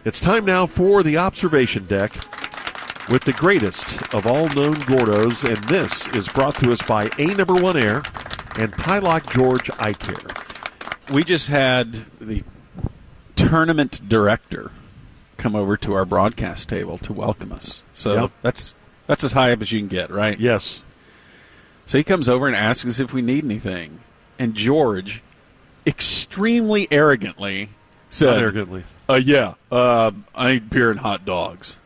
It's time now for the observation deck with the greatest of all known Gordos, and this is brought to us by A1 Air and Tylock George Eye Care. We just had the tournament director come over to our broadcast table to welcome us. So that's as high up as you can get, right? Yes. So he comes over and asks us if we need anything. And George extremely arrogantly said, I need beer and hot dogs.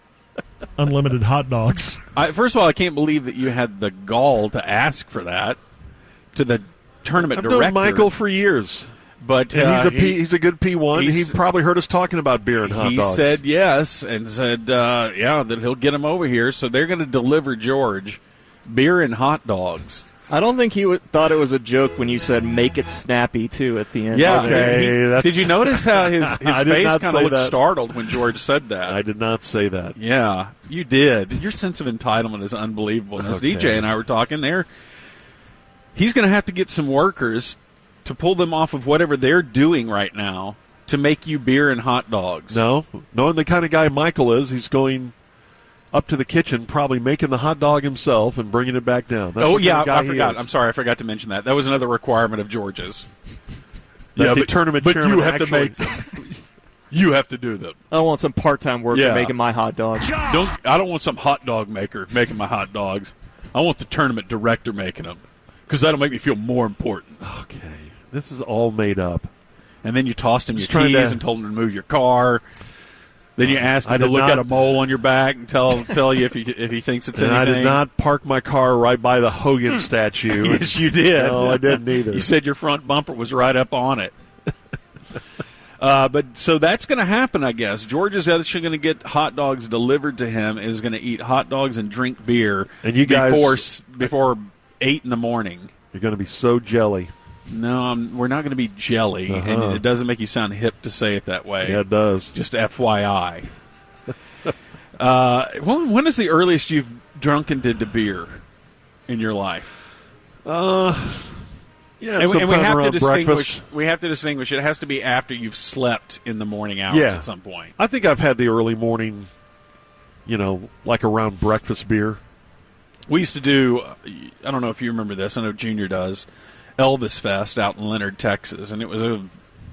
Unlimited hot dogs. First of all, I can't believe that you had the gall to ask for that to the tournament director. I've known Michael for years. But he's a good P1. He probably heard us talking about beer and hot dogs. He said yes and said, that he'll get him over here. So they're going to deliver George beer and hot dogs. I don't think he thought it was a joke when you said make it snappy, too, at the end. Yeah. Okay. Did you notice how his face kind of looked startled when George said that? I did not say that. Yeah, you did. Your sense of entitlement is unbelievable. And as DJ and I were talking there, he's going to have to get some workers to pull them off of whatever they're doing right now to make you beer and hot dogs. No. Knowing the kind of guy Michael is, he's going up to the kitchen, probably making the hot dog himself and bringing it back down. That's I forgot. I'm sorry, I forgot to mention that. That was another requirement of George's. The tournament chairman you have to make them. You have to do them. I don't want some part-time worker making my hot dogs. I don't want some hot dog maker making my hot dogs. I want the tournament director making them because that'll make me feel more important. Okay. This is all made up. And then you tossed him your keys and told him to move your car. Then you asked him to look at a mole on your back and tell you if he thinks it's anything. I did not park my car right by the Hogan statue. Yes, you did. No, I didn't either. You said your front bumper was right up on it. But so that's going to happen, I guess. George is actually going to get hot dogs delivered to him. Is going to eat hot dogs and drink beer. And you guys before 8 in the morning. You're going to be so jelly. No, we're not going to be jelly, and it doesn't make you sound hip to say it that way. Yeah, it does. Just FYI. When is the earliest you've drunk and did the beer in your life? Yeah, and we have to distinguish. Breakfast. We have to distinguish. It has to be after you've slept in the morning hours at some point. I think I've had the early morning, like around breakfast beer. We used to do. I don't know if you remember this. I know Junior does. Elvis Fest out in Leonard, Texas, and it was a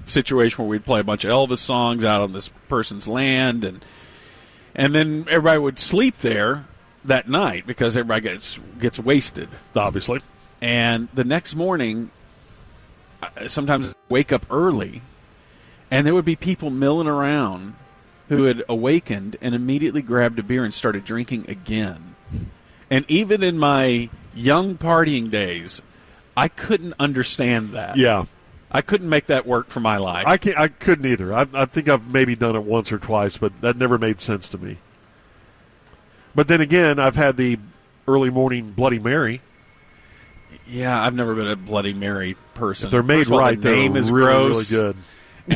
situation where we'd play a bunch of Elvis songs out on this person's land, and then everybody would sleep there that night because everybody gets wasted, obviously. And the next morning, sometimes I'd wake up early, and there would be people milling around who had awakened and immediately grabbed a beer and started drinking again. And even in my young partying days, I couldn't understand that. Yeah. I couldn't make that work for my life. I couldn't either. I think I've maybe done it once or twice, but that never made sense to me. But then again, I've had the early morning Bloody Mary. Yeah, I've never been a Bloody Mary person. If they're made right, the name is really, gross, really good.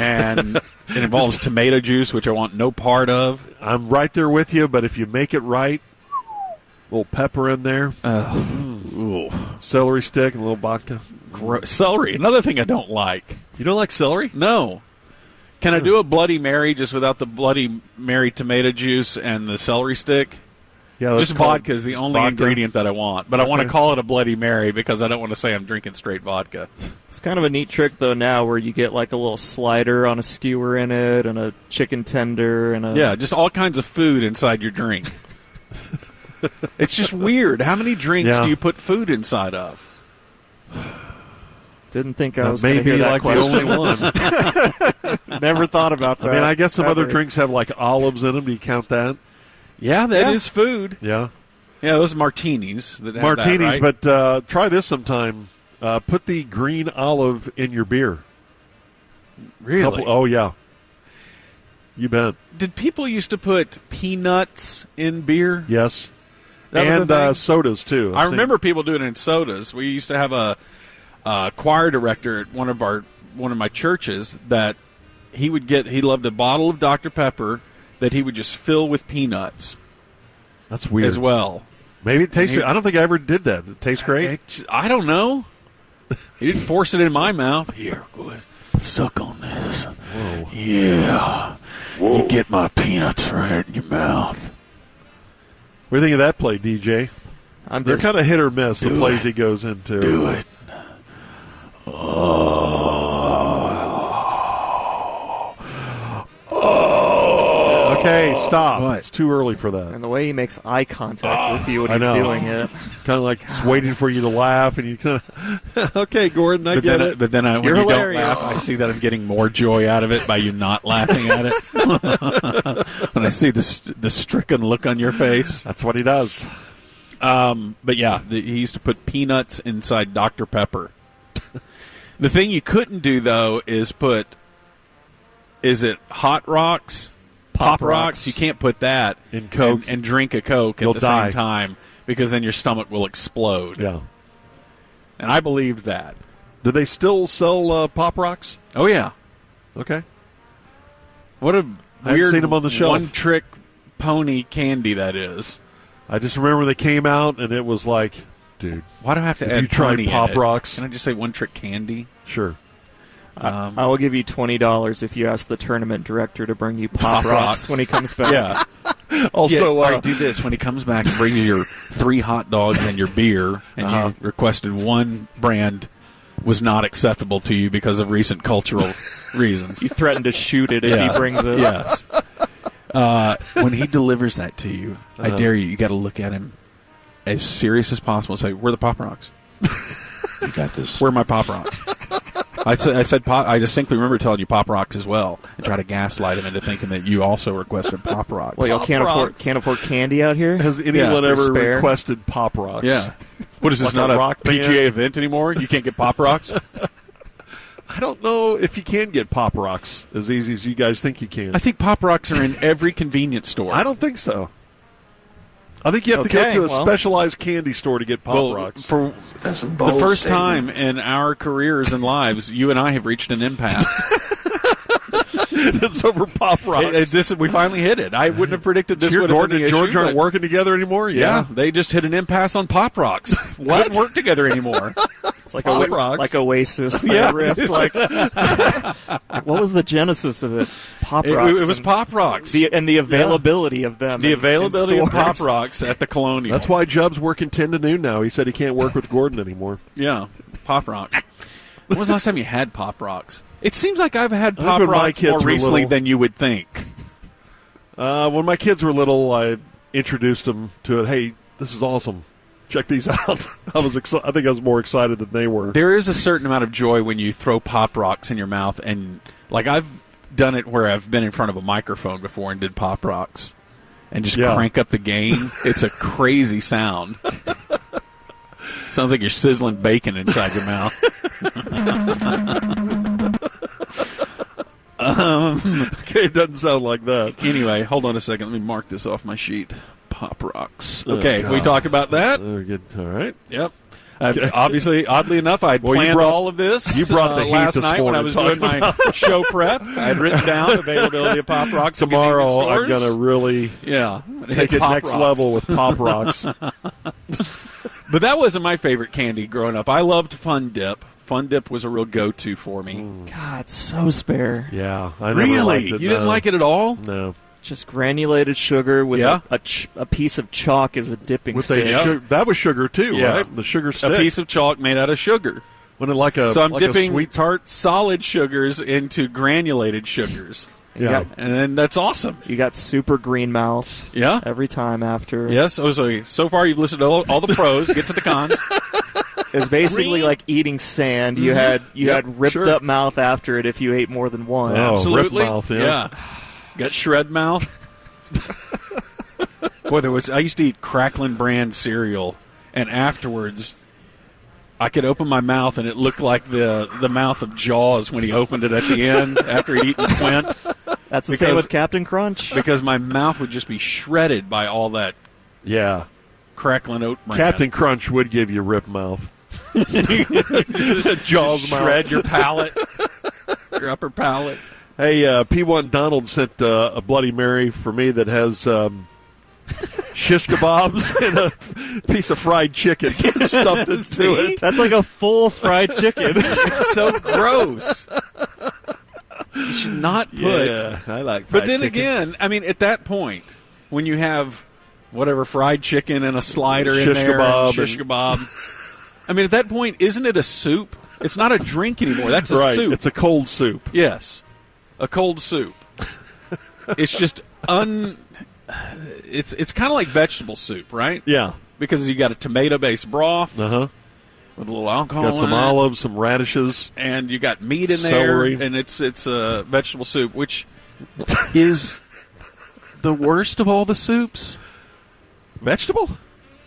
And it involves tomato juice, which I want no part of. I'm right there with you, but if you make it right, a little pepper in there. Celery stick and a little vodka. Celery, another thing I don't like. You don't like celery? No. Can I do a Bloody Mary just without the Bloody Mary tomato juice and the celery stick? Yeah, just vodka is the only ingredient that I want. But I want to call it a Bloody Mary because I don't want to say I'm drinking straight vodka. It's kind of a neat trick, though, now where you get like a little slider on a skewer in it and a chicken tender. Yeah, just all kinds of food inside your drink. It's just weird. How many drinks do you put food inside of? Didn't think I was going to hear that question. The only one. Never thought about that. I mean, I guess some other drinks have like olives in them. Do you count that? Yeah, that is food. Yeah. Yeah, those martinis. Martinis, right? But try this sometime. Put the green olive in your beer. Really? Oh, yeah. You bet. Did people used to put peanuts in beer? Yes. And sodas, too. I remember people doing it in sodas. We used to have a choir director at one of my churches that he loved a bottle of Dr. Pepper that he would just fill with peanuts. That's weird. As well. Maybe it tastes good. I don't think I ever did that. It tastes great? I don't know. He didn't force it in my mouth. Here, go ahead. Suck on this. Whoa. Yeah. You get my peanuts right in your mouth. What do you think of that play, DJ? They're kind of hit or miss, the plays he goes into. Do it. Okay, stop. What? It's too early for that. And the way he makes eye contact with you when he's doing it. Kind of like he's waiting for you to laugh, and you kind of, okay, Gordon, I get it. But then when You're you hilarious. don't laugh, I see that I'm getting more joy out of it by you not laughing at it. When I see the stricken look on your face. That's what he does. But yeah, he used to put peanuts inside Dr. Pepper. The thing you couldn't do, though, is put, is it Hot Rocks? Pop Rocks. You can't put that in Coke and drink a Coke You'll at the die. same time because then your stomach will explode. Yeah. And I believed that. Do they still sell Pop Rocks? Oh, yeah. Okay. What a I haven't weird seen them on the shelf. one-trick pony candy that is. I just remember they came out, and it was like, dude. Why do I have to If add you tried pony in Pop it? Rocks- Can I just say one-trick candy? Sure. I will give you $20 if you ask the tournament director to bring you Pop Rocks when he comes back. Yeah. Also, all right, do this. When he comes back, bring you your 3 hot dogs and your beer, and you requested one brand was not acceptable to you because of recent cultural reasons. You threaten to shoot it if he brings it. Yes. When he delivers that to you, I dare you. You got to look at him as serious as possible and say, "Where are the Pop Rocks? You got this. Where are my Pop Rocks?" I said pop. I distinctly remember telling you Pop Rocks as well, and try to gaslight him into thinking that you also requested Pop Rocks. Well, y'all can't afford candy out here. Has anyone ever spare? requested Pop Rocks? Yeah. What is this? Like not a a rock PGA band? event anymore? You can't get Pop Rocks. I don't know if you can get Pop Rocks as easy as you guys think you can. I think Pop Rocks are in every convenience store. I don't think so. I think you have to go to a specialized candy store to get Pop Rocks. For the first time in our careers and lives, you and I have reached an impasse. It's over Pop Rocks. We finally hit it. I wouldn't have predicted this would have Gordon been and the George issue, aren't but- working together anymore? Yeah, they just hit an impasse on Pop Rocks. Couldn't work together anymore. It's like Pop Rocks. like Oasis. Yeah. Riff. Like, what was the genesis of it? Pop Rocks. It was Pop Rocks. and the availability of them. The in availability of stores. Pop Rocks at the Colonial. That's why Jubb's working 10 to noon now. He said he can't work with Gordon anymore. Yeah, Pop Rocks. When was the last time you had Pop Rocks? It seems like I've had I think Pop when my Rocks kids more were recently little. than you would think. When my kids were little, I introduced them to it. Hey, this is awesome. Check these out. I think I was more excited than they were. There is a certain amount of joy when you throw Pop Rocks in your mouth, and like I've done it where I've been in front of a microphone before and did Pop Rocks, and just crank up the gain. It's a crazy sound. Sounds like you're sizzling bacon inside your mouth. Okay, it doesn't sound like that. Anyway, hold on a second. Let me mark this off my sheet. Pop Rocks. Oh, Okay, we God. talked about that. Good. All right. Yep. Obviously, oddly enough, I'd Well, planned all of this. you brought the heat last this night when I morning was doing talking my show prep. I had written down availability of Pop Rocks at Tomorrow, convenience I'm stores. going to really take it Pop next Rocks. level with Pop Rocks. But that wasn't my favorite candy growing up. I loved Fun Dip. Fun Dip was a real go-to for me. God, so spare. Yeah, I never Really? liked it. You didn't like it at all? No. Just granulated sugar with Yeah. a piece of chalk as a dipping With stick. that was sugar too, Yeah. right? The sugar stick. A piece of chalk made out of sugar. Wasn't it like a, So I'm like dipping a sweet tart? solid sugars into granulated sugars. Yeah. And then that's awesome. You got super green mouth. Yeah. Every time after. Yes. So far you've listened to all the pros. Get to the cons. It was basically like eating sand. You had ripped sure. up mouth after it if you ate more than one. Oh, Absolutely. rip mouth, yeah. Got shred mouth. Boy, I used to eat Cracklin brand cereal, and afterwards I could open my mouth and it looked like the mouth of Jaws when he opened it at the end after he'd eaten Quint. That's the same with Captain Crunch. Because my mouth would just be shredded by all that Yeah. Cracklin oat brand. Captain Crunch would give you rip mouth. Jaws mouth. Shred your palate, your upper palate. Hey, P1 Donald sent a Bloody Mary for me that has shish kebabs and a piece of fried chicken stuffed into it. That's like a full fried chicken. It's so gross. You should not put. Yeah, I like fried But then chicken. again, I mean, at that point, when you have whatever fried chicken and a slider in Shish there, kebab and shish kebab. I mean, at that point, isn't it a soup? It's not a drink anymore. That's a right, soup. it's a cold soup. Yes, a cold soup. It's just It's kind of like vegetable soup, right? Yeah. Because you got a tomato-based broth Uh-huh. with a little alcohol. Got some in it, olives, some radishes. and you got meat in Celery. there, and it's a vegetable soup, which is the worst of all the soups. Vegetable?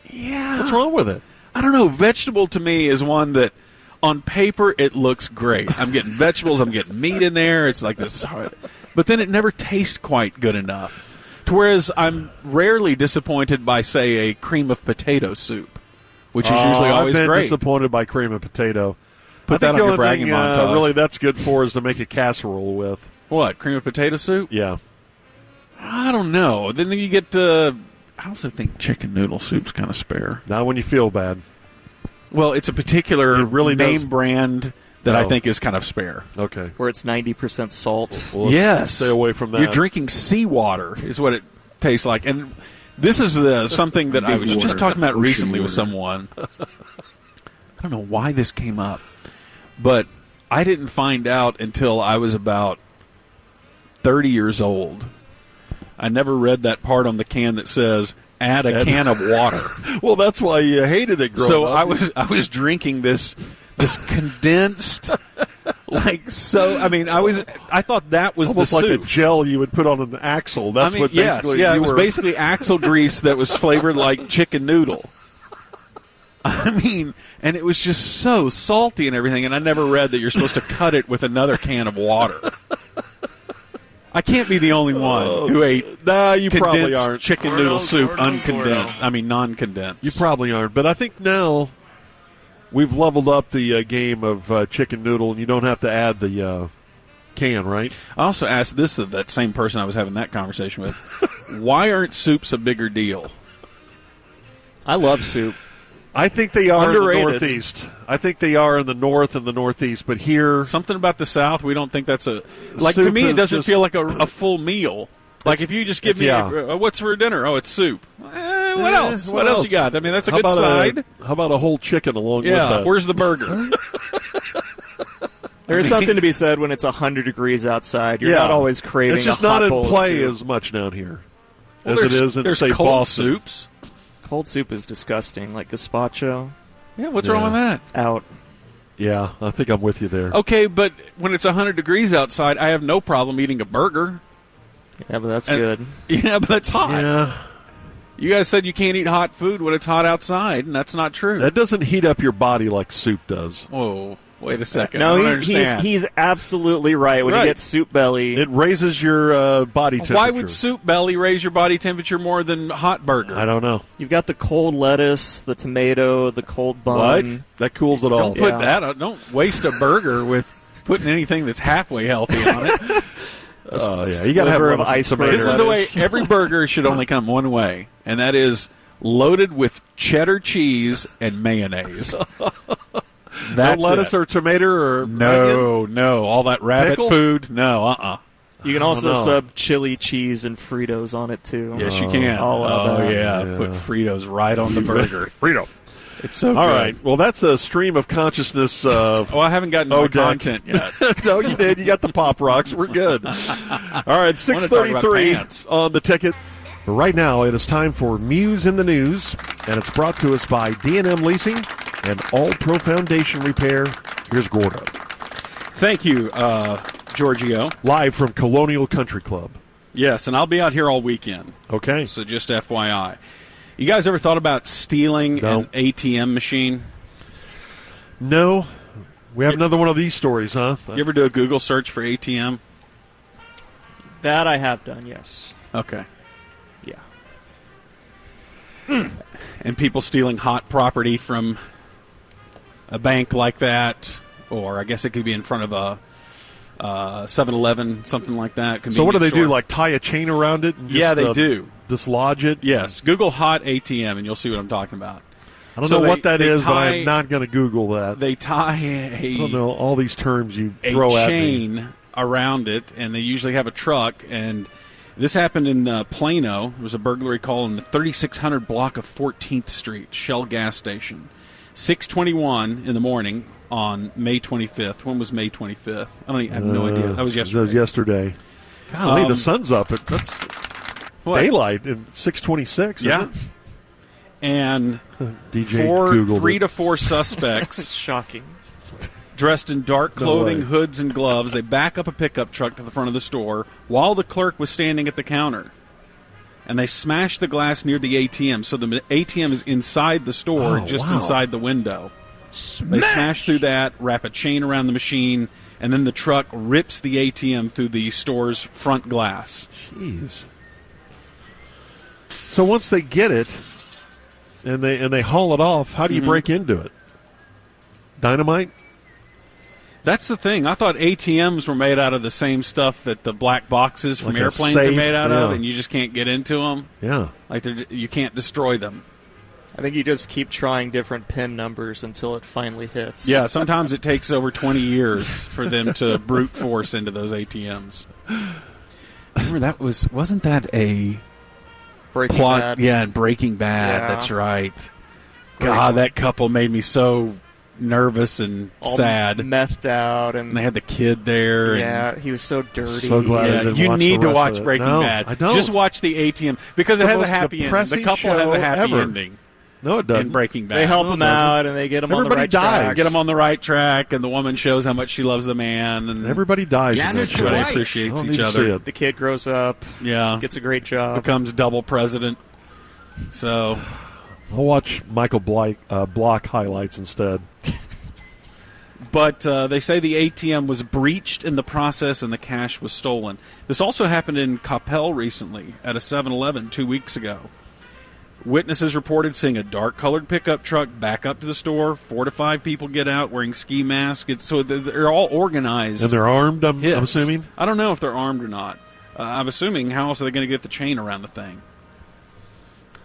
Yeah. What's wrong with it? I don't know. Vegetable to me is one that, on paper, it looks great. I'm getting vegetables. I'm getting meat in there. It's like this. But then it never tastes quite good enough. Whereas I'm rarely disappointed by, say, a cream of potato soup, which is usually always I've been great. disappointed by cream of potato. Put I that think on the your only bragging thing, montage. really that's good for is to make a casserole with. What, cream of potato soup? Yeah. I don't know. Then you get I also think chicken noodle soup's kind of spare. Not when you feel bad. Well, it's a particular It really name does. brand that I Oh. think is kind of spare. Okay. Where it's 90% salt. Well, let's Yes. stay away from that. You're drinking seawater is what it tastes like. And this is something that I was just talking about recently with someone. I don't know why this came up, but I didn't find out until I was about 30 years old. I never read that part on the can that says, add a can of water. Well, that's why you hated it growing So up. I was drinking this condensed, I thought that was Almost the like soup. a gel you would put on an axle. That's what basically it you was were. basically axle grease that was flavored like chicken noodle. I mean, and it was just so salty and everything, and I never read that you're supposed to cut it with another can of water. I can't be the only one who ate Nah, you probably condensed aren't. chicken noodle soup uncondensed. I mean, non-condensed. You probably aren't. But I think now we've leveled up the game of chicken noodle, and you don't have to add the can, right? I also asked this of that same person I was having that conversation with. Why aren't soups a bigger deal? I love soup. I think they are Underrated. in the Northeast. I think they are in the North and the Northeast, but here, Something about the South, we don't think that's to Soup me, it is doesn't just- feel like a full meal. Like if you just give me, what's for dinner? Oh, it's soup. What else? What else you got? I mean, that's a How good about side. how about a whole chicken along with Yeah, that? where's the burger? There's something to be said when it's 100 degrees outside. You're not always craving It's just a hot not in bowl of play soup. as much down here Well, as it is in, there's say, cold Boston. soups. Cold soup is disgusting, like gazpacho. Yeah, what's wrong with that? Out. Yeah, I think I'm with you there. Okay, but when it's 100 degrees outside, I have no problem eating a burger. Yeah, but that's And- good. Yeah, but that's hot. Yeah, You guys said you can't eat hot food when it's hot outside, and that's not true. that doesn't heat up your body like soup does. Whoa, wait a second. No, I don't he's understand. he's absolutely right. When Right. you get soup belly, It raises your body temperature. Why would soup belly raise your body temperature more than hot burger? I don't know. you've got the cold lettuce, the tomato, the cold bun. What? That cools it all. Don't put Yeah. that on. Don't waste a burger with putting anything that's halfway healthy on it. Oh yeah, you got to have sliver of lettuce and iceberg. tomato. This is the way lettuce. every burger should only come one way, and that is loaded with cheddar cheese and mayonnaise. That's no lettuce it. or tomato or onion? No, all that rabbit Pickle? food. No, You can also no. sub chili cheese and Fritos on it too. Yes, you can. I'll allow that. Yeah, Yeah. put Fritos right on the burger. Frito. It's so All good. right. Well, that's a stream of consciousness of. Oh, I haven't gotten to my Oh, Dick. content yet. No, you did. You got the Pop Rocks. We're good. All right, 6:33 pants. on the ticket. But right now, it is time for Muse in the News, and it's brought to us by D&M Leasing and All Pro Foundation Repair. Here's Gordo, Thank you, Giorgio. live from Colonial Country Club. Yes, and I'll be out here all weekend. Okay. So just FYI. You guys ever thought about stealing No. an ATM machine? No, we have another one of these stories, huh? You ever do a Google search for ATM? That I have done, yes. Okay. Yeah. And people stealing hot property from a bank like that, or I guess it could be in front of a 7-Eleven, something like that. So what do they convenience do? store. Like tie a chain around it? And Yeah, just, they do. Dislodge it? Yes. Google hot ATM, and you'll see what I'm talking about. I don't So know what that they is, but tie- I'm not going to Google that. They tie I don't know all these terms you a throw at me. chain around it, and they usually have a truck. And this happened in Plano. There was a burglary call in the 3600 block of 14th Street, Shell gas station. 6:21 in the morning on May 25th. When was May 25th? I have no idea. That was yesterday. That was yesterday. Golly, the sun's up. That's what? Daylight at 6:26. Yeah. And DJ 3 to 4 suspects Shocking. dressed in dark clothing, way. hoods, and gloves. They back up a pickup truck to the front of the store while the clerk was standing at the counter. And they smash the glass near the ATM. So the ATM is inside the store, inside the window. They smash through that, wrap a chain around the machine, and then the truck rips the ATM through the store's front glass. Jeez. So once they get it and they haul it off, how do you break into it? Dynamite? That's the thing. I thought ATMs were made out of the same stuff that the black boxes from Like a airplanes are safe, made out of, yeah. and you just can't get into them. Yeah. Like you can't destroy them. I think you just keep trying different PIN numbers until it finally hits. Yeah, sometimes it takes over 20 years for them to brute force into those ATMs. Remember wasn't that a Breaking plot? Bad. Yeah, in Breaking Bad. Yeah. That's right. God, that couple made me so nervous and All sad. methed out, and And they had the kid there. yeah, he was so dirty. So glad I Yeah, didn't you watch need the to rest watch of it. Breaking No, Bad. I don't. Just watch the ATM because it the has a most happy ending. The depressing couple has a show happy ever. ending No, it doesn't. in Breaking Bad. They help No, him it doesn't. out, and they get him on the Everybody right dies. track. Get him on the right track, and the woman shows how much she loves the man, and Everybody dies in that Janice show. Wright. everybody appreciates I don't each need to see other. it. The kid grows up, Yeah, gets a great job. becomes double president. So I'll watch Michael Block highlights instead. But they say the ATM was breached in the process and the cash was stolen. This also happened in Coppell recently at a 7-Eleven 2 weeks ago. Witnesses reported seeing a dark-colored pickup truck back up to the store. 4 to 5 people get out wearing ski masks. So they're all organized. And they're armed, I'm hits. assuming? I don't know if they're armed or not. I'm assuming how else are they going to get the chain around the thing?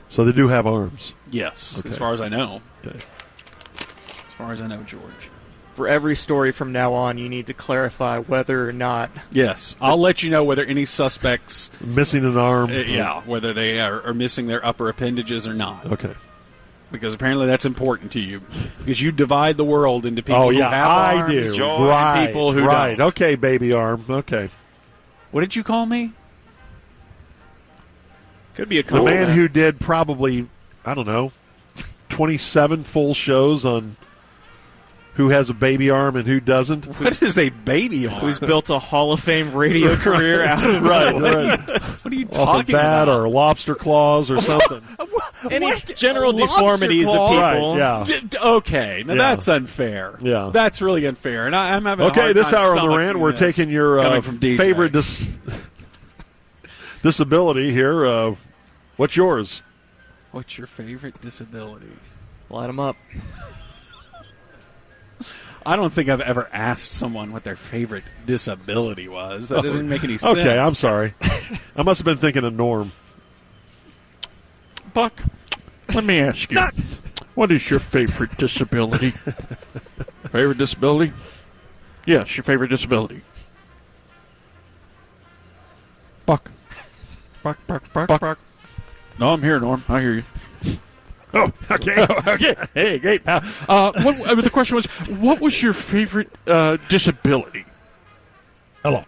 So they do have arms. Yes, Okay. as far as I know. Okay. As far as I know, George. For every story from now on, you need to clarify whether or not. Yes, I'll let you know whether any suspects, Missing an arm. whether they are missing their upper appendages or not. Okay. Because apparently that's important to you. Because you divide the world into people Oh, who yeah, have I arms do. and Right. people who right. don't. Okay, baby arm. Okay. What did you call me? Could be a The compliment. man who did probably, I don't know, 27 full shows on who has a baby arm and who doesn't. What is a baby arm? who's built a Hall of Fame radio career out of Right. What are you Off talking of that about? or lobster claws or something. any general Lobster deformities of claw? people. Right, yeah. Okay, now Yeah. that's unfair. Yeah. That's really unfair, and I'm having a Okay, hard this time hour on the stomaching rant, we're this taking your coming from DJ. favorite disability here. What's yours? What's your favorite disability? Light them up. I don't think I've ever asked someone what their favorite disability was. That doesn't make any sense. Okay, I'm sorry. I must have been thinking of Norm. Buck, let me ask you, what is your favorite disability? Favorite disability? Yes, your favorite disability. Buck. Buck. No, I'm here, Norm. I hear you. Oh, okay. Okay. Hey, great, pal. The question was, what was your favorite disability? Hello.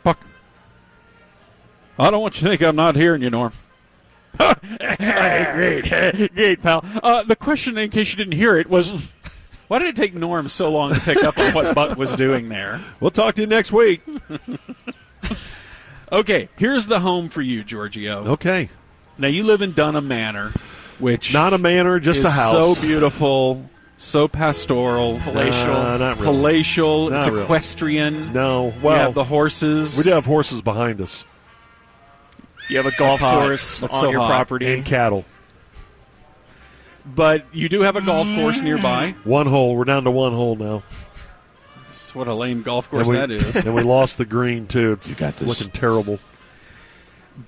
Buck. I don't want you to think I'm not hearing you, Norm. Great. Great, pal. The question, in case you didn't hear it, was... Why did it take Norm so long to pick up on what Buck was doing there? We'll talk to you next week. Okay, here's the home for you, Giorgio. Okay. Now, you live in Dunham Manor, which Not a manor, just is a house. so beautiful, so pastoral, Palatial. Not really. palatial, Not it's really. equestrian. No. You Well, have the horses. we do have horses behind us You have a golf hot. course That's on so your hot. property. and cattle. But you do have a golf course nearby. One hole. We're down to one hole now. That's what a lame golf course and that is. And we lost the green, too. It's got this. looking terrible.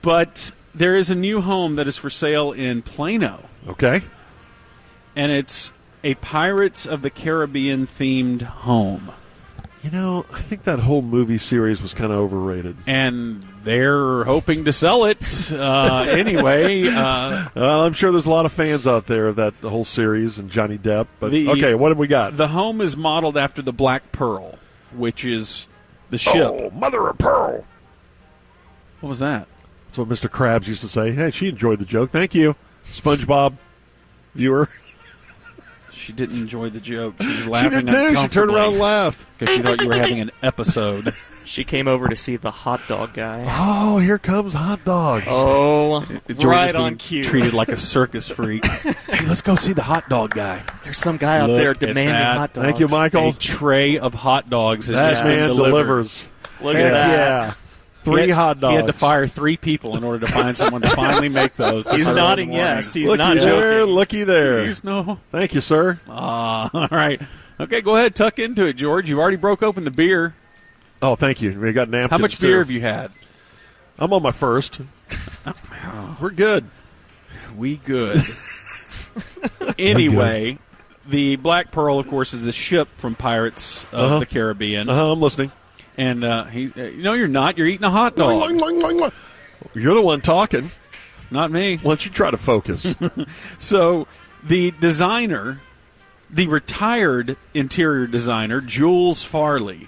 But there is a new home that is for sale in Plano, Okay. and it's a Pirates of the Caribbean themed home. I think that whole movie series was kind of overrated. And they're hoping to sell it anyway. Well, I'm sure there's a lot of fans out there of that whole series and Johnny Depp. But okay, what have we got? The home is modeled after the Black Pearl, which is the ship. Oh, mother of pearl. What was that? That's what Mr. Krabs used to say. Hey, she enjoyed the joke. Thank you, SpongeBob viewer. She didn't enjoy the joke. She was laughing. She did too. She turned around and laughed because she thought you were having an episode. She came over to see the hot dog guy. Oh, here comes hot dogs. Oh, George right is on being cue. Treated like a circus freak. Hey, let's go see the hot dog guy. There's some guy out Look there at demanding that. hot dogs. Thank you, Michael. A tray of hot dogs has That just been man delivered. delivers. Look at that. Yeah. 3 hot dogs. He had to fire 3 people in order to find someone to finally make those. He's this nodding early morning. yes. He's looky not there, joking. looky there. Please, no. Thank you, sir. All right. Okay, go ahead. Tuck into it, George. You've already broke open the beer. Oh, thank you. We got napkins. How much beer have you had? I'm on my first. We're good. We good. Anyway, the Black Pearl, of course, is the ship from Pirates of the Caribbean. I'm listening. And no, you're not. You're eating a hot dog. You're the one talking. Not me. Why don't you try to focus? So the designer, the retired interior designer, Jules Farley,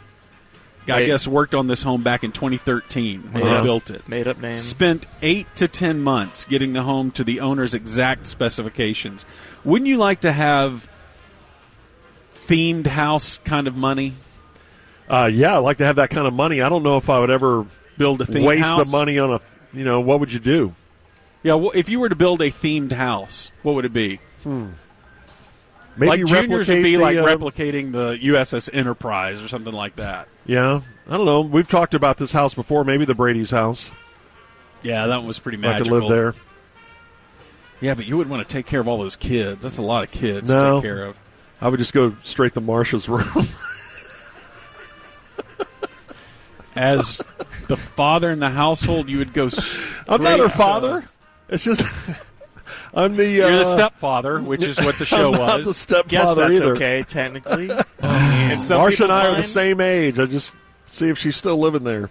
I guess worked on this home back in 2013 when he built it. Made up name. Spent 8 to 10 months getting the home to the owner's exact specifications. Wouldn't you like to have themed house kind of money? Yeah, I'd like to have that kind of money. I don't know if I would ever build a themed waste house. the money on what would you do? Yeah, well, if you were to build a themed house, what would it be? Maybe like Junior's would be replicate like replicating the USS Enterprise or something like that. Yeah, I don't know. We've talked about this house before. Maybe the Brady's house. Yeah, that one was pretty I magical. could live there. Yeah, but you wouldn't want to take care of all those kids. That's a lot of kids No. to take care of. I would just go straight to Marsha's room. As the father in the household, you would go I'm not her father. It's just I'm the. You're the stepfather, which is what the show I'm not was. the stepfather Guess that's either. okay, technically. Marsha and I are the same age. I just see if she's still living there.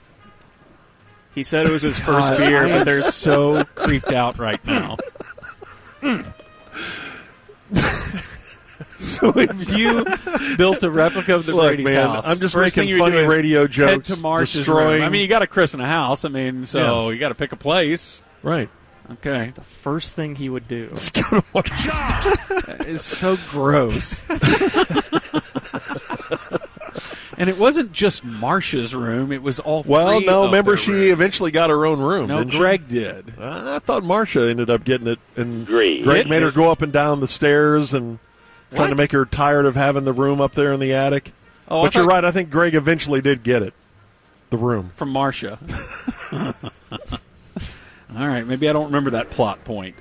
He said it was his first beer, I but am there's so creeped out right now. So if you built a replica of the Look, Brady's man, house, I'm just first making thing you would funny do is radio jokes, Head to Marsh's destroying- room. I mean, you got to christen a house. I mean, so you got to pick a place. Right. Okay, the first thing he would do. it's so gross. And it wasn't just Marsha's room; it was all. Well, three no. of Remember, their she rooms. eventually got her own room. No, didn't Greg she? did. I thought Marsha ended up getting it, and Greg made her go up and down the stairs and trying to What? make her tired of having the room up there in the attic. Oh, But I you're thought- right. I think Greg eventually did get it, the room. From Marsha. All right, maybe I don't remember that plot point.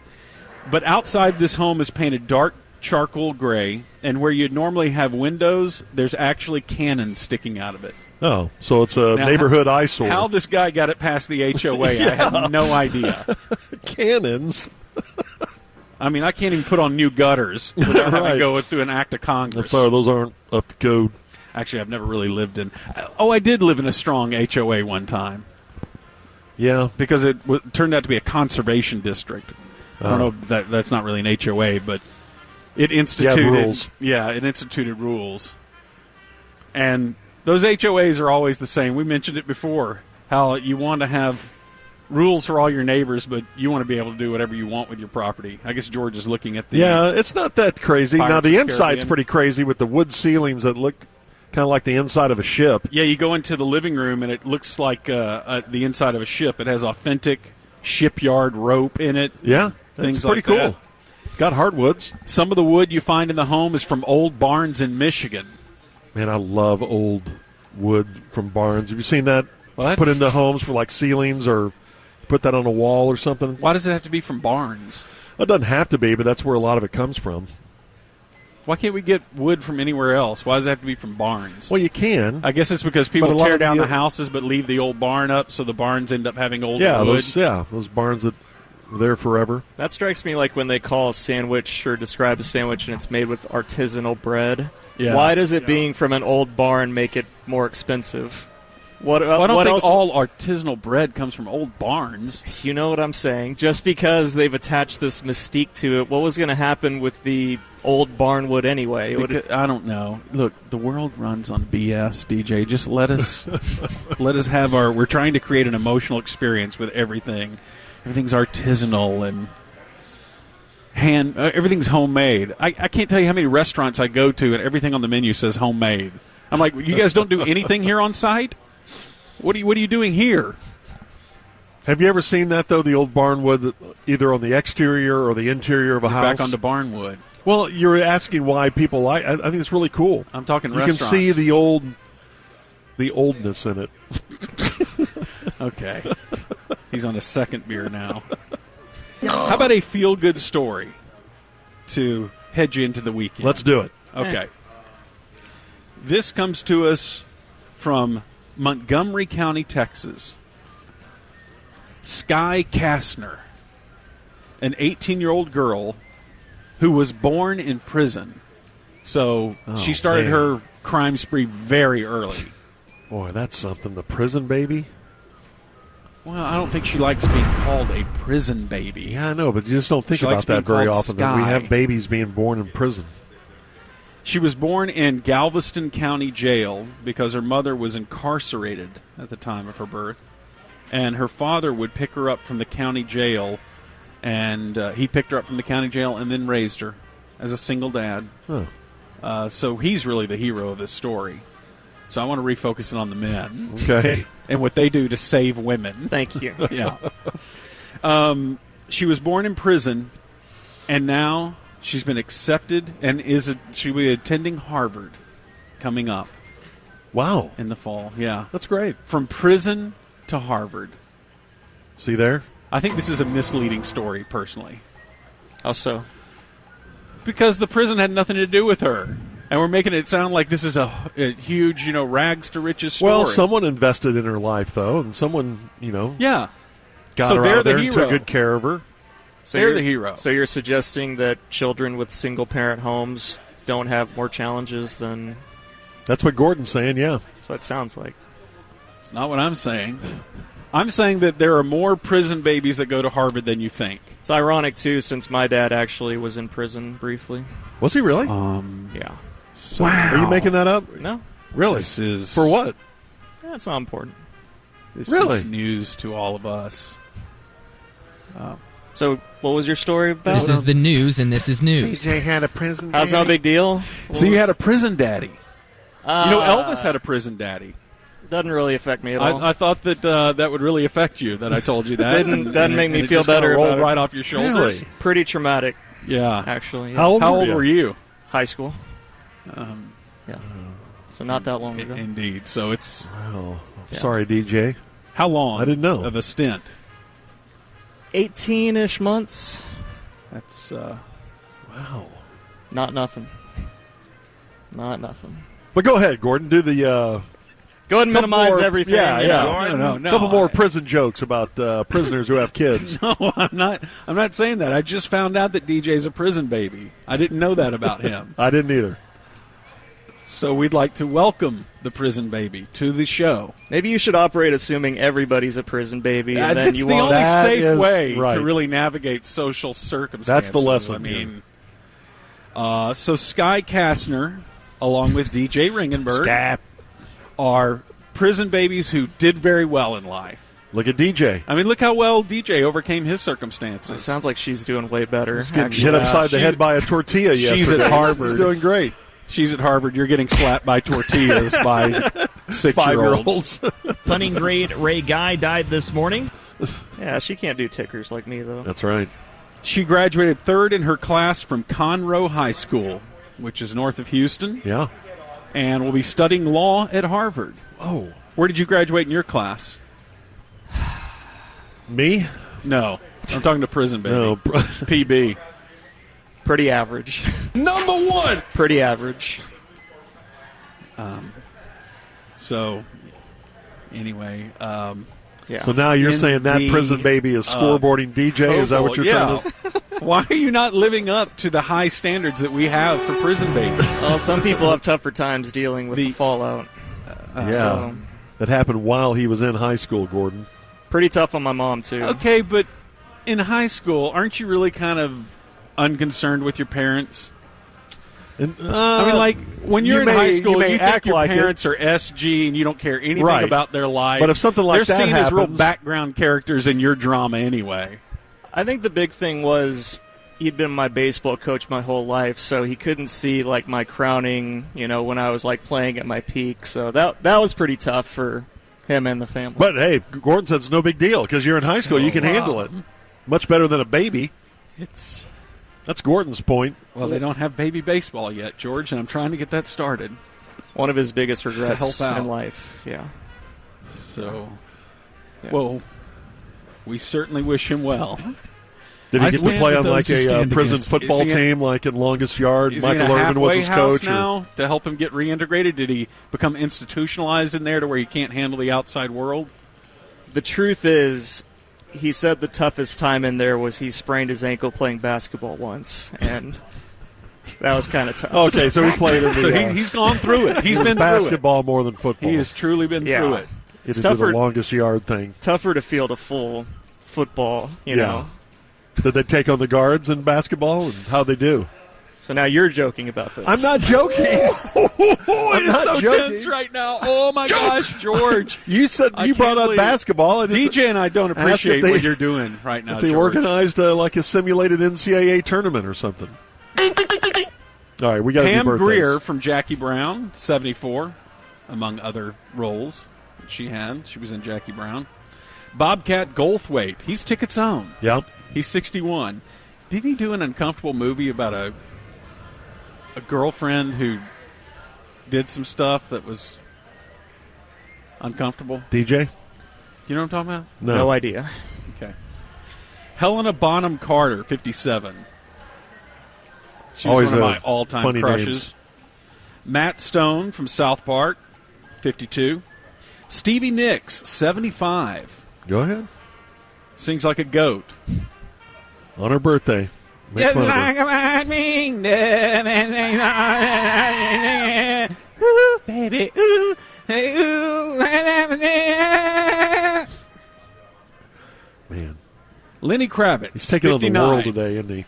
But outside this home is painted dark charcoal gray, and where you'd normally have windows, there's actually cannons sticking out of it. Oh, so it's a Now, neighborhood eyesore. How this guy got it past the HOA, I have no idea. Cannons. I mean, I can't even put on new gutters without having Right. to go through an act of I'm Congress. sorry, those aren't up to code. Actually, I've never really lived in. Oh, I did live in a strong HOA one time Yeah. because it turned out to be a conservation district. I don't know if that's not really an HOA, but it instituted rules. Yeah, it instituted rules. And those HOAs are always the same. We mentioned it before, how you want to have rules for all your neighbors, but you want to be able to do whatever you want with your property. I guess George is looking at the Yeah, it's not that crazy. Pirates Now, of the the inside's Caribbean. pretty crazy with the wood ceilings that look kind of like the inside of a ship. Yeah, you go into the living room and it looks like the inside of a ship. It has authentic shipyard rope in it. Yeah, that's Things pretty like cool. that. Got hardwoods. Some of the wood you find in the home is from old barns in Michigan. Man, I love old wood from barns. Have you seen that What? put into homes for like ceilings or put that on a wall or something? Why does it have to be from barns? It doesn't have to be, but that's where a lot of it comes from. Why can't we get wood from anywhere else? Why does it have to be from barns? Well, you can. I guess it's because But people a lot tear of down the- the houses but leave the old barn up, so the barns end up having old Yeah, wood. those barns that were there forever. That strikes me like when they call a sandwich or describe a sandwich and it's made with artisanal bread. Yeah. Why does it being from an old barn make it more expensive? What Well, I don't what think else? all artisanal bread comes from old barns. You know what I'm saying? Just because they've attached this mystique to it, what was going to happen with the old barnwood anyway? I don't know. Look, the world runs on BS, DJ. Just let us have our. We're trying to create an emotional experience with everything. Everything's artisanal and everything's homemade. I can't tell you how many restaurants I go to and everything on the menu says homemade. I'm like, you guys don't do anything here on site? What are you doing here? Have you ever seen that, though, the old barnwood, either on the exterior or the interior of a house? Back onto barnwood. Well, you're asking why people like I think it's really cool. I'm talking you restaurants. You can see the oldness in it. Okay. He's on a second beer now. How about a feel-good story to head you into the weekend? Let's do it. Okay. This comes to us from Montgomery County, Texas. Sky Kastner, an 18-year-old girl who was born in prison. So she started her crime spree very early. Boy, that's something. The prison baby? Well, I don't think she likes being called a prison baby. Yeah, I know, but you just don't think She likes about that being very called often, that we Sky. have babies being born in prison. She was born in Galveston County Jail because her mother was incarcerated at the time of her birth. And her father would pick her up from the county jail, and he picked her up from the county jail and then raised her as a single dad. Huh. So he's really the hero of this story. So I want to refocus it on the men. Okay. And what they do to save women. Thank you. Yeah. She was born in prison, and now she's been accepted and she'll be attending Harvard coming up. Wow. In the fall, yeah. That's great. From prison to Harvard. See there? I think this is a misleading story, personally. How so? Because the prison had nothing to do with her. And we're making it sound like this is a huge, rags to riches story. Well, someone invested in her life, though, and someone, yeah. got So her they're out there the and hero. took good care of her. So They're you're the hero. So you're suggesting that children with single-parent homes don't have more challenges than... That's what Gordon's saying, yeah. That's what it sounds like. It's not what I'm saying. I'm saying that there are more prison babies that go to Harvard than you think. It's ironic, too, since my dad actually was in prison briefly. Was he really? Yeah. So Are you making that up? No? Really? This is For what? That's not important. This Really? is news to all of us. So, what was your story about? This is the news, and this is news. DJ had a prison. That's not a big deal. So you had a prison daddy. Elvis had a prison daddy. Doesn't really affect me at all. I thought that that would really affect you, that I told you that. Doesn't make me and it feel just kinda better rolled about it. right off your shoulders. Really? Pretty traumatic, Yeah. actually. Yeah. How How old old were you? High school. Yeah. So not that long ago. Indeed. So it's Oh, Yeah. sorry, DJ. how long? I didn't know. Of a stint. 18-ish months. That's Wow. Not nothing. Not nothing. But go ahead, Gordon. Do the Go ahead and couple minimize more- everything. Yeah, you yeah. know. No. couple more prison jokes about prisoners who have kids. No, I'm not saying that. I just found out that DJ's a prison baby. I didn't know that about him. I didn't either. So we'd like to welcome the prison baby to the show. Maybe you should operate assuming everybody's a prison baby, and then That's you the won't. only That safe is way right. to really navigate social circumstances. That's the lesson I mean, so Sky Kastner, along with DJ Ringenberg, Scap. are prison babies who did very well in life. Look at DJ. I mean, look how well DJ overcame his circumstances. It sounds like she's doing way better. Getting actually. hit upside the she- head by a tortilla yesterday. she's at Harvard. She's doing great. She's at Harvard. You're getting slapped by tortillas by 6-year-olds. 5-year-olds. Punting great Ray Guy died this morning. Yeah, she can't do tickers like me, though. That's right. She graduated third in her class from Conroe High School, which is north of Houston, Yeah. and will be studying law at Harvard. Oh. Where did you graduate in your class? Me? No. I'm talking to prison baby. No. PB. Pretty average. Number one. Pretty average. So, anyway, Yeah. So now you're In saying that the, prison baby is scoreboarding DJ? Is that what you're trying to... Why are you not living up to the high standards that we have for prison babies? Well, some people have tougher times dealing with the fallout. So, that happened while he was in high school, Gordon. pretty tough on my mom, too. Okay, but in high school, aren't you really kind of unconcerned with your parents? I mean, like, when you're in high school, you think your parents are SG and you don't care anything about their life. But if something like they're that seen happens, as real background characters in your drama anyway. I think the big thing was he'd been my baseball coach my whole life, so he couldn't see, like, my crowning, when I was, like, playing at my peak. So that was pretty tough for him and the family. But, hey, Gordon said it's no big deal because you're in high school. You can handle it. Much better than a baby. That's Gordon's point. Well, they don't have baby baseball yet, George, and I'm trying to get that started. One of his biggest regrets to help out in life, yeah. So, well, we certainly wish him well. Did he get to play on, like, a prison football team, like in longest yard? Michael Irvin was his coach. Now to help him get reintegrated? Did he become institutionalized in there to where he can't handle the outside world? The truth is, he said the toughest time in there was he sprained his ankle playing basketball once, and that was kind of tough. Okay, so he played in the... So he's gone through it. He's been through it. Basketball more than football. He has truly been through it. It's tougher, the longest yard thing. Tougher to field a full football, you know. Did they take on the guards in basketball, and how'd they do? So now you're joking about this. I'm not joking. It is so tense right now. Oh, my gosh, George. You said you brought up basketball. DJ and I don't appreciate what you're doing right now, If they organized like a simulated NCAA tournament or something. All right, we got Pam Grier from Jackie Brown, 74, among other roles that she had. She was in Jackie Brown. Bobcat Goldthwait. He's Ticket's own. Yep. He's 61. Didn't he do an uncomfortable movie about a girlfriend who did some stuff that was uncomfortable? DJ? You know what I'm talking about? No idea. Okay. Helena Bonham Carter, 57. She was Always one of my all-time crushes. Names. Matt Stone from South Park, 52. Stevie Nicks, 75. Go ahead. Sings like a goat. On her birthday. Just like a ring, ooh, baby, ooh, ooh, man. Lenny Kravitz, he's taking 59. on the world today, isn't he?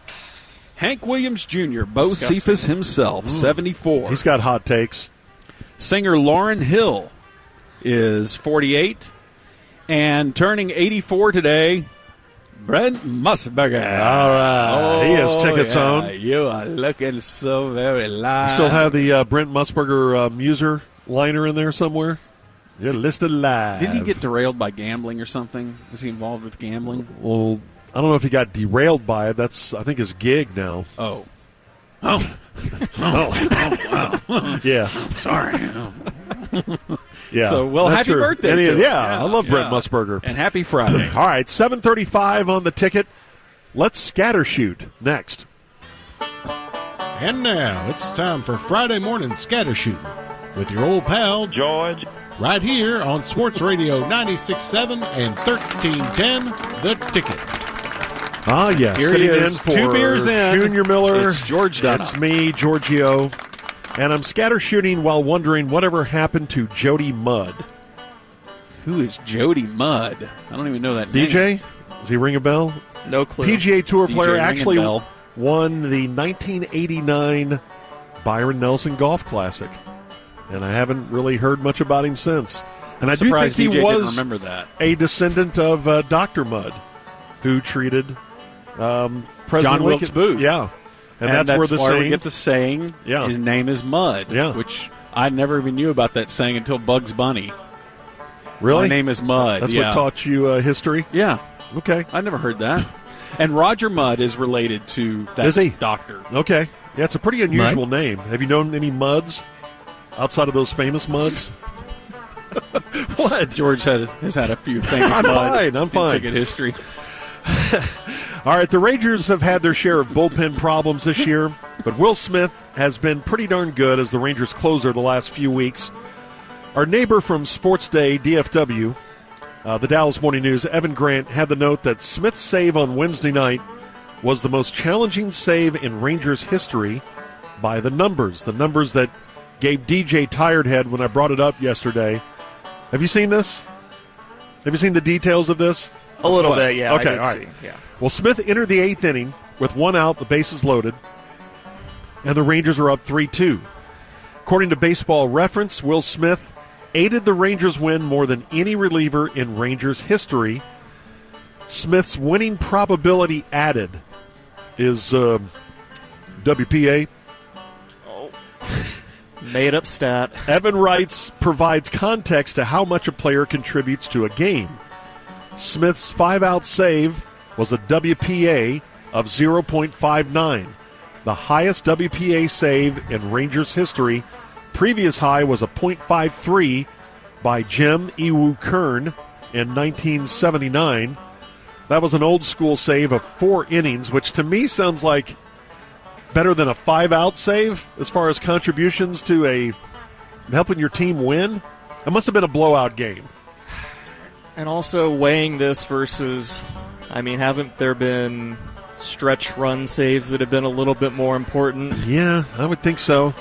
Hank Williams Jr., Bo Cephas himself, 74. He's got hot takes. Singer Lauryn Hill is 48. And turning 84 today, Brent Musburger. All right. He has tickets on. You are looking so very live. You still have the Brent Musburger Muser liner in there somewhere? You're listed live. Didn't he get derailed by gambling or something? Was he involved with gambling? Well, I don't know if he got derailed by it. That's, I think, his gig now. Oh. Wow. Yeah. Sorry. Yeah. So, well, happy true. birthday to him. Yeah, I love Brent Musburger. And happy Friday. All right, 7:35 on the ticket. Let's scattershoot next. And now it's time for Friday morning scattershooting with your old pal George. Right here on Sports Radio 96.7 and 1310, The Ticket. Ah, yes. Here Sitting he is. in for 2 beers in. Junior Miller. It's George Dunham. It's me, Giorgio. And I'm scattershooting while wondering whatever happened to Jody Mudd. Who is Jody Mudd? I don't even know that DJ? name. Does he ring a bell? No clue. PGA Tour DJ player, actually bell. won the 1989 Byron Nelson Golf Classic. And I haven't really heard much about him since. And I do think he DJ was didn't remember that. a descendant of Dr. Mudd, who treated President John Wilkes Lincoln. Booth. Yeah. And that's where the why saying, we get the saying, Yeah. his name is Mudd, which I never even knew about that saying until Bugs Bunny. Really? My name is Mudd. That's what taught you history? Yeah. Okay. I never heard that. And Roger Mudd is related to that Is he? doctor. Okay. Yeah, it's a pretty unusual name. Have you known any Mudds outside of those famous Mudds? What? George has had a few famous I'm Mudds fine. I'm fine. in ticket history. All right, the Rangers have had their share of bullpen problems this year, but Will Smith has been pretty darn good as the Rangers closer the last few weeks. Our neighbor from Sports Day, DFW, the Dallas Morning News, Evan Grant, had the note that Smith's save on Wednesday night was the most challenging save in Rangers history by the numbers that gave DJ tired head when I brought it up yesterday. Have you seen this? Have you seen the details of this? A little bit, yeah. Okay, I did all right. see, yeah. Well, Smith entered the 8th inning with 1 out, the bases loaded, and the Rangers are up 3-2. According to Baseball Reference, Will Smith aided the Rangers win more than any reliever in Rangers history. Smith's winning probability added is WPA. Made up stat. Evan Wrights provides context to how much a player contributes to a game. Smith's 5-out save was a WPA of 0.59, the highest WPA save in Rangers history. Previous high was a .53 by Jim Ewu Kern in 1979. That was an old-school save of 4 innings, which to me sounds like better than a 5-out save as far as contributions to helping your team win. It must have been a blowout game. And also weighing this versus, haven't there been stretch run saves that have been a little bit more important? Yeah, I would think so.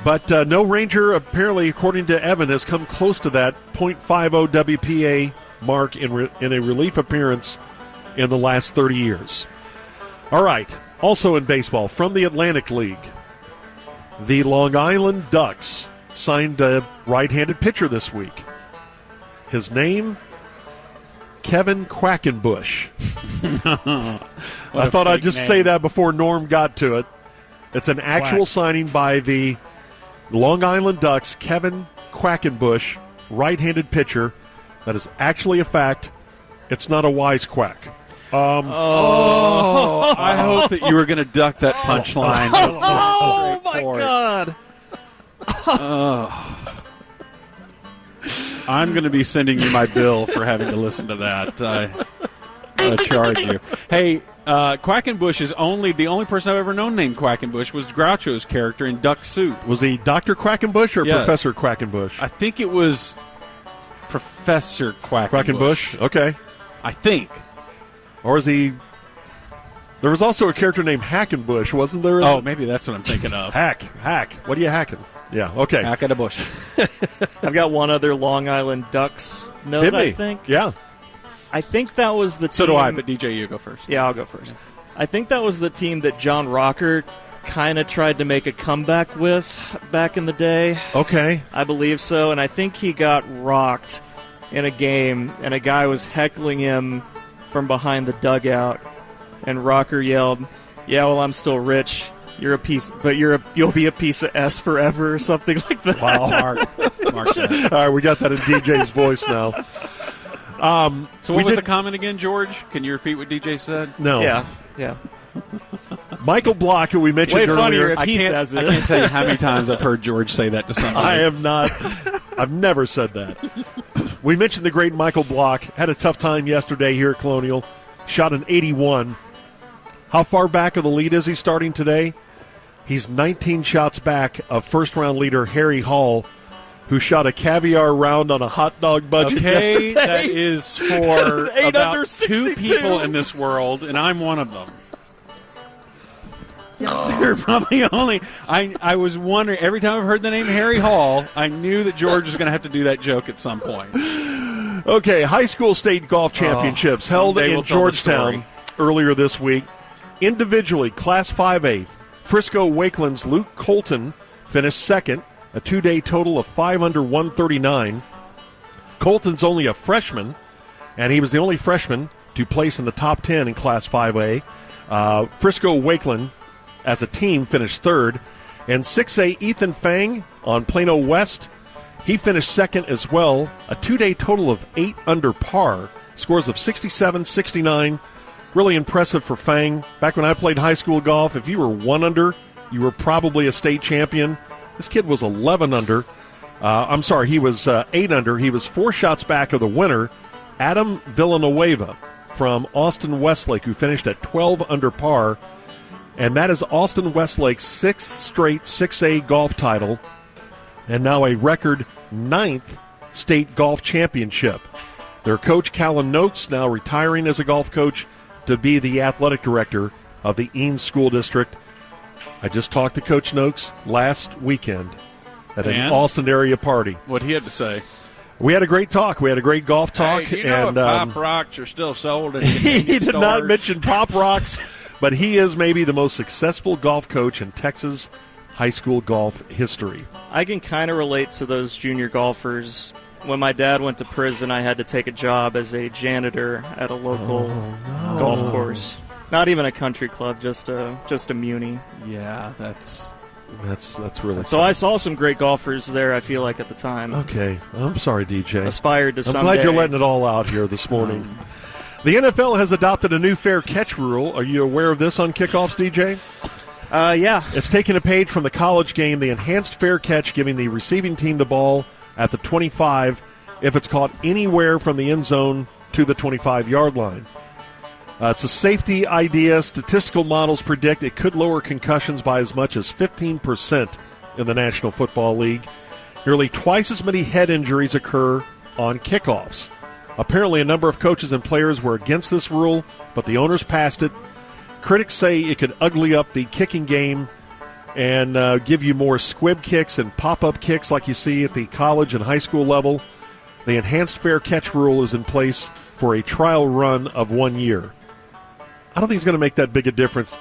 But no Ranger, apparently, according to Evan, has come close to that .50 WPA mark in a relief appearance in the last 30 years. All right. Also in baseball, from the Atlantic League, the Long Island Ducks signed a right-handed pitcher this week. His name, Kevin Quackenbush. I thought I'd just say that before Norm got to it. It's an actual signing by the Long Island Ducks, Kevin Quackenbush, right-handed pitcher. That is actually a fact. It's not a wisecrack. I hope that you were going to duck that punchline. Oh, my God. I'm going to be sending you my bill for having to listen to that. I'm going to charge you. Hey, Quackenbush is the only person I've ever known named Quackenbush was Groucho's character in Duck Soup. Was he Dr. Quackenbush or Professor Quackenbush? I think it was Professor Quackenbush. Okay. I think. Or is he... There was also a character named Hackenbush, wasn't there? Oh, maybe that's what I'm thinking of. Hack. What are you hacking? Yeah, okay. Hack at a bush. I've got one other Long Island Ducks note, I think. Yeah. I think that was the team... So do I, but DJ, you go first. Yeah, I'll go first. I think that was the team that John Rocker kind of tried to make a comeback with back in the day. Okay. I believe so, and I think he got rocked in a game, and a guy was heckling him from behind the dugout, and Rocker yelled, "Yeah, well, I'm still rich. You're a piece, but you'll be a piece of S forever," or something like that. Wow, Mark said. All right, we got that in DJ's voice now. So what was the comment again, George? Can you repeat what DJ said? No. Yeah. Michael Block, who we mentioned Way earlier. funnier if he says it. I can't tell you how many times I've heard George say that to somebody. I have not. I've never said that. We mentioned the great Michael Block. Had a tough time yesterday here at Colonial. Shot an 81. How far back of the lead is he starting today? He's 19 shots back of first-round leader Harry Hall, who shot a caviar round on a hot dog budget yesterday. That is for about 2 2 people in this world, and I'm one of them. They're probably only... I was wondering, every time I've heard the name Harry Hall, I knew that George was going to have to do that joke at some point. Okay, high school state golf championships held in Georgetown earlier this week. Individually, Class 5A, Frisco Wakeland's Luke Colton finished second, a 2-day total of 5 under 139. Colton's only a freshman, and he was the only freshman to place in the top 10 in Class 5A. Frisco Wakeland, as a team, finished third. And 6A Ethan Fang on Plano West, he finished second as well, a 2-day total of 8 under par, scores of 67, 69. Really impressive for Fang. Back when I played high school golf, if you were 1 under, you were probably a state champion. This kid was 11 under. He was 8 under. He was 4 shots back of the winner, Adam Villanueva from Austin Westlake, who finished at 12 under par. And that is Austin Westlake's 6th straight 6A golf title, and now a record 9th state golf championship. Their coach, Callan Noakes, now retiring as a golf coach, to be the athletic director of the Eanes School District. I just talked to Coach Noakes last weekend at an Austin area party. What he had to say. We had a great talk. We had a great golf talk. Hey, do you know if Pop Rocks are still sold in he did stores? not mention Pop Rocks, but he is maybe the most successful golf coach in Texas high school golf history. I can kind of relate to those junior golfers. When my dad went to prison, I had to take a job as a janitor at a local golf course. Not even a country club, just a muni. Yeah, that's really So I saw some great golfers there, I feel like, at the time. Okay. I'm sorry, DJ. Aspired to someday. I'm glad you're letting it all out here this morning. The NFL has adopted a new fair catch rule. Are you aware of this on kickoffs, DJ? Yeah. It's taking a page from the college game, the enhanced fair catch, giving the receiving team the ball at the 25 if it's caught anywhere from the end zone to the 25-yard line. It's a safety idea. Statistical models predict it could lower concussions by as much as 15% in the National Football League. Nearly twice as many head injuries occur on kickoffs. Apparently, a number of coaches and players were against this rule, but the owners passed it. Critics say it could ugly up the kicking game and give you more squib kicks and pop-up kicks like you see at the college and high school level. The enhanced fair catch rule is in place for a trial run of 1 year. I don't think it's going to make that big a difference.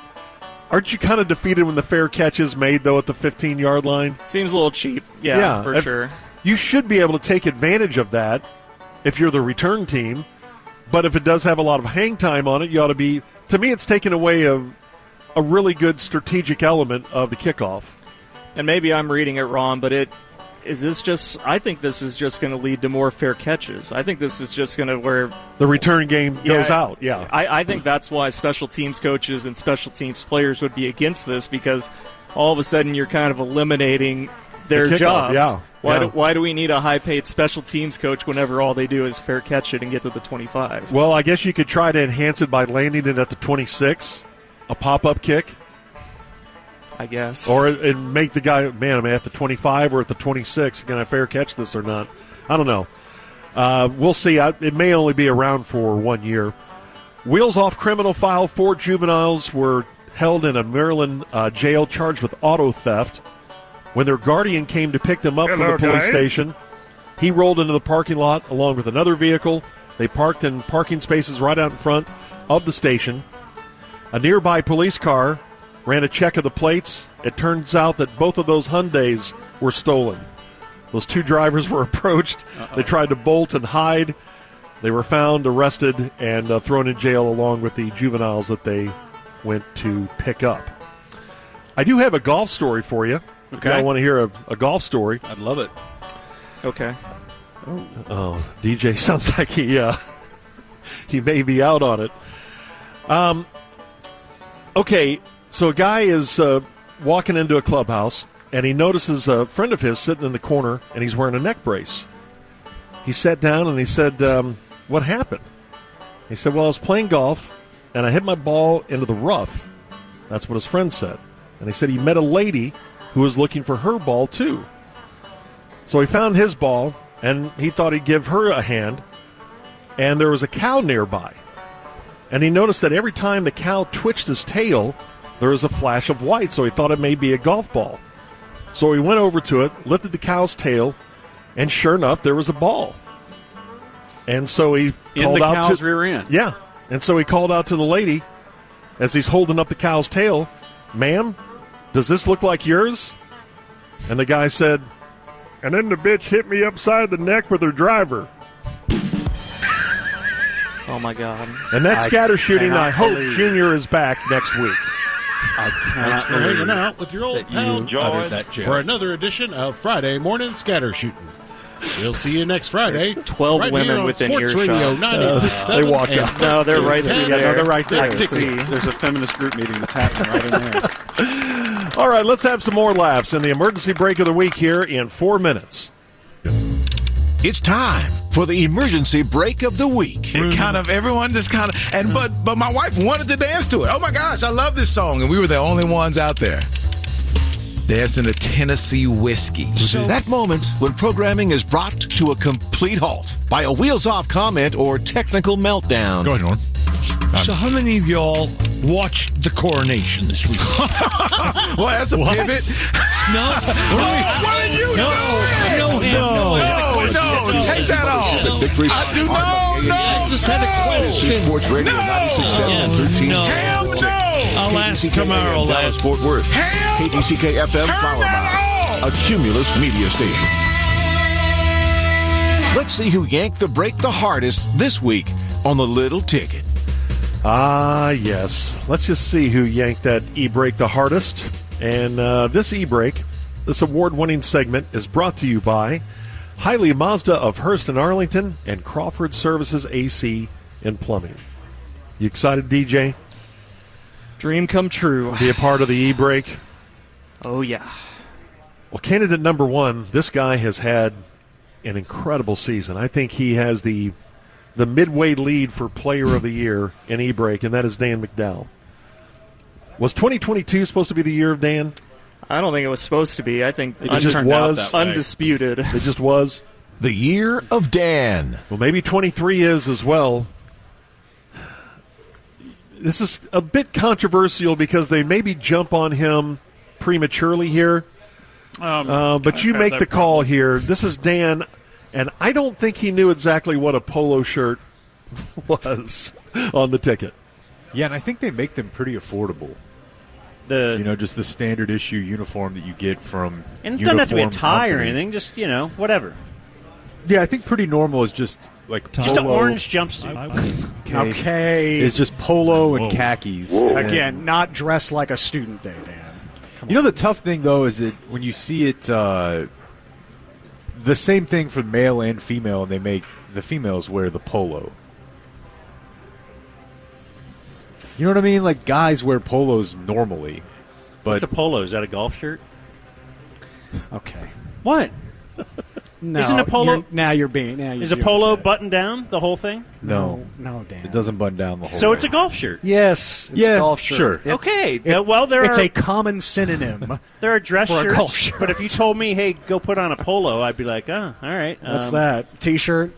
Aren't you kind of defeated when the fair catch is made, though, at the 15-yard line? Seems a little cheap. Yeah, for sure. You should be able to take advantage of that if you're the return team. But if it does have a lot of hang time on it, you ought to be – to me, it's taken away a really good strategic element of the kickoff. And maybe I'm reading it wrong, but I think this is just going to lead to more fair catches. I think this is just going to where the return game goes out. Yeah, I think that's why special teams coaches and special teams players would be against this, because all of a sudden you're kind of eliminating their jobs. Yeah. Why do we need a high-paid special teams coach whenever all they do is fair catch it and get to the 25? Well, I guess you could try to enhance it by landing it at the 26, a pop-up kick. I guess. Or and make the guy, man, am I at the 25 or at the 26? Can I fair catch this or not? I don't know. We'll see. It may only be around for 1 year. Wheels off criminal file. 4 juveniles were held in a Maryland jail charged with auto theft. When their guardian came to pick them up from the police station, he rolled into the parking lot along with another vehicle. They parked in parking spaces right out in front of the station. A nearby police car ran a check of the plates. It turns out that both of those Hyundais were stolen. Those 2 drivers were approached. They tried to bolt and hide. They were found, arrested, and thrown in jail along with the juveniles that they went to pick up. I do have a golf story for you. Okay. I want to hear a golf story. I'd love it. Okay. Oh, DJ sounds like he may be out on it. Okay. So a guy is walking into a clubhouse, and he notices a friend of his sitting in the corner, and he's wearing a neck brace. He sat down, and he said, what happened? He said, well, I was playing golf, and I hit my ball into the rough. That's what his friend said. And he said he met a lady who was looking for her ball, too. So he found his ball, and he thought he'd give her a hand, and there was a cow nearby. And he noticed that every time the cow twitched his tail, there was a flash of white, so he thought it may be a golf ball. So he went over to it, lifted the cow's tail, and sure enough, there was a ball. And so he called out cow's rear end. Yeah. And so he called out to the lady as he's holding up the cow's tail, "Ma'am, does this look like yours?" And the guy said, "And then the bitch hit me upside the neck with her driver." Oh, my God. And that's Scattershooting. I hope Junior is back next week. I cannot Thanks for hanging out with your old pal for another edition of Friday Morning Scattershooting. We'll see you next Friday. 12 right women here within Sports earshot. Radio 96.7. They walked out. No, they're right there. Yeah, no, they're right there. There's a feminist group meeting that's happening right in there. All right, let's have some more laughs in the emergency break of the week here in 4 minutes. It's time for the emergency break of the week. Everyone just but my wife wanted to dance to it. Oh my gosh, I love this song, and we were the only ones out there dancing to Tennessee Whiskey. That moment when programming is brought to a complete halt by a wheels-off comment or technical meltdown. Go ahead, Norm. So how many of y'all watched the coronation this week? Well, that's a pivot. No. What are you doing? No. Take that off. I do I just had a question. Sports Radio 96.7 13. Hell no. I'll ask tomorrow, lad. Fort Worth. KDCK FM Flower Mound. A Cumulus media station. Let's see who yanked the break the hardest this week on the Little Ticket. Yes. Let's just see who yanked that e-brake the hardest. And this e-brake, this award-winning segment, is brought to you by Hiley Mazda of Hearst and Arlington and Crawford Services AC and Plumbing. You excited, DJ? Dream come true. Be a part of the e-brake? Oh, yeah. Well, candidate number one, this guy has had an incredible season. I think he has the midway lead for Player of the Year in e-brake, and that is Dan McDowell. Was 2022 supposed to be the year of Dan? I don't think it was supposed to be. I think it just was undisputed. It just was. The year of Dan. Well, maybe 23 is as well. This is a bit controversial because they maybe jump on him prematurely here. But you make the call here. This is Dan, and I don't think he knew exactly what a polo shirt was on the ticket. Yeah, and I think they make them pretty affordable. Just the standard issue uniform that you get from and it doesn't have to be a tie company. or anything, just, whatever. Yeah, I think pretty normal is just like polo. Just an orange jumpsuit. Okay. It's just polo and khakis. Again, not dressed like a student day, Dan. The tough thing, though, is that when you see it, the same thing for male and female, and they make the females wear the polo. You know what I mean? Like, guys wear polos normally. But what's a polo? Is that a golf shirt? Okay. What? No, isn't a polo? Is a polo button down the whole thing? No, Dan. It doesn't button down the whole. So thing. it's a golf shirt. Yes. It's a golf shirt. Sure. Okay. It's a common synonym. There are dress for shirts, a golf shirt. But if you told me, "Hey, go put on a polo," I'd be like, "Oh, all right." What's that? T-shirt?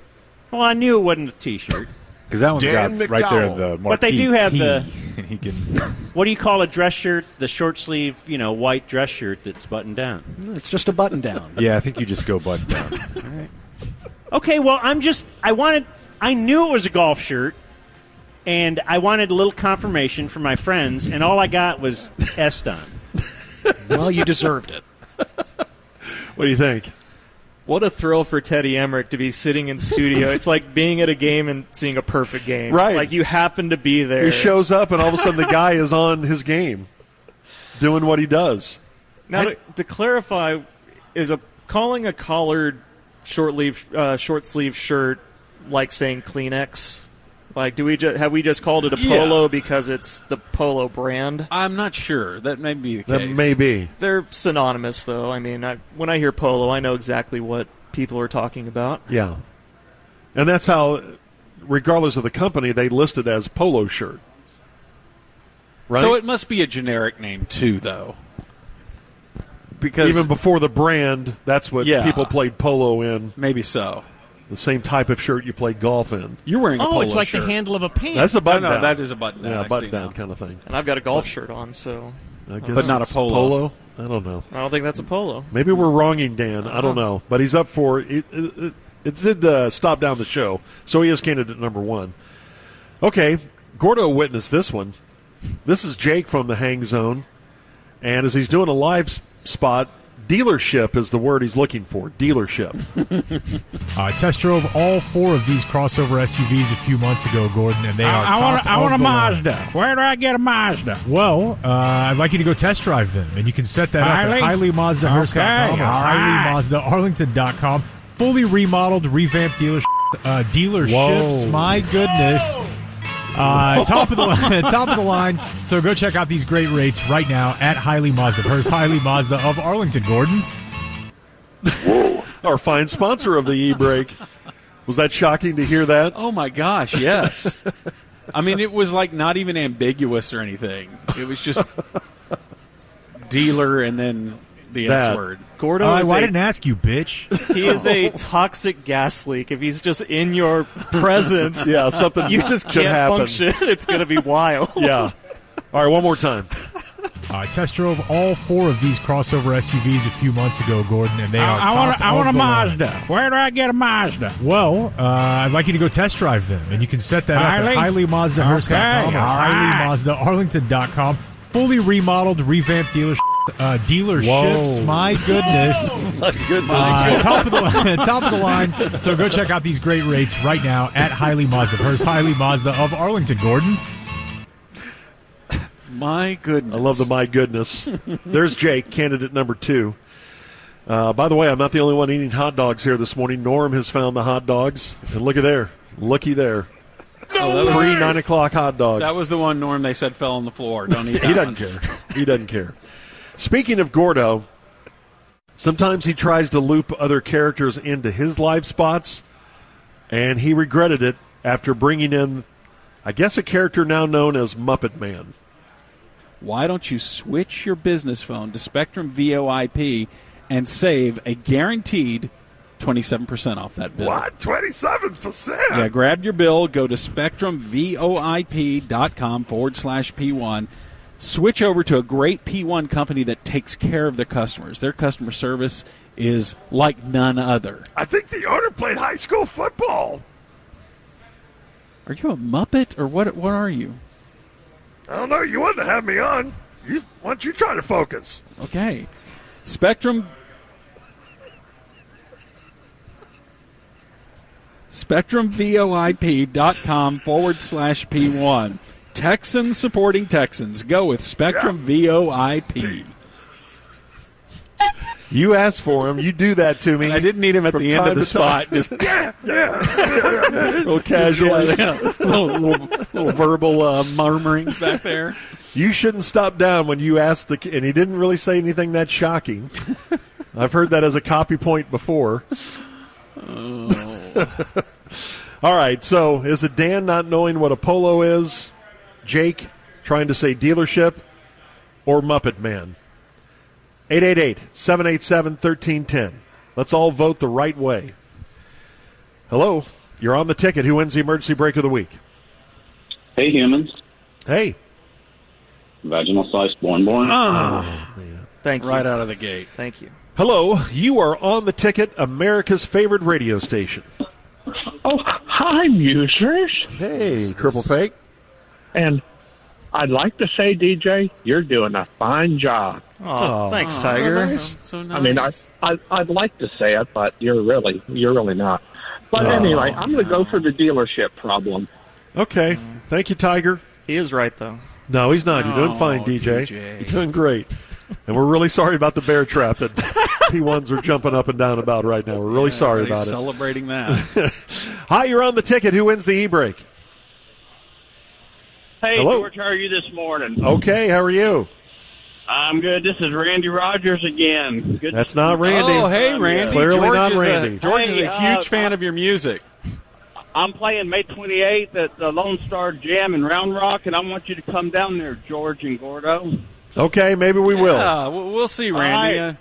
Well, I knew it wasn't a T-shirt. Because that one's Dan got right there in the marquee. But they do have T, the. And he can. What do you call a dress shirt? The short sleeve, white dress shirt that's buttoned down. It's just a button down. Yeah, I think you just go button down. All right. Okay, well, I knew it was a golf shirt, and I wanted a little confirmation from my friends, and all I got was Eston. Well, you deserved it. What do you think? What a thrill for Teddy Emmerich to be sitting in studio. It's like being at a game and seeing a perfect game. Right. Like you happen to be there. He shows up, and all of a sudden the guy is on his game, doing what he does. Now, to clarify, is calling a collared short sleeve shirt like saying Kleenex? Like, have we just called it a polo because it's the Polo brand? I'm not sure. That may be the case. That may be. They're synonymous, though. I mean, when I hear polo, I know exactly what people are talking about. Yeah. And that's how, regardless of the company, they list it as polo shirt. Right? So it must be a generic name, too, though. Because even before the brand, that's what people played polo in. Maybe so. The same type of shirt you play golf in. You're wearing a polo it's like shirt. the handle of a pant. That's a button down. No, that is a button down. Yeah, I button see down now. kind of thing. And I've got a golf shirt on, so. I guess but not a polo. Polo? I don't know. I don't think that's a polo. Maybe we're wronging Dan. I don't know. But he's up for it. It did stop down the show, so he is candidate number one. Okay, Gordo witnessed this one. This is Jake from the Hang Zone. And as he's doing a live spot, dealership is the word he's looking for. Dealership. I test drove all 4 of these crossover SUVs a few months ago, Gordon, and they are I want a Mazda. Where do I get a Mazda? Well, I'd like you to go test drive them, and you can set that up at HileyMazdaHearst.com or HileyMazdaArlington.com. Fully remodeled, revamped dealerships. Whoa. My goodness. Top of the line. So go check out these great rates right now at Hiley Mazda. Here's Hiley Mazda of Arlington, Gordon. Our fine sponsor of the e-brake. Was that shocking to hear that? Oh, my gosh, yes. I mean, it was like not even ambiguous or anything. It was just dealer and then the S word. Gordo I didn't ask you, bitch. He is a toxic gas leak. If he's just in your presence, something you just can't happen. function. It's going to be wild. Yeah. All right, one more time. I test drove all 4 of these crossover SUVs a few months ago, Gordon, and they are I want a Mazda. Line. Where do I get a Mazda? Well, I'd like you to go test drive them, and you can set that up at HileyMazdaHurst.com or HileyMazdaArlington.com. Fully remodeled, revamped dealerships. Whoa. My goodness. My goodness. Top of the line. So go check out these great rates right now at Hiley Mazda. First, Hiley Mazda of Arlington, Gordon. My goodness. I love the my goodness. There's Jake, candidate number 2. By the way, I'm not the only one eating hot dogs here this morning. Norm has found the hot dogs. And looky there. Looky there. Free 9 o'clock hot dog. That was the one, Norm, they said fell on the floor. Don't eat that He doesn't care. He doesn't care. Speaking of Gordo, sometimes he tries to loop other characters into his live spots, and he regretted it after bringing in, I guess, a character now known as Muppet Man. Why don't you switch your business phone to Spectrum VoIP and save a guaranteed 27% off that bill? What? 27%? Yeah, grab your bill, go to SpectrumVoIP.com/P1. Switch over to a great P1 company that takes care of their customers. Their customer service is like none other. I think the owner played high school football. Are you a Muppet, or what are you? I don't know. You wanted to have me on. Why don't you try to focus? Okay. SpectrumVoIP.com/P1. Texans supporting Texans. Go with Spectrum VoIP. You asked for him. You do that to me. I didn't need him at the end of the spot. Just yeah. A little casually. Little verbal murmurings back there. You shouldn't stop down when you asked and he didn't really say anything that shocking. I've heard that as a copy point before. Oh. All right, so is it Dan not knowing what a polo is? Jake trying to say dealership? Or Muppet Man? 888-787-1310. Let's all vote the right way. Hello, you're on the ticket. Who wins the emergency break of the week? Hey, humans. Hey. Vaginal slice, born. Oh, man. Thank you. Right out of the gate. Thank you. Hello, you are on the ticket, America's favorite radio station. Oh, hi, Musers. Hey, Triple Fake. And I'd like to say, DJ, you're doing a fine job. Oh, thanks, Tiger. Nice. So nice. I mean, I'd like to say it, but you're really not. But anyway, I'm going to go for the dealership problem. Okay. Thank you, Tiger. He is right, though. No, he's not. You're doing fine, DJ. You're doing great. And we're really sorry about the bear trap that P1s are jumping up and down about right now. We're really sorry about it. Celebrating that. Hi, you're on the ticket. Who wins the e-break? Hey, Hello? George, how are you this morning? Okay, how are you? I'm good. This is Randy Rogers again. Good. That's not Randy. Oh, hey, Randy. Clearly George not Randy. George is a huge fan of your music. I'm playing May 28th at the Lone Star Jam in Round Rock, and I want you to come down there, George and Gordo. Okay, maybe we will. Yeah, we'll see, Randy.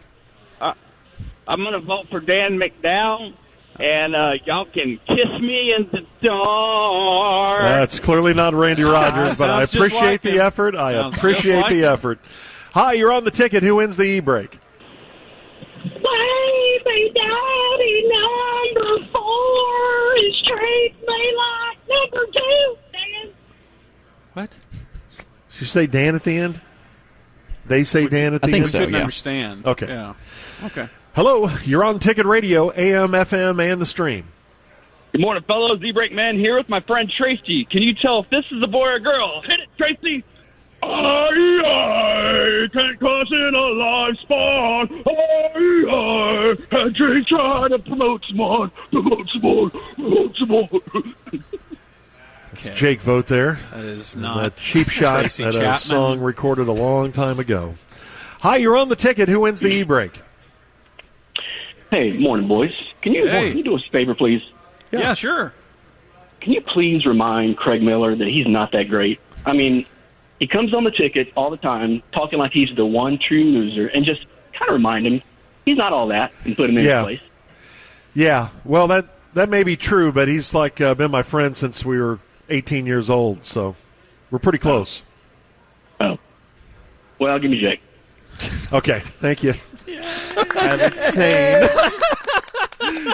I'm going to vote for Dan McDowell, and y'all can kiss me in the dark. That's clearly not Randy Rogers, but I appreciate the effort. I appreciate the effort. Hi, you're on the ticket. Who wins the e-break? Baby daddy number 4 is treat me like number 2. Dan. What? Did you say Dan at the end? They say Dan at the end? I think so, couldn't understand. Okay. Yeah. Okay. Hello, you're on Ticket Radio, AM, FM, and the stream. Good morning, fellows. Z-Break Man here with my friend Tracy. Can you tell if this is a boy or a girl? Hit it, Tracy. I can't cross in a live spawn. Hendrix trying to promote some more. That's Jake vote there. That is not a cheap shot Tracy at Chapman. a song recorded a long time ago. Hi, you're on the ticket. Who wins the e-break? Hey, morning, boys. Can you do us a favor, please? Yeah, sure. Can you please remind Craig Miller that he's not that great? I mean, he comes on the ticket all the time talking like he's the one true loser and just kind of remind him he's not all that and put him in his place. Yeah, well, that may be true, but he's like been my friend since we were 18 years old, so we're pretty close. Oh. Well, give me Jake. Okay, thank you. That's insane.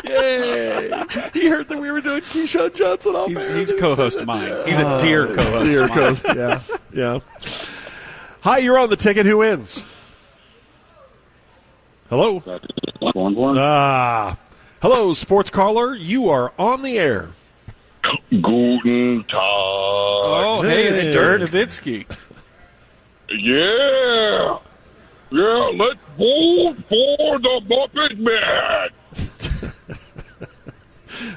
Yay! He heard that we were doing Keyshawn Johnson off air. He's a co-host of mine. He's a dear co-host dear of mine. co-host. Yeah. Hi, you're on the ticket. Who wins? Hello? Hello, sports caller. You are on the air. Guten Tag. Oh, hey, it's Dirk Nowitzki. Yeah. Yeah, let's vote for the Muppet Man.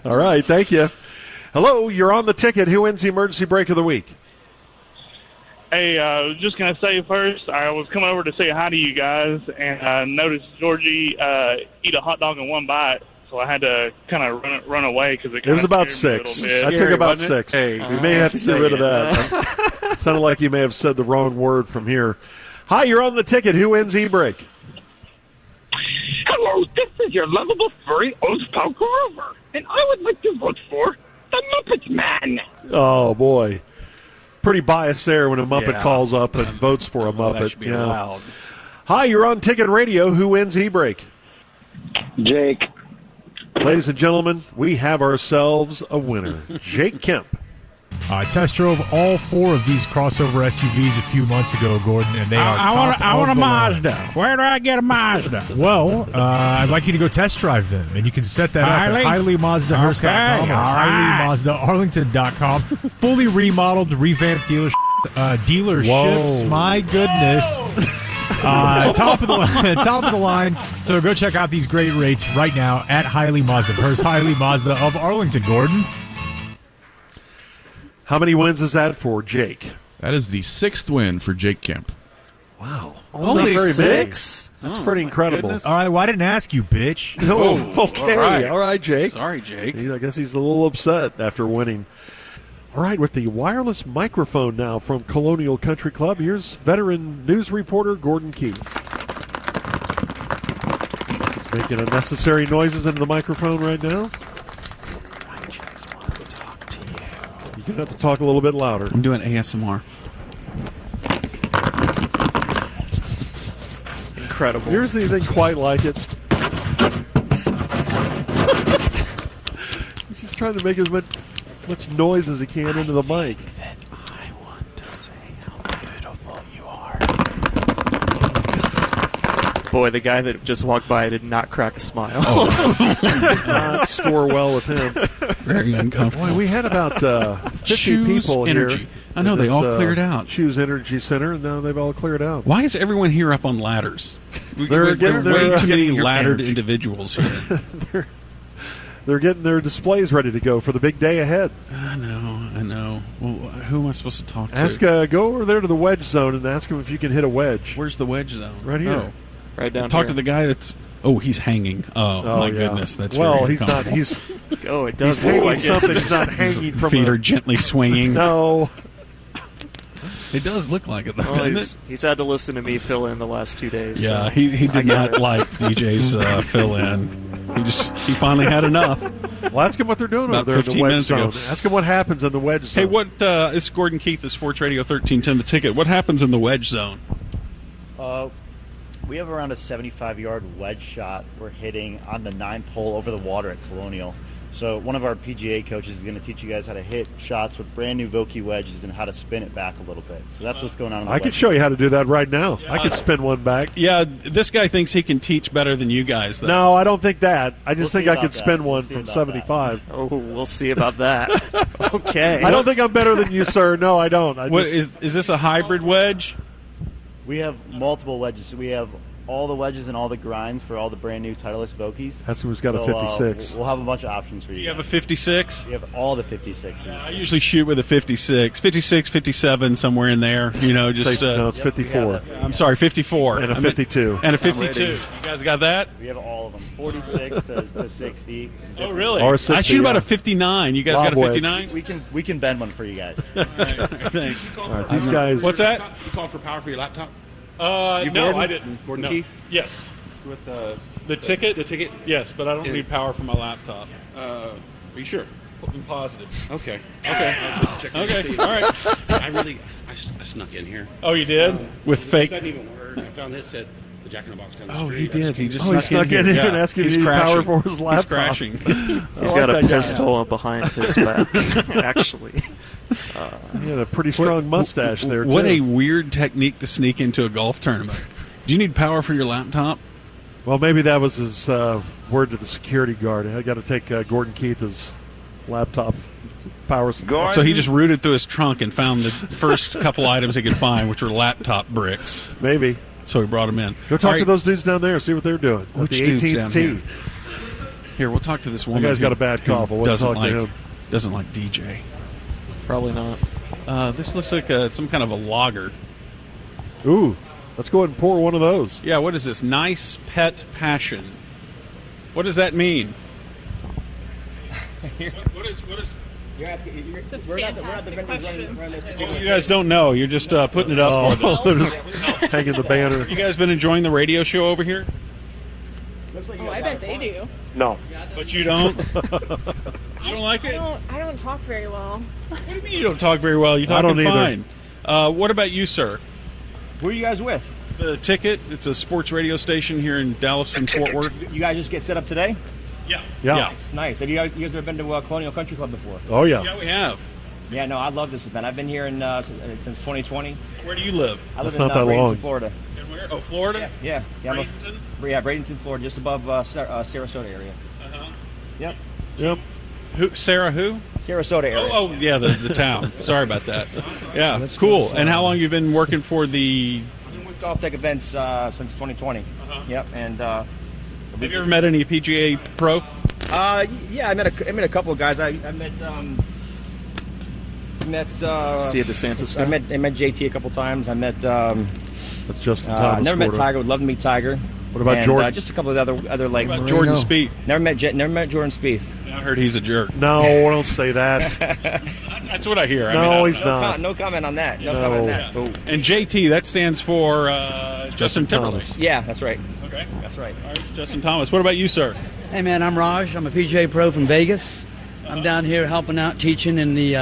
All right, thank you. Hello, you're on the ticket. Who wins the emergency break of the week? Hey, I was just going to say first, I was coming over to say hi to you guys, and I noticed Georgie eat a hot dog in one bite, so I had to kind of run away because it was about 6. I took about 6. Hey, we may have to get rid of that. It sounded like you may have said the wrong word from here. Hi, you're on the ticket. Who wins e-break? Hello, this is your lovable furry Ozpal Grover, and I would like to vote for the Muppet Man. Oh, boy. Pretty biased there when a Muppet calls up and votes for a Muppet. That should be allowed. Hi, you're on Ticket Radio. Who wins e-break? Jake. Ladies and gentlemen, we have ourselves a winner. Jake Kemp. I test drove all 4 of these crossover SUVs a few months ago, Gordon, and they are I want a Mazda. Where do I get a Mazda? Well, I'd like you to go test drive them, and you can set that up at HileyMazdaHurst.com or HileyMazdaArlington.com. Fully remodeled, revamped dealerships. Whoa. My goodness. Top of the line. So go check out these great rates right now at Hiley Mazda Hurst, Hiley Mazda of Arlington, Gordon. How many wins is that for Jake? That is the 6th win for Jake Kemp. Wow. Only 6? That's pretty incredible. All right, well, I didn't ask you, bitch. Okay. All right, Jake. Sorry, Jake. I guess he's a little upset after winning. All right, with the wireless microphone now from Colonial Country Club, here's veteran news reporter Gordon Key. He's making unnecessary noises into the microphone right now. You're going to have to talk a little bit louder. I'm doing ASMR. Incredible. Here's anything quite like it. He's just trying to make as much noise as he can into the mic. I want to say how beautiful you are. Boy, the guy that just walked by did not crack a smile. Did not score well with him. Very uncomfortable. Boy, we had about 50 Choose people energy. here. I know, they all cleared out. Choose Energy Center, and now they've all cleared out. Why is everyone here up on ladders? They're getting way their, too many laddered individuals here. They're getting their displays ready to go for the big day ahead. I know. Well, who am I supposed to talk Go to? over there to the wedge zone and ask him if you can hit a wedge. Where's the wedge zone? Right here. Right down Talk here. to the guy that's... Oh, he's hanging. Oh my goodness. That's well, very he's not. He's it does he's look hanging like something. it. He's not hanging from. Feet are gently swinging. No. It does look like it, though, Well, doesn't it? he's had to listen to me fill in the last 2 days. Yeah, so he did not like DJ's fill-in. He finally had enough. Well, ask him what they're doing About over there in the 15 wedge minutes zone. ago. Ask him what happens in the wedge zone. Hey, what? It's Gordon Keith of Sports Radio 1310 The Ticket. What happens in the wedge zone? We have around a 75-yard wedge shot we're hitting on the 9th hole over the water at Colonial. So one of our PGA coaches is going to teach you guys how to hit shots with brand new Vokey wedges and how to spin it back a little bit. So that's what's going on in the I can show you how to do that right now. I can spin one back. Yeah, this guy thinks he can teach better than you guys, though. No, I don't think that. I just We'll think see I about can that. spin We'll one see from about 75. Oh, we'll see about that. Okay. I don't think I'm better than you, sir. No, I don't. Is this a hybrid wedge? We have multiple wedges. We have all the wedges and all the grinds for all the brand new Titleist Vokeys. That's who's got a 56. We'll have a bunch of options for you. You have a 56? We have all the 56s. I usually shoot with a 56. 56, 57, somewhere in there. You know, just... no, it's 54. I'm sorry, 54. And a 52. And a 52. You guys got that? We have all of them, 46 to 60. Oh, really? Or 60, I shoot about yeah. a 59. You guys Bob got a wedge. 59? We can bend one for you guys. Thanks. All right, these guys. What's that? You called for power for your laptop? No, Gordon? I didn't. Gordon No. Keith? Yes. with the ticket? The ticket? Yes, but I don't need power for my laptop. Are you sure? I'm positive. Okay. Okay. All right. I snuck in here. Oh, you did? With fake? It doesn't even work. I found this at the Jack in the Box down the Oh, street. he did. He just snuck in here and asked if he needed power for his laptop. He's crashing. He's got a pistol behind his back, actually. He had a pretty strong mustache there, too. What a weird technique to sneak into a golf tournament. Do you need power for your laptop? Well, maybe that was his word to the security guard. I got to take Gordon Keith's laptop power supply. So he just rooted through his trunk and found the first couple items he could find, which were laptop bricks. Maybe. So he brought them in. Go talk to those dudes down there, see what they're doing. Which the dudes 18th down tee. Here, we'll talk to this woman. That guy's got a bad cough. I wouldn't talk to him. Doesn't like DJ. Probably not. This looks like some kind of a lager. Ooh, let's go ahead and pour one of those. Yeah, what is this? Nice Pet Passion. What does that mean? What is? You're asking. It's a fantastic question. You guys don't know. You're just putting it up for them. They're just hanging the banner. You guys been enjoying the radio show over here? I bet they do. No. But you don't? You don't like it? I don't talk very well. What do you mean you don't talk very well? You're talking fine. What about you, sir? Who are you guys with? The Ticket. It's a sports radio station here in Dallas and Fort Worth. You guys just get set up today? Yeah. Nice. Have you guys ever been to Colonial Country Club before? Oh, yeah. Yeah, we have. Yeah, no, I love this event. I've been here since 2020. Where do you live? I live That's not that Bradenton, long. Florida. And where? Oh, Florida? Yeah. Bradenton? Bradenton, Florida, just above Sarasota area. Uh-huh. Yep. Who? Sarah who? Sarasota area. Oh, yeah, the town. Sorry about that. Yeah, cool. And how long have you been working for the... I've been with Golf Tech Events since 2020. Uh-huh. Yep, and... have you ever met any PGA pro? Yeah, I met a couple of guys. I met See a DeSantis guy? I met JT a couple times. I met that's Justin Thomas. Never met Tiger. Would love to meet Tiger. What about Jordan? Just a couple of other like Jordan Spieth. Never met Jordan Spieth. I heard he's a jerk. No, don't say that. That's what I hear. No, he's not. No comment on that. No comment on that. And JT, that stands for Justin Timberlake. Yeah, that's right. Okay, that's right. All right, Justin Thomas. What about you, sir? Hey, man, I'm Raj. I'm a PGA pro from Vegas. I'm down here helping out, teaching in the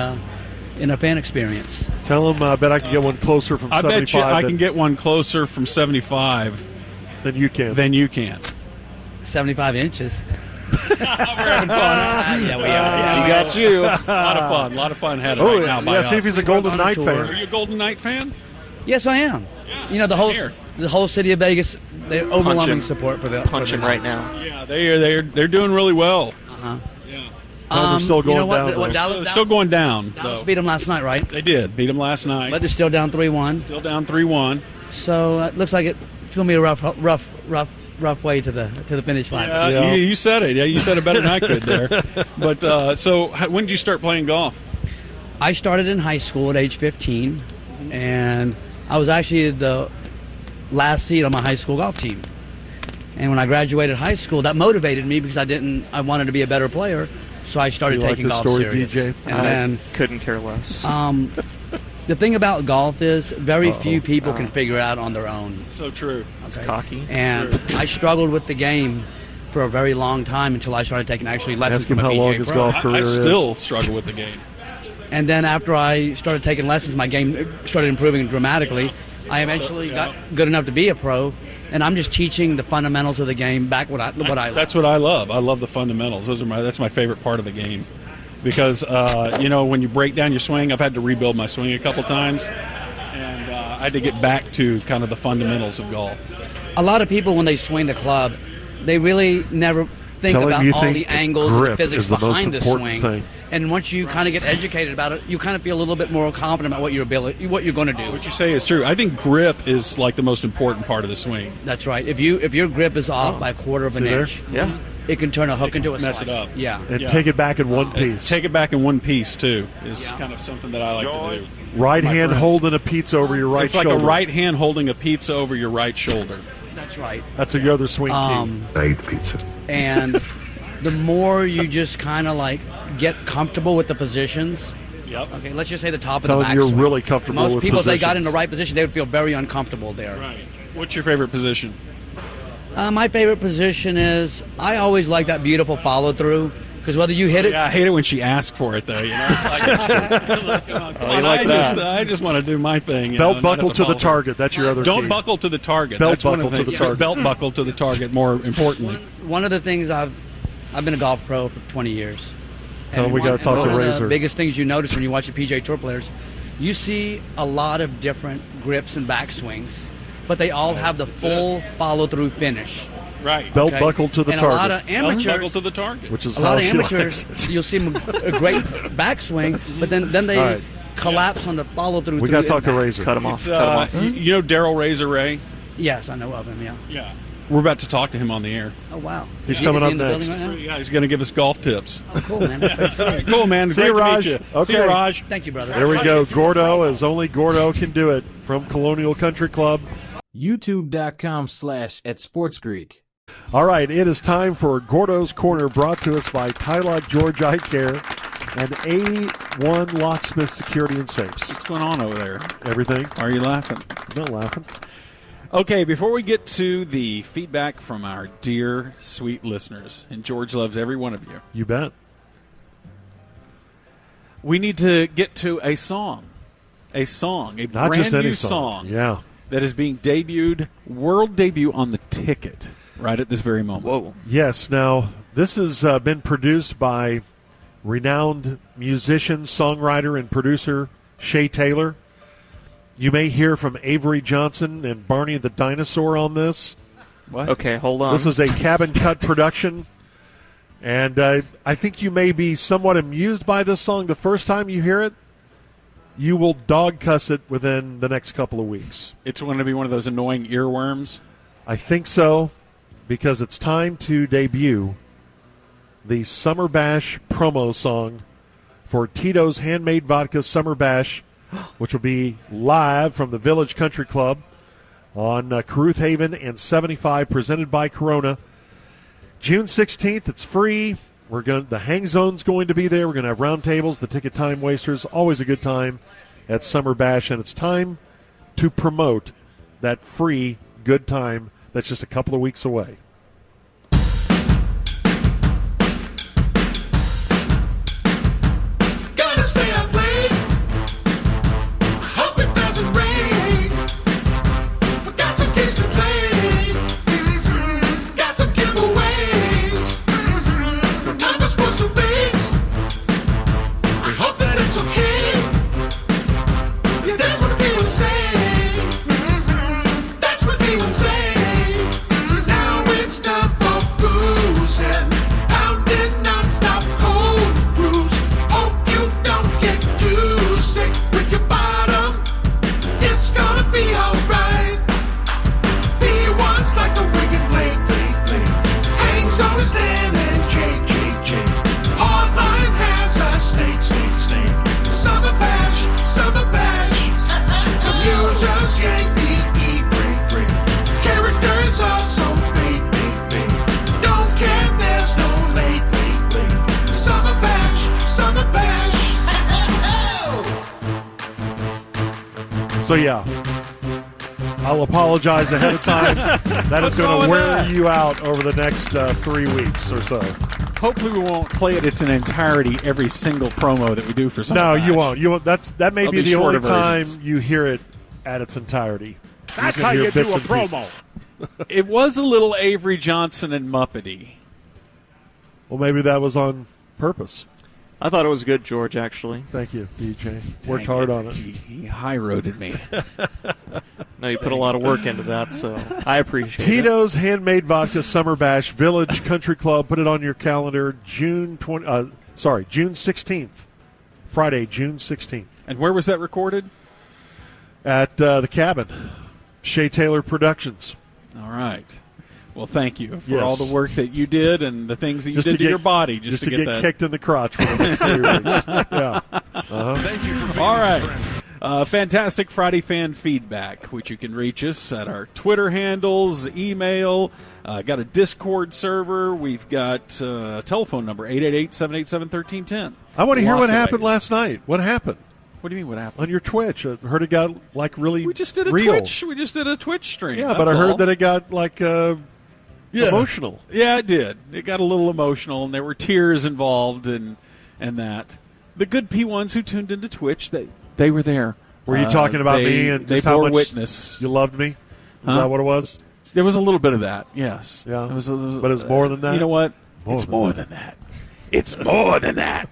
in a fan experience. Tell him I bet I can get one closer from 75. I bet you I can get one closer from 75 than you can. 75 inches. We're having fun. Yeah, we are. We got you. A lot of fun had right now by us. See if he's a Golden Knight fan. Are you a Golden Knight fan? Yes, I am. Yeah, you know, the whole city of Vegas, they're overwhelming support for the punching right now. Yeah, they're doing really well. Uh-huh. Yeah. They're still going down. Dallas, still going down. Dallas beat them last night, right? They did beat them last night. But they're still down 3-1. Still down 3-1. So it looks like it's going to be a rough way to the finish line. Yeah. You said it. Yeah, you said it better than I could there. But so when did you start playing golf? I started in high school at age 15, and I was actually the last seed on my high school golf team. And when I graduated high school, that motivated me because I wanted to be a better player. So I started taking golf serious. DJ? And then couldn't care less. The thing about golf is very few people can figure it out on their own. So true. It's cocky. And I struggled with the game for a very long time until I started taking lessons Ask him from a how PGA long his pro. golf career I is. still struggle with the game. And then after I started taking lessons, my game started improving dramatically. I eventually got good enough to be a pro, and I'm just teaching the fundamentals of the game back what I love. That's what I love. I love the fundamentals. That's my favorite part of the game. Because, when you break down your swing, I've had to rebuild my swing a couple times, and I had to get back to kind of the fundamentals of golf. A lot of people, when they swing the club, they really never think about all the angles and the physics behind the swing. Thing. And once you kind of get educated about it, you kind of feel a little bit more confident about what you're going to do. What you say is true. I think grip is like the most important part of the swing. That's right. If your grip is off by a quarter of an inch, it can turn a hook into a mess slice. it up. Yeah. And take it back in one piece. Take it back in one piece, too, is kind of something that I like to do. Right hand holding a pizza over your right shoulder. It's like a right hand holding a pizza over your right shoulder. That's right. That's your other swing key. I eat pizza. And the more you just kind of like get comfortable with the positions. Yep. Okay, let's just say the top of Tell the them backswing. you're really comfortable Most with people, if they got in positions. the right position, they would feel very uncomfortable there. Right. What's your favorite position? My favorite position is I always like that beautiful follow through because whether you hit it, I hate it when she asks for it though. You know, I just want to do my thing. Belt buckle to the target. That's your other. Don't key. buckle to the target. Belt That's buckle to the target. Belt buckle to the target. More importantly, one of the things I've been a golf pro for 20 years. So we got to talk to One of Razor. the biggest things you notice when you watch the PGA Tour players, you see a lot of different grips and backswings, but they all have the full follow-through finish. Right. Belt buckle to the and target. A lot of amateurs, buckle to the target. Which is a lot of she amateurs. likes. You'll see them a great backswing, but then they right. collapse on the follow-through. We got to talk to Razor. Cut him off. You know Daryl Razor Ray? Yes, I know of him. Yeah. Yeah. We're about to talk to him on the air. Oh wow. He's coming up in the next. building right now? Yeah, he's going to give us golf tips. Oh, cool, man. Cool, man. See Great you, to Raj. meet you. Okay. See you, Raj. Thank you, brother. There we go. Gordo, as only Gordo can do it, from Colonial Country Club. YouTube.com/@SportsGreek. All right, it is time for Gordo's Corner, brought to us by Tylock George Eye Care and A1 Locksmith Security and Safes. What's going on over there? Everything. Are you laughing? I'm not laughing. Okay, before we get to the feedback from our dear, sweet listeners, and George loves every one of you. You bet. We need to get to a song. A brand just any new song. Yeah. that is being debuted, world debut on the ticket right at this very moment. Whoa. Yes, now, this has been produced by renowned musician, songwriter, and producer Shay Taylor. You may hear from Avery Johnson and Barney the Dinosaur on this. What? Okay, hold on. This is a cabin cut production, and I think you may be somewhat amused by this song the first time you hear it. You will dog cuss it within the next couple of weeks. It's going to be one of those annoying earworms. I think so, because it's time to debut the Summer Bash promo song for Tito's Handmade Vodka Summer Bash, which will be live from the Village Country Club on Caruth Haven and 75, presented by Corona. June 16th, it's free. The Hang Zone's going to be there. We're going to have round tables, the ticket time wasters. Always a good time at Summer Bash, and it's time to promote that free good time that's just a couple of weeks away. Gotta stay up late. Hope it doesn't rain. We got some games to play. Got some giveaways. Time for sports debates. We hope that it's okay. Yeah, that's what we would say. That's what we would say. Now it's time for boozing. Pounding non-stop cold brews. Hope you don't get too sick with your bottom. It's gonna be alright. P1's like the Wigan blade. Hangs on his stand and J. Hardline has a snake. Summer bash. Amusers yank the break. Characters are so fake. Don't care, there's no late. Summer bash. So, yeah, I'll apologize ahead of time. That is going to wear you out over the next 3 weeks or so. Hopefully we won't play it its entirety every single promo that we do for Summer No, Bash. you won't. That may There'll be be the only shorter time versions. you hear it at its entirety. That's You're how gonna you hear do bits a and pieces. promo. It was a little Avery Johnson and Muppety. Well, maybe that was on purpose. I thought it was good, George, actually. Thank you, DJ. Worked Dang hard it. on it. He high-roaded me. No, you put a lot of work into that, so I appreciate it. Tito's Handmade Vodka Summer Bash, Village Country Club. Put it on your calendar. June 16th. Friday, June 16th. And where was that recorded? At the Cabin. Shay Taylor Productions. All right. Well, thank you for Yes. all the work that you did and the things that you did to your body just to get that. Kicked in the crotch for the next 3 weeks. Yeah. Thank you for being all right. Fantastic Friday fan feedback, which you can reach us at our Twitter handles, email, got a Discord server. We've got a telephone number, 888-787-1310. I want to hear Lots what of happened ways. last night. What happened? What do you mean what happened? On your Twitch. I heard it got, really We just did a real. Twitch. We just did a Twitch stream. Yeah, but I heard that it got, emotional. Yeah, it did. It got a little emotional, and there were tears involved, and that. The good P1s who tuned into Twitch, they were there. Were you talking about me and they just how bore much witness? You loved me? Is that what it was? There was a little bit of that, yes. Yeah, it was, but it was more than that? You know what? It's more than that. It's more than that.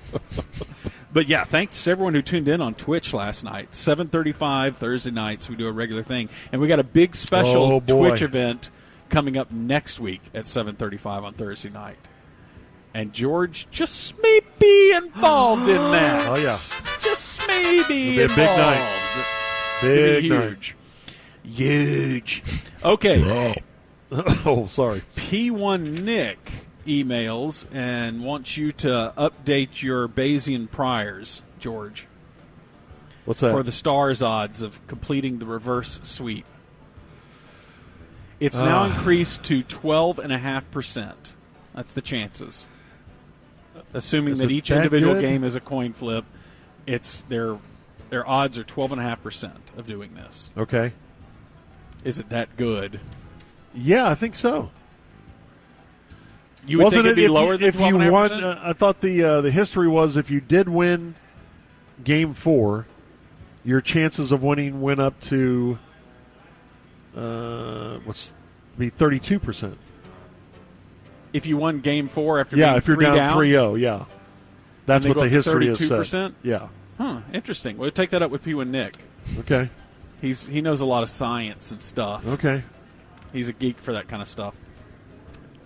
But, yeah, thanks to everyone who tuned in on Twitch last night. 7:35 Thursday nights, we do a regular thing. And we got a big special Twitch event coming up next week at 7:35 on Thursday night. And George just may be involved in that. Oh, yeah. Just maybe It'll be a big night. Big huge. Huge. Okay. Oh, sorry. P1 Nick emails and wants you to update your Bayesian priors, George. What's that? For the stars odds of completing the reverse sweep. It's now increased to 12.5%. That's the chances. Assuming that each individual game is a coin flip, it's their odds are 12.5% of doing this. Okay. Is it that good? Yeah, I think so. You would think it'd be lower than 12.5%? If you won, I thought the history was if you did win Game 4, your chances of winning went up to 32%. If you won Game 4 after being if you're down 3-0, yeah. That's what the history has said. 32%? Yeah. Huh, interesting. We'll take that up with P1 Nick. Okay. He knows a lot of science and stuff. Okay. He's a geek for that kind of stuff.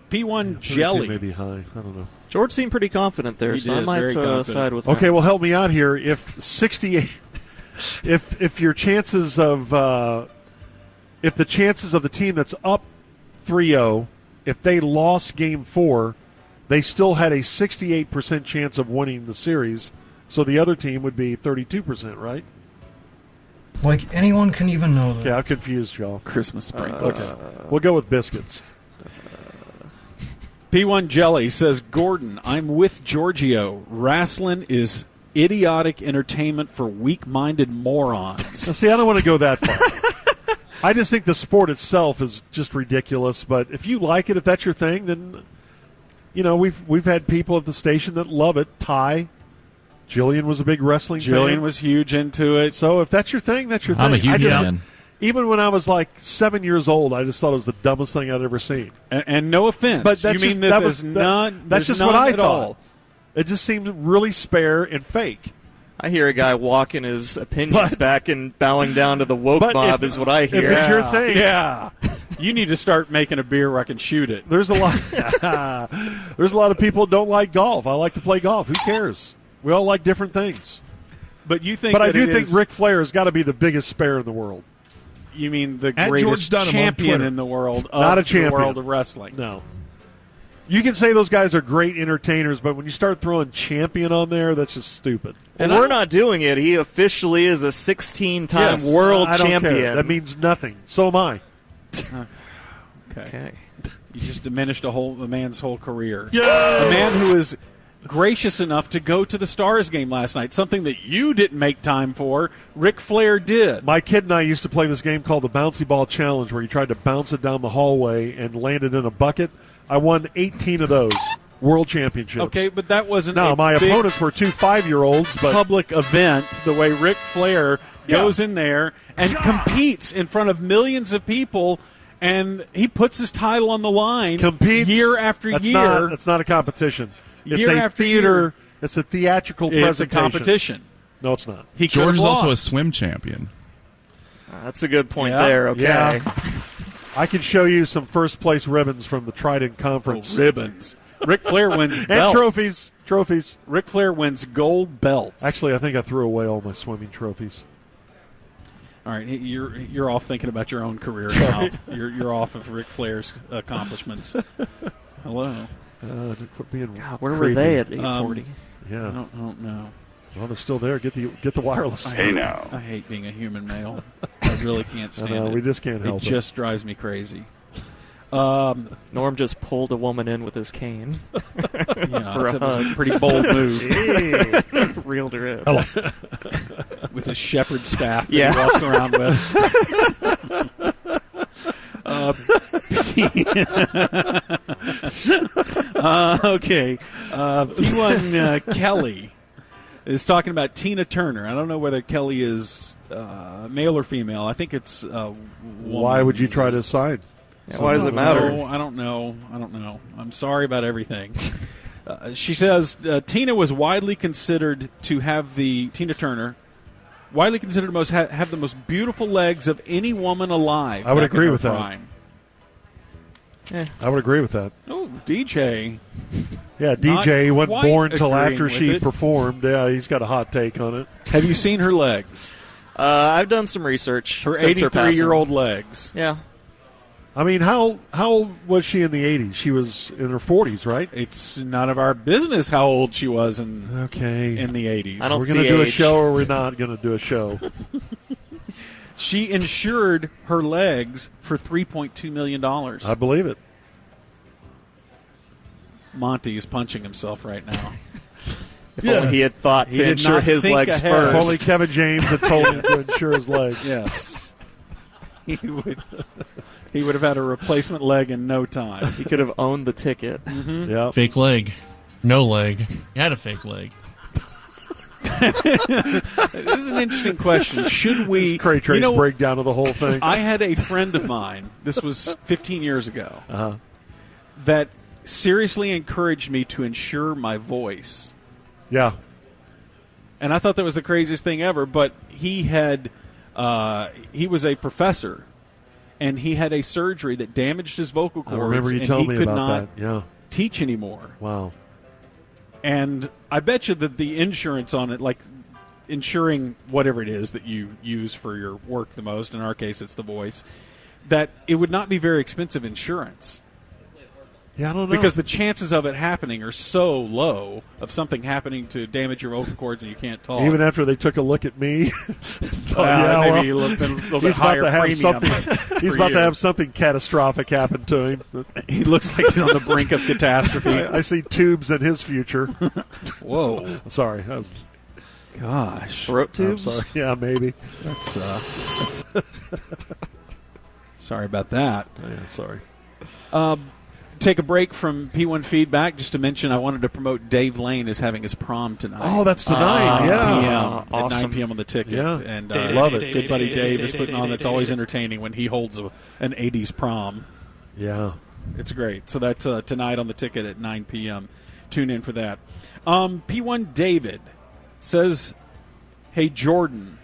P1 Jelly. Maybe high. I don't know. George seemed pretty confident there, so I might side with him. Okay, well, help me out here. If 68, if your chances of, if the chances of the team that's up 3-0, if they lost Game 4, they still had a 68% chance of winning the series. So the other team would be 32%, right? Like anyone can even know that. Okay, I'm confused, y'all. Christmas sprinkles. Okay. We'll go with biscuits. P1 Jelly says, Gordon, I'm with Giorgio. Wrestling is idiotic entertainment for weak-minded morons. Now, see, I don't want to go that far. I just think the sport itself is just ridiculous. But if you like it, if that's your thing, then, you know, we've had people at the station that love it. Ty, Jillian was a big wrestling fan. Jillian was huge into it. So if that's your thing, that's your thing. I'm a huge fan. Even when I was like 7 years old, I just thought it was the dumbest thing I'd ever seen. And no offense, but that's you mean this is none? That's just what I thought. All. It just seemed really spare and fake. I hear a guy walking his opinions back and bowing down to the woke mob is what I hear. If it's your thing. Yeah. You need to start making a beer where I can shoot it. There's a lot there's a lot of people who don't like golf. I like to play golf. Who cares? We all like different things. But you think But I do think Ric Flair has got to be the biggest spare in the world. You mean the greatest champion in the world of Not a champion. The world of wrestling? No. You can say those guys are great entertainers, but when you start throwing champion on there, that's just stupid. And we're not doing it. He officially is a 16-time world I don't champion. care. That means nothing. So am I. Okay. You just diminished a man's whole career. Yeah. A man who is gracious enough to go to the Stars game last night, something that you didn't make time for. Ric Flair did. My kid and I used to play this game called the Bouncy Ball Challenge, where you tried to bounce it down the hallway and land it in a bucket. I won 18 of those world championships. Okay, but that wasn't my opponents were 2 5-year-olds. But public event, the way Ric Flair goes in there and competes in front of millions of people, and he puts his title on the line year after year. It's not a competition. It's Year a after theater. year. It's a theatrical It's presentation. a competition. No, it's not. George is also a swim champion. That's a good point there. Okay. Yeah. I can show you some first-place ribbons from the Trident Conference. Ribbons. Ric Flair wins and belts. Trophies. Ric Flair wins gold belts. Actually, I think I threw away all my swimming trophies. All right, you're off thinking about your own career now. You're off of Ric Flair's accomplishments. Hello. Quit being God, where creepy. were they at 8:40? Yeah, I don't know. Well, they're still there. Get the wireless. Hey now. I hate being a human male. I really can't stand it. We just can't help it. It just drives me crazy. Norm just pulled a woman in with his cane. Yeah, for that was a pretty bold move. Reeled her in. With his shepherd staff that he walks around with. Okay. P1 Kelly is talking about Tina Turner. I don't know whether Kelly is male or female. I think it's Why would you try to decide? Yeah, why does it matter? I don't know. I'm sorry about everything. She says Tina was widely considered to have Tina Turner, widely considered have the most beautiful legs of any woman alive. I would back in agree her with that. prime. I would agree with that. Oh, DJ. Yeah, DJ wasn't quite born until agreeing after with she it. performed. Yeah, he's got a hot take on it. Have you seen her legs? I've done some research. Her since her passing. 83-year-old legs. Yeah. I mean, how was she in the 80s? She was in her 40s, right? It's none of our business how old she was in the 80s. I don't We're see going to do a age. show or we're not going to do a show. She insured her legs for $3.2 million. I believe it. Monty is punching himself right now. If only he had thought He to did insure not his think legs ahead. first. If only Kevin James had told him to insure his legs. Yes. He would have had a replacement leg in no time. He could have owned the ticket. Mm-hmm. Yep. Fake leg. No leg. You had a fake leg. This is an interesting question. Should we... Cray Trace breakdown of the whole thing. I had a friend of mine, this was 15 years ago, that seriously encouraged me to insure my voice. Yeah. And I thought that was the craziest thing ever, but he was a professor, and he had a surgery that damaged his vocal cords, I remember you and telling he me could about not that. Yeah. teach anymore. Wow. And I bet you that the insurance on it, like insuring whatever it is that you use for your work the most, in our case it's the voice, that it would not be very expensive insurance. Yeah, I don't know. Because the chances of it happening are so low, of something happening to damage your vocal cords and you can't talk. Even after they took a look at me, maybe a little bit higher premium. He's about to have something catastrophic happen to him. He looks like he's on the brink of catastrophe. I see tubes in his future. Whoa. Sorry. Gosh. Throat tubes? I'm sorry. Yeah, maybe. That's sorry about that. Yeah, sorry. Take a break from P1 feedback just to mention I wanted to promote Dave Lane is having his prom tonight. Oh, that's tonight. Yeah. At 9 p.m. on the ticket. Yeah. And love it. Good buddy Dave is putting on. That's always entertaining when he holds an 80s prom. Yeah. It's great. So that's tonight on the ticket at 9 p.m. Tune in for that. P1 David says, "Hey, Jordan,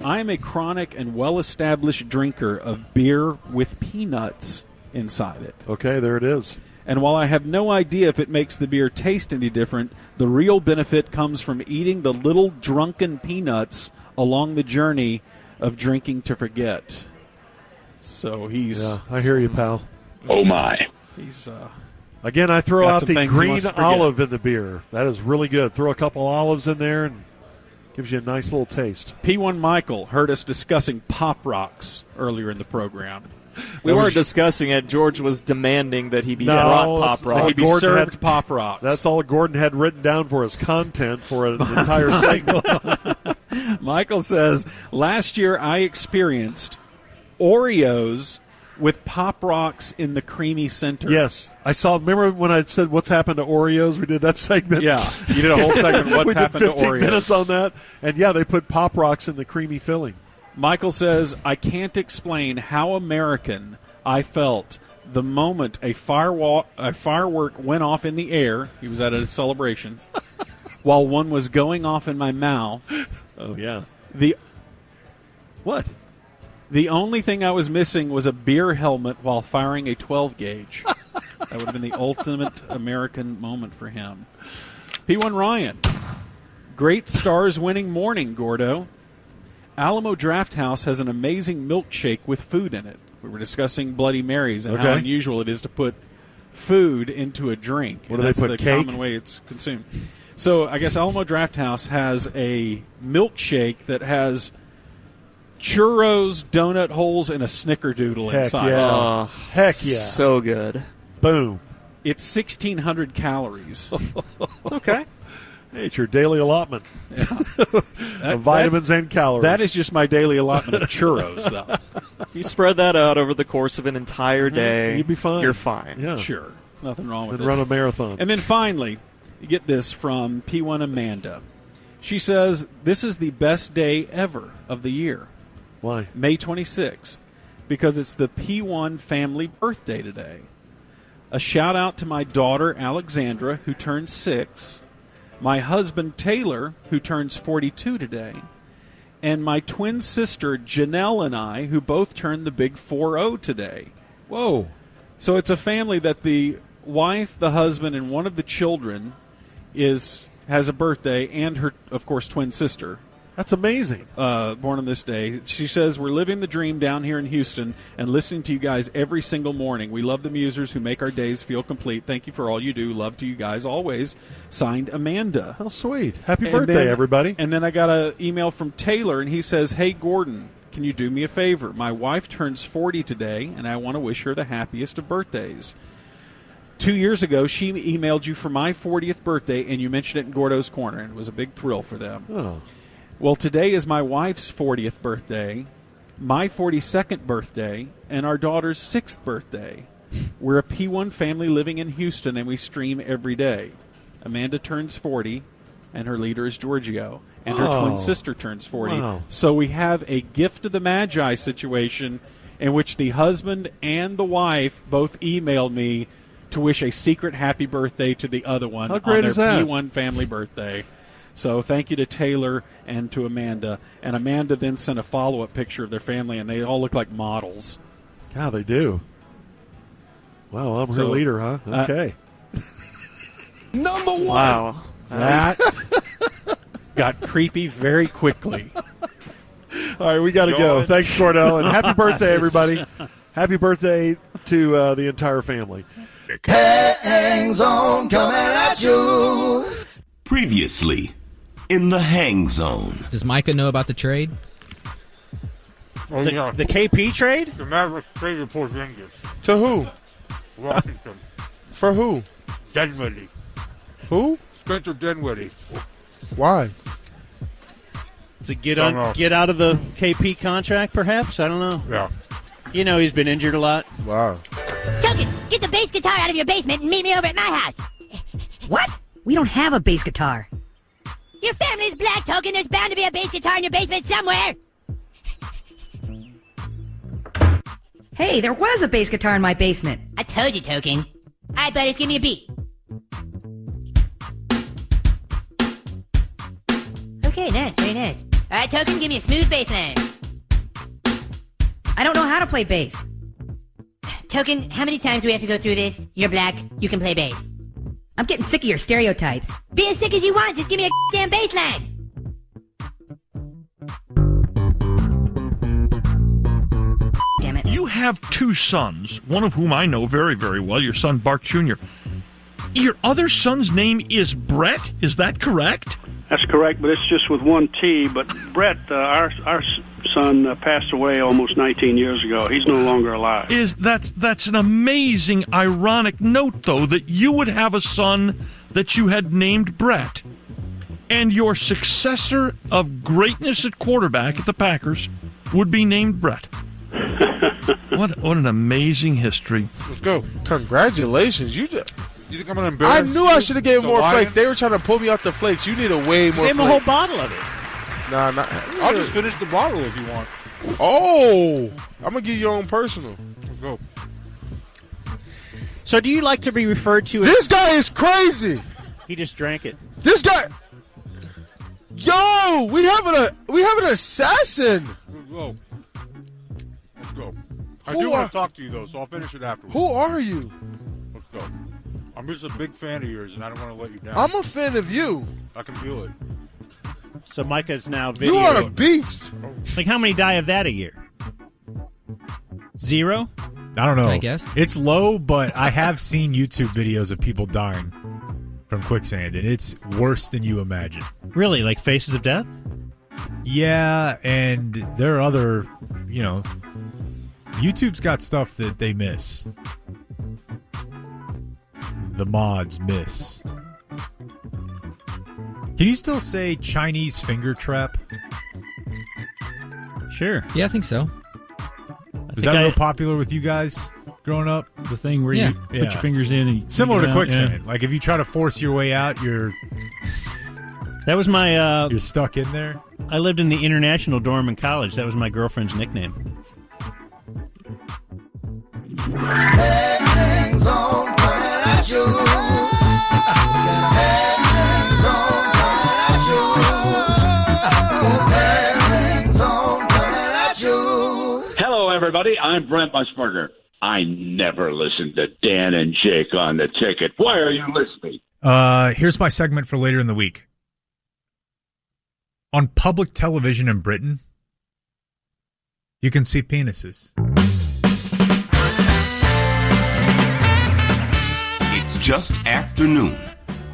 I am a chronic and well-established drinker of beer with peanuts inside it. Okay, there it is. And while I have no idea if it makes the beer taste any different, the real benefit comes from eating the little drunken peanuts along the journey of drinking to forget." So he's... Yeah, I hear you, pal. Oh, my. He's... Again, I throw got out some the things he green wants to forget. olive in the beer. That is really good. Throw a couple olives in there and gives you a nice little taste. P1 Michael heard us discussing Pop Rocks earlier in the program. We weren't discussing it. George was demanding that he be brought Pop Rocks. He be served Pop Rocks. That's all Gordon had written down for his content for an entire segment. Michael says, last year I experienced Oreos with Pop Rocks in the creamy center. Yes. I saw, remember when I said what's happened to Oreos? We did that segment. Yeah. You did a whole segment, what's happened to Oreos. We did 15 minutes on that. And, yeah, they put Pop Rocks in the creamy filling. Michael says, I can't explain how American I felt the moment a firework went off in the air. He was at a celebration. While one was going off in my mouth. Oh, yeah. What? The only thing I was missing was a beer helmet while firing a 12-gauge. That would have been the ultimate American moment for him. P1 Ryan. Great Stars-winning morning, Gordo. Alamo Drafthouse has an amazing milkshake with food in it. We were discussing Bloody Marys and how unusual it is to put food into a drink. What do they put, the cake? common way it's consumed. So I guess Alamo Drafthouse has a milkshake that has churros, donut holes, and a snickerdoodle inside. Yeah. Heck yeah. So good. Boom. It's 1,600 calories. It's okay. Hey, it's your daily allotment of vitamins and calories. That is just my daily allotment of churros, though. If you spread that out over the course of an entire day, you'd be fine. You're fine. Yeah. Sure. Nothing wrong with And it. run a marathon. And then finally, you get this from P1 Amanda. She says, this is the best day ever of the year. Why? May 26th. Because it's the P1 family birthday today. A shout out to my daughter, Alexandra, who turns 6. My husband, Taylor, who turns 42 today. And my twin sister, Janelle, and I, who both turned the big 4-0 today. Whoa. So it's a family that the wife, the husband, and one of the children has a birthday, and her, of course, twin sister. That's amazing. Born on this day. She says, we're living the dream down here in Houston and listening to you guys every single morning. We love the Musers who make our days feel complete. Thank you for all you do. Love to you guys always. Signed, Amanda. How sweet. Happy birthday, everybody. And then I got an email from Taylor, and he says, hey, Gordon, can you do me a favor? My wife turns 40 today, and I want to wish her the happiest of birthdays. 2 years ago, she emailed you for my 40th birthday, and you mentioned it in Gordo's Corner, and it was a big thrill for them. Oh. Well, today is my wife's 40th birthday, my 42nd birthday, and our daughter's 6th birthday. We're a P1 family living in Houston, and we stream every day. Amanda turns 40, and her leader is Giorgio, and her twin sister turns 40. Wow. So we have a gift of the Magi situation in which the husband and the wife both emailed me to wish a secret happy birthday to the other one How great on their is that? P1 family birthday. So thank you to Taylor and to Amanda. And Amanda then sent a follow-up picture of their family, and they all look like models. God, they do. Wow, I'm her leader, huh? Okay. Number 1. Wow. That got creepy very quickly. All right, we got to go. Thanks, Gordo, and happy birthday, everybody. Happy birthday to the entire family. Hang Zone coming at you. Previously in the Hang Zone. Does Micah know about the trade? The KP trade? The Mavericks traded Porzingis. To who? Washington. For who? Dinwiddie. Who? Spencer Dinwiddie. Why? To get out of the KP contract, perhaps? I don't know. Yeah. You know he's been injured a lot. Wow. Token, get the bass guitar out of your basement and meet me over at my house. What? We don't have a bass guitar. Your family's black, Token. There's bound to be a bass guitar in your basement somewhere. Hey, there was a bass guitar in my basement. I told you, Token. All right, Butters, give me a beat. Okay, nice, very nice. All right, Token, give me a smooth bass line. I don't know how to play bass. Token, how many times do we have to go through this? You're black, you can play bass. I'm getting sick of your stereotypes. Be as sick as you want, just give me a damn bass line. Damn it. You have 2 sons, one of whom I know very, very well, your son Bart Jr. Your other son's name is Brett, is that correct? That's correct, but it's just with one T. But Brett, our son passed away almost 19 years ago. He's no longer alive. That's an amazing, ironic note, though, that you would have a son that you had named Brett, and your successor of greatness at quarterback at the Packers would be named Brett. What an amazing history. Let's go. Congratulations. You think I'm going to embarrass I knew I should have gave him more Lions? flakes. They were trying to pull me off the flakes. You need a way more Give him flakes. a whole bottle of it. Nah. I'll just finish the bottle if you want. Oh, I'm going to give you your own personal. Let's go. So do you like to be referred to as... This guy is crazy. He just drank it. This guy... Yo, we have an assassin. Let's go. Let's go. I Who do are- want to talk to you, though, so I'll finish it afterwards. Who are you? Let's go. I'm just a big fan of yours, and I don't want to let you down. I'm a fan of you. I can feel it. So Micah's now video. You are a beast. Like, how many die of that a year? 0? I don't know. I guess. It's low, but I have seen YouTube videos of people dying from quicksand, and it's worse than you imagine. Really? Like Faces of Death? Yeah, and there are other, YouTube's got stuff that they miss. The mods miss. Can you still say Chinese finger trap? Sure. Yeah, I think so. Was that real popular with you guys growing up? The thing where you put your fingers in and similar to out, quicksand. Like if you try to force your way out, that was my. You're stuck in there. I lived in the international dorm in college. That was my girlfriend's nickname. Hang zone coming at you. Hang zone coming at you. Hang zone coming at you. Hello, everybody. I'm Brent Musburger. I never listen to Dan and Jake on the ticket. Why are you listening? Here's my segment for later in the week. On public television in Britain, you can see penises. It's just afternoon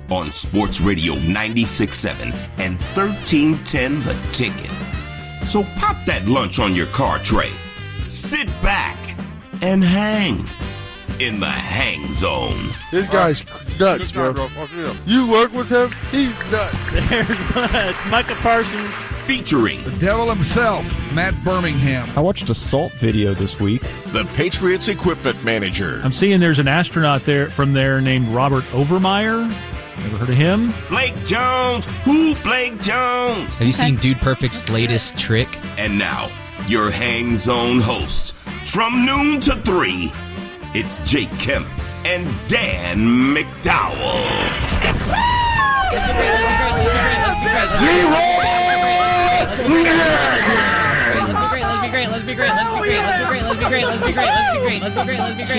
on Sports Radio 96.7 and 1310 The Ticket. So pop that lunch on your car tray, sit back, and hang in the hang zone. This guy's nuts, bro. You work with him? He's nuts. There's Micah Parsons. Featuring the devil himself, Matt Birmingham. I watched a salt video this week. The Patriots equipment manager. I'm seeing there's an astronaut there from there named Robert Overmeyer. Ever heard of him? Blake Jones. Who Blake Jones? Have you seen Dude Perfect's latest trick? And now, your hang zone hosts from noon to 3. It's Jake Kemp and Dan McDowell.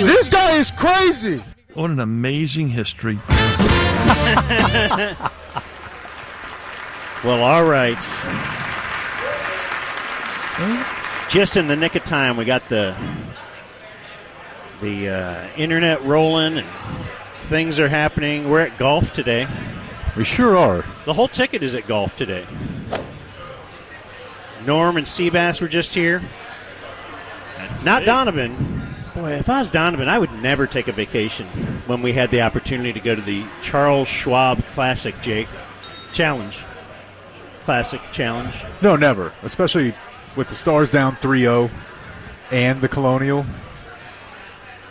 This guy is crazy. What an amazing history. Well, all right. Just in the nick of time, we got the internet rolling and things are happening. We're at golf today. We sure are. The whole ticket is at golf today. Norm and Seabass were just here. Not Donovan. Boy, if I was Donovan, I would never take a vacation when we had the opportunity to go to the Charles Schwab Classic, Jake. Challenge. Classic Challenge. No, never. Especially with the Stars down 3-0 and the Colonial.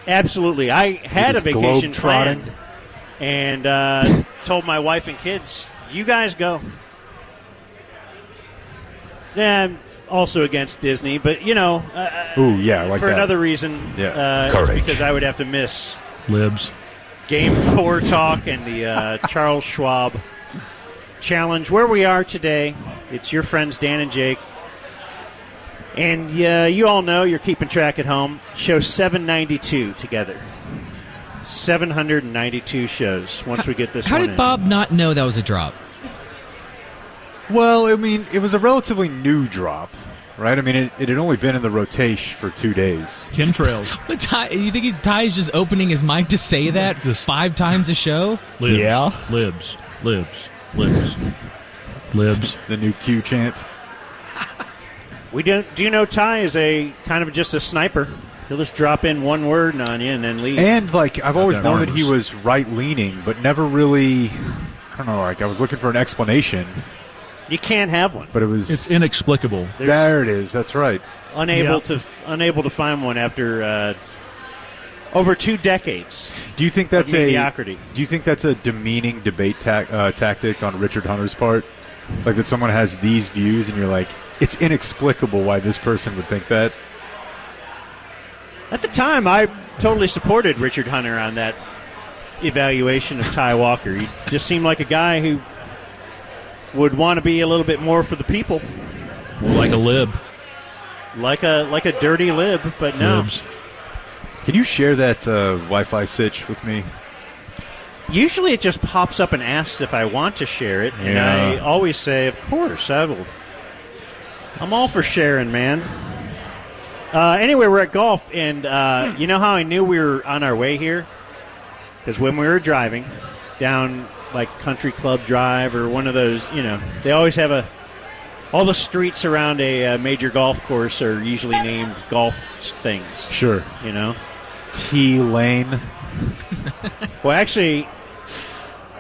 Absolutely. I had a vacation globe-trotting. planned and told my wife and kids, you guys go. Yeah, I'm also against Disney, but, Ooh, yeah, like for that. another reason, it's because I would have to miss Libs. Game 4 talk and the Charles Schwab Challenge. Where we are today, it's your friends Dan and Jake. And you all know, you're keeping track at home, show 792 together. 792 shows once we get this How one did in. Bob not know that was a drop? Well, I mean, it was a relatively new drop, right? I mean, it had only been in the rotation for 2 days. Chemtrails. But you think Ty is just opening his mic to say that just 5 times a show? Libs. Yeah. Libs. Libs. Libs. Libs. The new Q chant. Do you know Ty is a kind of just a sniper? He'll just drop in one word on you and then leave. And, I've always known that he was right-leaning, but never really, I don't know, I was looking for an explanation. You can't have one. But it's inexplicable. There it is. That's right. Unable to find one after over 2 decades. Do you think that's mediocrity? Do you think that's a demeaning debate tactic on Richard Hunter's part? Like that someone has these views and you're like, it's inexplicable why this person would think that? At the time, I totally supported Richard Hunter on that evaluation of Ty Walker. He just seemed like a guy who would want to be a little bit more for the people. More like a lib. Like a dirty lib, but no. Libs. Can you share that Wi-Fi sitch with me? Usually it just pops up and asks if I want to share it, and I always say, of course, I will. I'm all for sharing, man. Anyway, we're at golf, and you know how I knew we were on our way here? Because when we were driving down, Country Club Drive or one of those, they always have all the streets around a major golf course are usually named golf things. Sure. T Lane. Well, actually,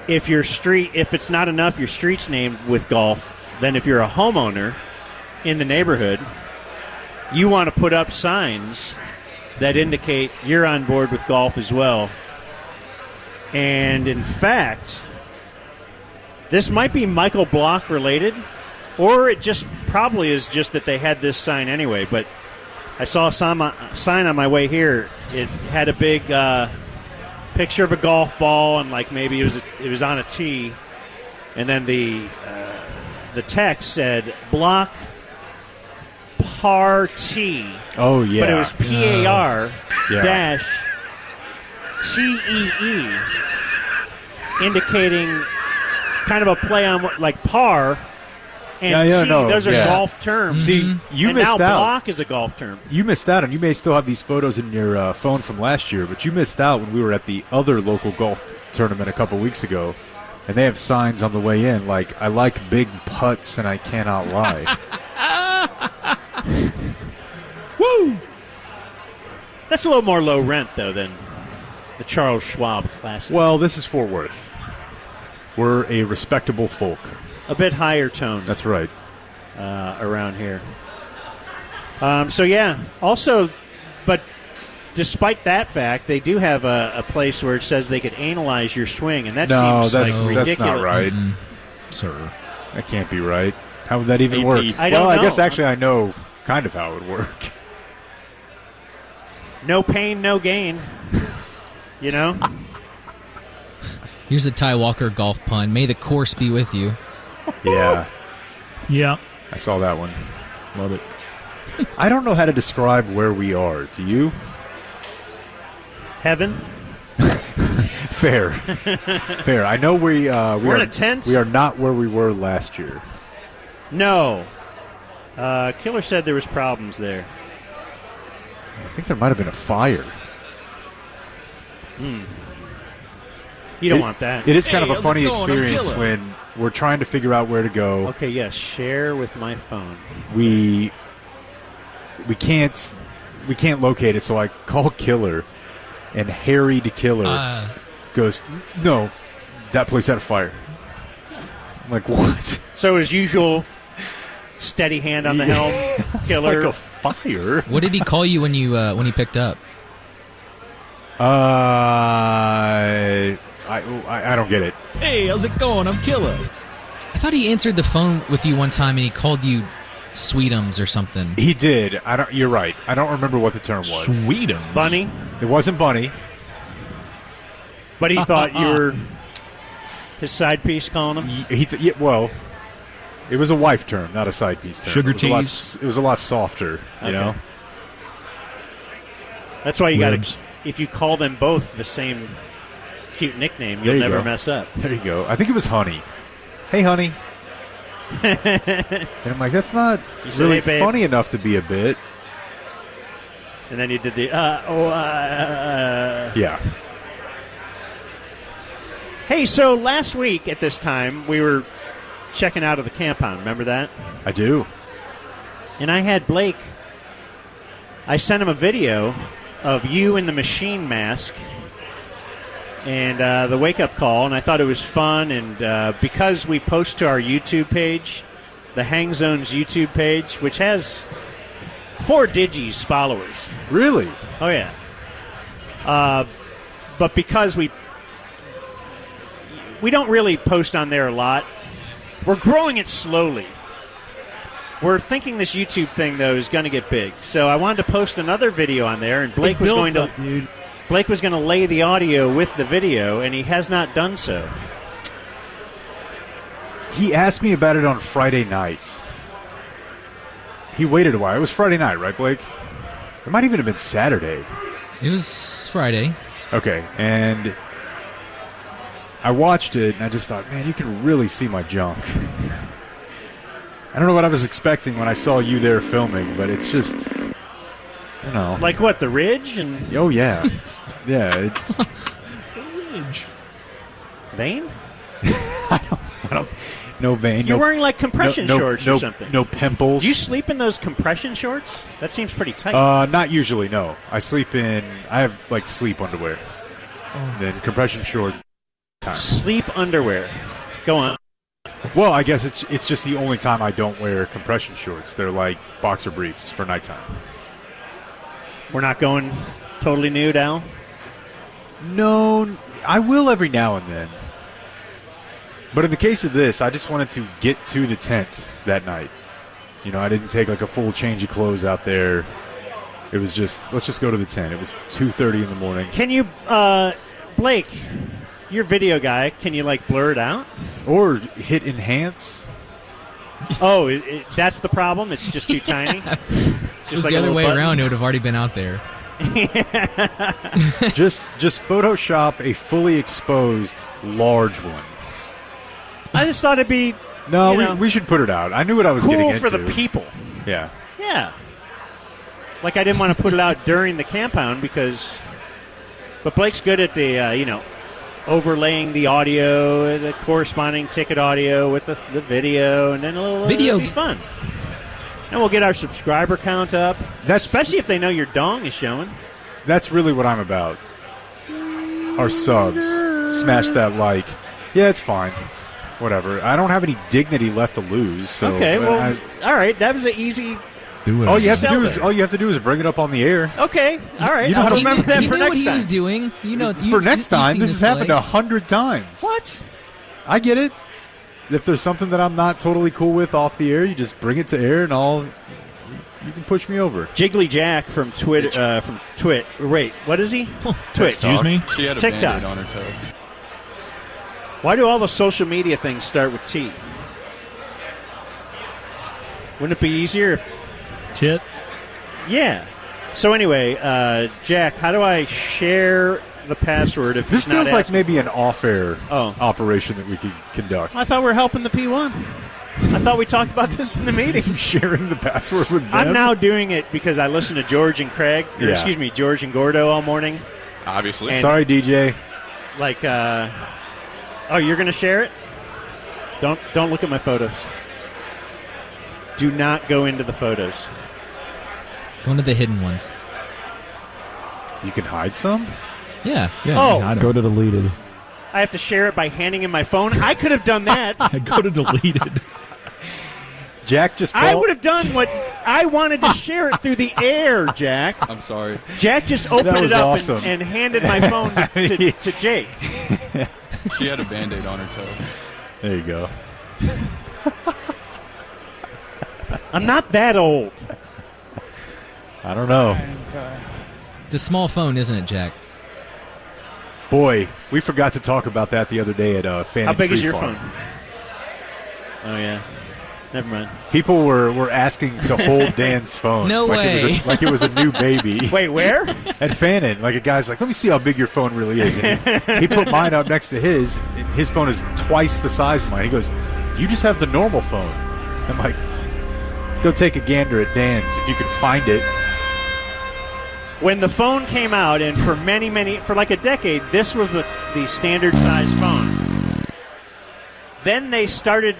if it's not enough, your street's named with golf, then if you're a homeowner in the neighborhood, you want to put up signs that indicate you're on board with golf as well. And in fact, this might be Michael Block related, or it just probably is just that they had this sign anyway. But I saw a sign on my way here. It had a big picture of a golf ball, and like maybe it was on a tee, and then the text said Block Par T. Oh yeah, but it was PAR dash TEE, indicating kind of a play on like par and T. Those are golf terms. See, you and missed now out. block is a golf term. You missed out, and you may still have these photos in your phone from last year, but you missed out when we were at the other local golf tournament a couple weeks ago, and they have signs on the way in like, I like big putts and I cannot lie. Woo! That's a little more low rent, though, than the Charles Schwab Classic. Well, this is Fort Worth. We're a respectable folk. A bit higher tone. That's right. Around here. Also, but despite that fact, they do have a place where it says they could analyze your swing, and that seems like ridiculous. That's not right. Sir. That can't be right. How would that even work? I don't know. I guess actually I know kind of how it would work. No pain, no gain. You know? Here's a Ty Walker golf pun. May the course be with you. Yeah. Yeah. I saw that one. Love it. I don't know how to describe where we are. Do you? Heaven? Fair. Fair. I know we're in a tent? We are not where we were last year. No. Killer said there was problems there. I think there might have been a fire. You don't want that. It is kind of a funny experience when we're trying to figure out where to go. Okay, yes. Share with my phone. We can't locate it, so I call Killer, and Harry the Killer goes, "No, that place had a fire." I'm like, what? So as usual, steady hand on the helm, Killer. Like a fire. What did he call you when he picked up? I don't get it. Hey, how's it going? I'm Killer. I thought he answered the phone with you one time and he called you Sweetums or something. He did. You're right. I don't remember what the term was. Sweetums. Bunny. It wasn't Bunny. But he thought you were his side piece calling him? Well, it was a wife term, not a side piece term. Sugar tease. It was a lot softer, you know? That's why you got to, if you call them both the same cute nickname, you'll never mess up. There you go. I think it was Honey. Hey, Honey. And I'm like, that's not really funny enough to be a bit. And then you did the, Yeah. Hey, so last week at this time, we were checking out of the compound. Remember that? I do. And I had Blake, I sent him a video of you in the machine mask and the wake-up call, and I thought it was fun. And because we post to our YouTube page, the Hang Zone's YouTube page, which has 4 Digis followers. Really? Oh, yeah. But because we don't really post on there a lot, we're growing it slowly. We're thinking this YouTube thing, though, is going to get big. So I wanted to post another video on there, and Blake was going to lay the audio with the video, and he has not done so. He asked me about it on Friday night. He waited a while. It was Friday night, right, Blake? It might even have been Saturday. It was Friday. Okay, and I watched it, and I just thought, man, you can really see my junk. I don't know what I was expecting when I saw you there filming, but it's just, I don't know. Like what, the ridge? And oh, yeah. Yeah. Ridge. Vein? I don't no vein. You're wearing like compression shorts or something. No pimples. Do you sleep in those compression shorts? That seems pretty tight. Not usually, no. I have like sleep underwear. Then compression short time. Sleep underwear. Go on. Well, I guess it's just the only time I don't wear compression shorts. They're like boxer briefs for nighttime. We're not going totally nude, Al? No, I will every now and then. But in the case of this, I just wanted to get to the tent that night. You know, I didn't take like a full change of clothes out there. It was just, let's just go to the tent. It was 2:30 in the morning. Can you, Blake, you're a video guy, can you, like, blur it out? Or hit enhance. Oh, that's the problem? It's just too tiny? Just like the other way around, it would have already been out there. just Photoshop a fully exposed large one. I just thought it'd be... No, we should put it out. I knew what I was getting into. Cool for the people. Yeah. Yeah. Like, I didn't want to put it out during the compound because... But Blake's good at the, overlaying the audio, the corresponding ticket audio with the video, and then a little... Video. It'll be fun. And we'll get our subscriber count up. Especially if they know your dong is showing. That's really what I'm about. Our subs. Smash that like. Yeah, it's fine. Whatever. I don't have any dignity left to lose. So okay, well, all right. That was an easy... All you have to do is bring it up on the air. Okay, all right. You know I'll remember that for next time. He was doing. For next time, this has happened 100 times. What? I get it. If there's something that I'm not totally cool with off the air, you just bring it to air, and you can push me over. Jiggly Jack from Twitter. Wait, what is he? Twitch. Excuse me? She had a TikTok. Band-Aid on her toe. Why do all the social media things start with T? Wouldn't it be easier if... Tit? Yeah. So anyway, Jack, how do I share the password if This he's not feels like asking? maybe an off-air operation that we could conduct. I thought we were helping the P1. I thought we talked about this in the meeting. Sharing the password with them? I'm now doing it because I listen to George and Craig, George and Gordo all morning. Obviously. Sorry, DJ. Like, you're going to share it? Don't look at my photos. Do not go into the photos. Go into the hidden ones. You can hide some? Yeah. Go to deleted. I have to share it by handing him my phone. I could have done that. Go to deleted. Jack just called. I would have done what I wanted to share it through the air, Jack. I'm sorry. Jack just opened was it up awesome. and handed my phone to Jake. She had a Band-Aid on her toe. There you go. I'm not that old. I don't know. It's a small phone, isn't it, Jack? Boy, we forgot to talk about that the other day at Fan How and big Tree is your Farm. phone? Oh, yeah. Never mind. People were asking to hold Dan's phone. No way. Like it was a new baby. Wait, where? At Fannin. Like a guy's like, let me see how big your phone really is. And he put mine up next to his. And his phone is twice the size of mine. He goes, you just have the normal phone. I'm like, go take a gander at Dan's if you can find it. When the phone came out, and for like a decade, this was the standard size phone. Then they started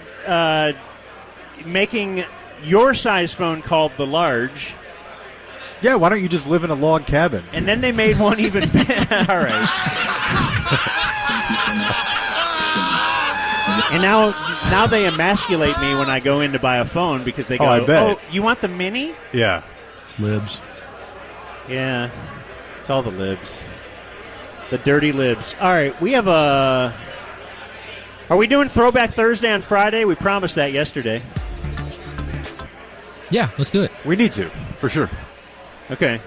making your size phone called the large. Yeah, why don't you just live in a log cabin? And then they made one even better. All right. And now they emasculate me when I go in to buy a phone because they go, I bet. "Oh, you want the mini?" Yeah. Libs. Yeah. It's all the libs. The dirty libs. All right, we have a... Are we doing Throwback Thursday on Friday? We promised that yesterday. Yeah, let's do it. We need to, for sure. Okay.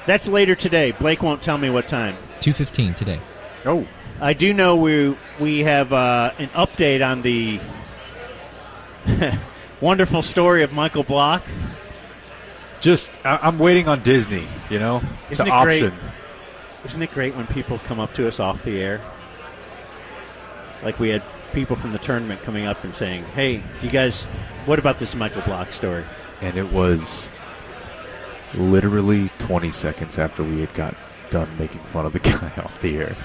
That's later today. Blake won't tell me what time. 2:15 today. Oh. I do know we have an update on the wonderful story of Michael Block. I'm waiting on Disney, Isn't the it option. great? Isn't it great when people come up to us off the air? Like we had people from the tournament coming up and saying, "Hey, you guys, what about this Michael Block story?" And it was literally 20 seconds after we had got done making fun of the guy off the air.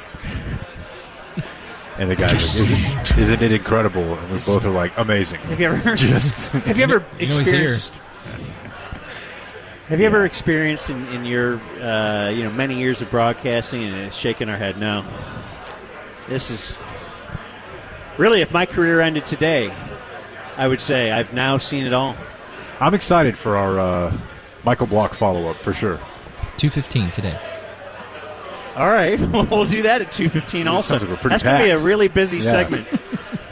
And the guy's like, isn't it incredible? And we both are like, amazing. Have you ever Have you ever experienced? Have you ever experienced in your many years of broadcasting and shaking our head? No. This is really, if my career ended today, I would say I've now seen it all. I'm excited for our Michael Block follow-up for sure. 2:15 today. All right, we'll do that at 2:15 also. Sounds like we're pretty That's going to be a packed. really busy Yeah. segment.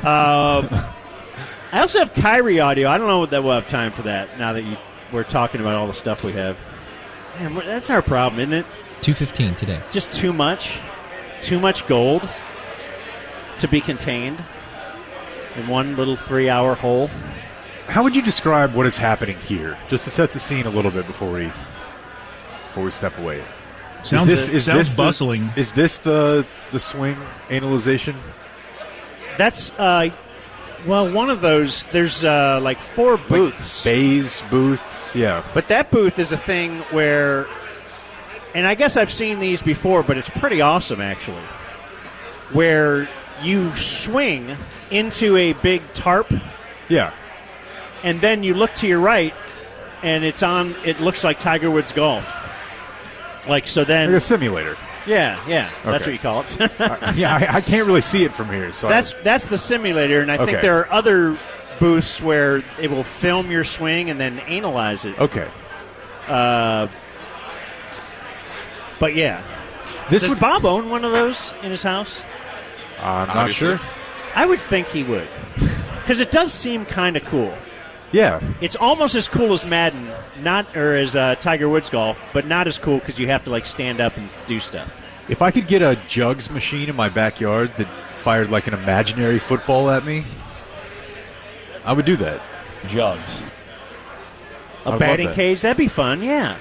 I also have Kyrie audio. I don't know that we'll have time for that now that we're talking about all the stuff we have. Man, that's our problem, isn't it? 2:15 today. Just too much gold to be contained in one little 3-hour hole. How would you describe what is happening here? Just to set the scene a little bit before we step away. Sounds bustling. Is this the swing analyzation? That's one of those. There's like 4 booths. Bays booths, yeah. But that booth is a thing where, and I guess I've seen these before, but it's pretty awesome actually, where you swing into a big tarp. Yeah. And then you look to your right, and it looks like Tiger Woods golf. Like, so then. Like a simulator. Yeah. That's Okay. what you call it. Yeah, I can't really see it from here. So That's the simulator, and I think Okay. there are other booths where it will film your swing and then analyze it. Okay. But yeah. Does Bob own one of those in his house? I'm not sure. I would think he would. Because it does seem kind of cool. Yeah. It's almost as cool as Madden, as Tiger Woods golf, but not as cool because you have to like stand up and do stuff. If I could get a jugs machine in my backyard that fired like an imaginary football at me, I would do that. Jugs. A batting cage, that'd be fun, yeah.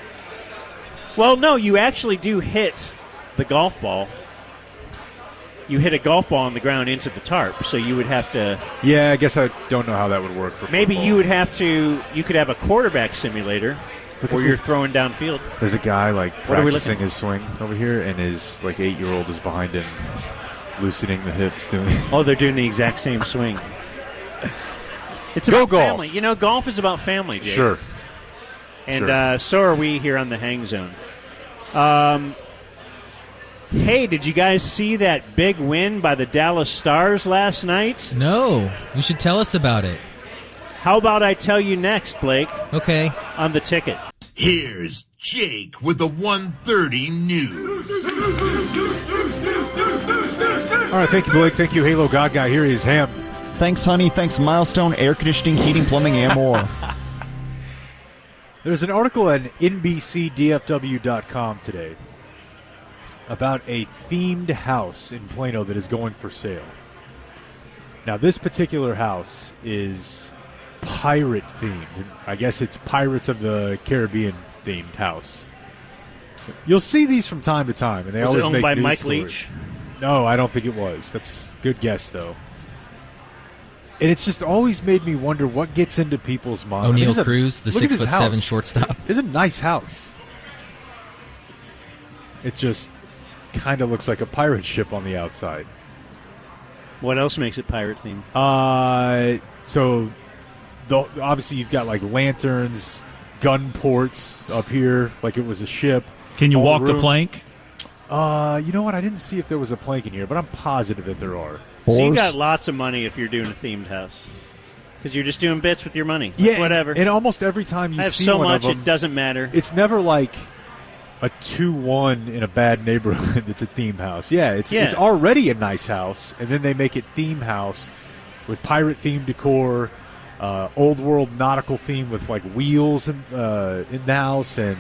Well, no, you actually do hit the golf ball. You hit a golf ball on the ground into the tarp, so you would have to... Yeah, I guess I don't know how that would work for Maybe football. you would have to... You could have a quarterback simulator where you're throwing downfield. There's a guy like What are we practicing looking his swing over here, and his like 8-year-old is behind him, loosening the hips, doing. Oh, they're doing the exact same swing. It's Go about golf. family. You know, golf is about family, Jake. Sure. And so are we here on the Hang Zone. Hey, did you guys see that big win by the Dallas Stars last night? No. You should tell us about it. How about I tell you next, Blake? Okay. On the ticket. Here's Jake with the 1:30 news. All right, thank you, Blake. Thank you, Halo God Guy. Here is Ham. Thanks, honey. Thanks, Milestone, air conditioning, heating, plumbing, and more. There's an article at NBCDFW.com today about a themed house in Plano that is going for sale. Now, this particular house is pirate themed. I guess it's Pirates of the Caribbean themed house. You'll see these from time to time, and they Was always it owned make by news Mike stories. Leach? No, I don't think it was. That's a good guess, though. And it's just always made me wonder what gets into people's minds. O'Neal Look at Cruz, the look at this 6'7" house. shortstop. It's a nice house. It just kind of looks like a pirate ship on the outside. What else makes it pirate themed? Obviously you've got like lanterns, gun ports up here, like it was a ship. Can you All walk the room. plank? You know what? I didn't see if there was a plank in here, but I'm positive that there are. So you got lots of money if you're doing a themed house. Because you're just doing bits with your money. Yeah, Whatever. And almost every time you I have see so one much, of them, it doesn't matter. It's never like a 2-1 in a bad neighborhood that's a theme house. Yeah, it's already a nice house, and then they make it theme house with pirate themed decor, old world nautical theme with like wheels in the house and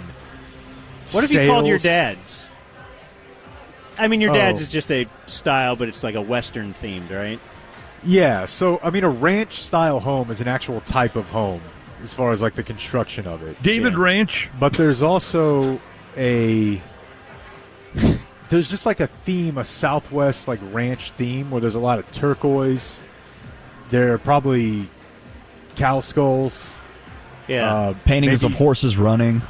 What have you called your sails. dad's? I mean, your dad's Oh. is just a style, but it's like a Western themed, right? Yeah, so I mean, a ranch-style home is an actual type of home, as far as like the construction of it. David Ranch. But there's also there's just like a theme, a Southwest like ranch theme, where there's a lot of turquoise. There are probably cow skulls. Yeah, paintings of horses running.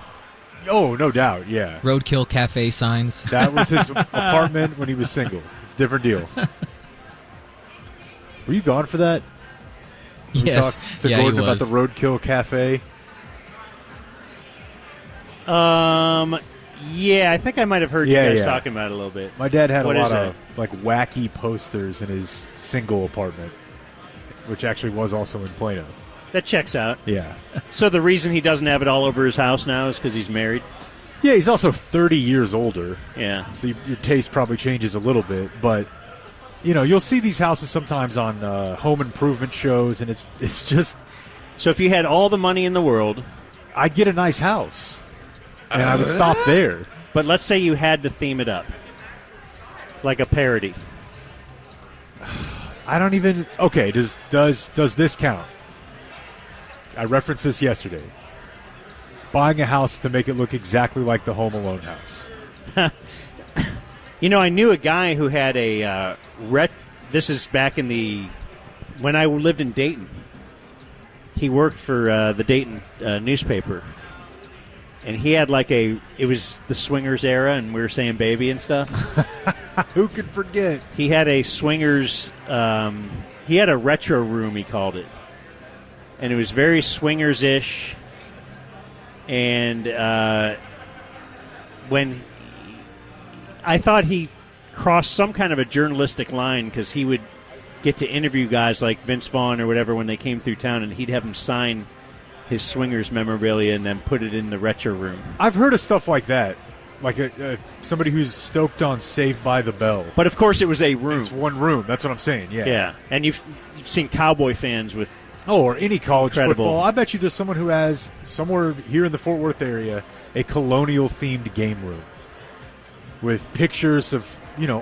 Oh, no doubt, yeah. Roadkill Cafe signs. That was his apartment when he was single. It's a different deal. Were you gone for that? We Yes. talked to Yeah, he Gordon about was. the Roadkill Cafe. Yeah, I think I might have heard you guys talking about it a little bit. My dad had What a is lot it? of like wacky posters in his single apartment, which actually was also in Plano. That checks out. Yeah. So the reason he doesn't have it all over his house now is because he's married? Yeah, he's also 30 years older. Yeah. So your taste probably changes a little bit. But, you'll see these houses sometimes on home improvement shows, and it's just... So if you had all the money in the world... I'd get a nice house, and I would stop there. But let's say you had to theme it up. Like a parody. I don't even... Okay, does this count? I referenced this yesterday. Buying a house to make it look exactly like the Home Alone house. I knew a guy who had a... This is back in the... When I lived in Dayton. He worked for the Dayton newspaper. And he had it was the swingers era, and we were saying baby and stuff. Who could forget? He had a swingers... he had a retro room, he called it. And it was very swingers-ish. And when I thought he crossed some kind of a journalistic line because he would get to interview guys like Vince Vaughn or whatever when they came through town, and he'd have them sign his swingers memorabilia and then put it in the retro room. I've heard of stuff like that, like somebody who's stoked on Saved by the Bell. But of course, it was a room. It's one room. That's what I'm saying. Yeah. Yeah, and you've seen Cowboy fans with. Oh, or any college incredible. Football. I bet you there's someone who has, somewhere here in the Fort Worth area, a colonial-themed game room with pictures of,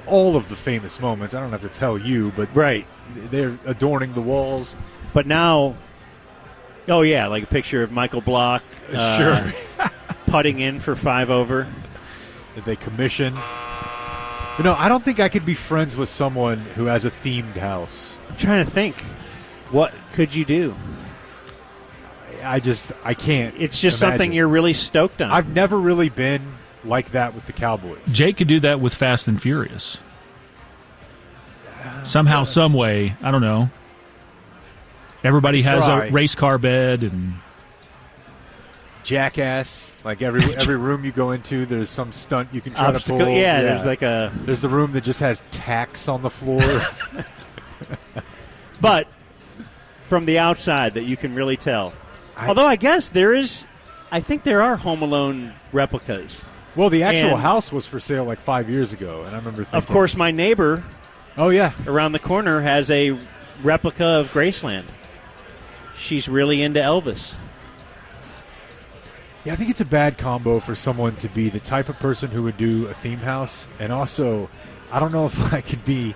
all of the famous moments. I don't have to tell you, but right, they're adorning the walls. But now, oh, yeah, like a picture of Michael Block sure. putting in for 5 over. That they commission. I don't think I could be friends with someone who has a themed house. I'm trying to think. What could you do? I can't. It's just imagine. something you're really stoked on. I've never really been like that with the Cowboys. Jake could do that with Fast and Furious. Somehow, some way, I don't know. Everybody has a race car bed and Jackass. Like every room you go into, there's some stunt you can try to pull. Yeah, there's the room that just has tacks on the floor. But from the outside that you can really tell. Although I guess I think there are Home Alone replicas. Well, the actual house was for sale 5 years ago, and I remember thinking... Of course, my neighbor around the corner has a replica of Graceland. She's really into Elvis. Yeah, I think it's a bad combo for someone to be the type of person who would do a theme house, and also, I don't know if I could be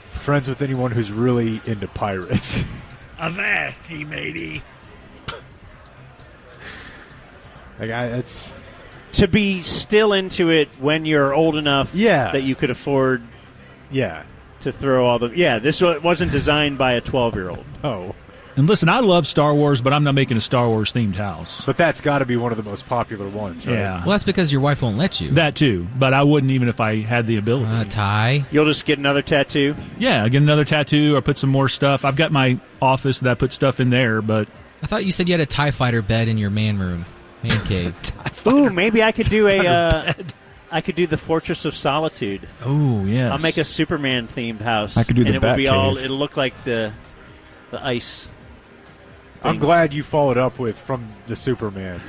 friends with anyone who's really into pirates. Avast, matey. It's to be still into it when you're old enough that you could afford to throw all the... Yeah, this wasn't designed by a 12-year-old. Oh. And listen, I love Star Wars, but I'm not making a Star Wars-themed house. But that's got to be one of the most popular ones, right? Yeah. Well, that's because your wife won't let you. That, too. But I wouldn't even if I had the ability. Ty? You'll just get another tattoo? Yeah, I get another tattoo or put some more stuff. I've got my office that I put stuff in there, but... I thought you said you had a TIE Fighter bed in your man room. Man cave. Ooh, maybe I could do I could do the Fortress of Solitude. Oh, yes. I'll make a Superman-themed house. I could do the and it would be Batcave. it'll look like the ice. I'm glad you followed up with from the Superman.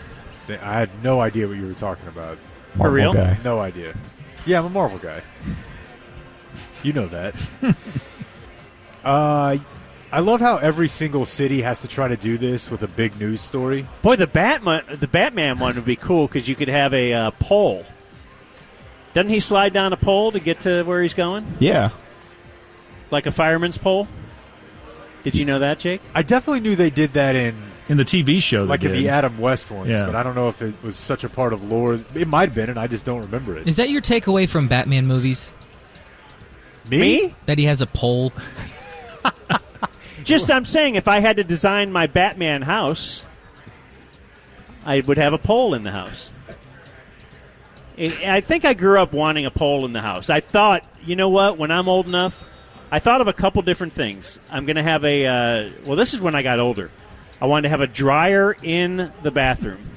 I had no idea what you were talking about. For real? Guy. No idea. Yeah, I'm a Marvel guy. You know that. I love how every single city has to try to do this with a big news story. Boy, the Batman one would be cool because you could have a pole. Doesn't he slide down a pole to get to where he's going? Yeah. Like a fireman's pole? Did you know that, Jake? I definitely knew they did that in the TV show. Like in the Adam West ones, yeah. But I don't know if it was such a part of lore. It might have been, and I just don't remember it. Is that your takeaway from Batman movies? Me? That he has a pole? I'm saying if I had to design my Batman house, I would have a pole in the house. I think I grew up wanting a pole in the house. I thought, you know what, when I'm old enough, I thought of a couple different things. I'm going to have this is when I got older. I wanted to have a dryer in the bathroom.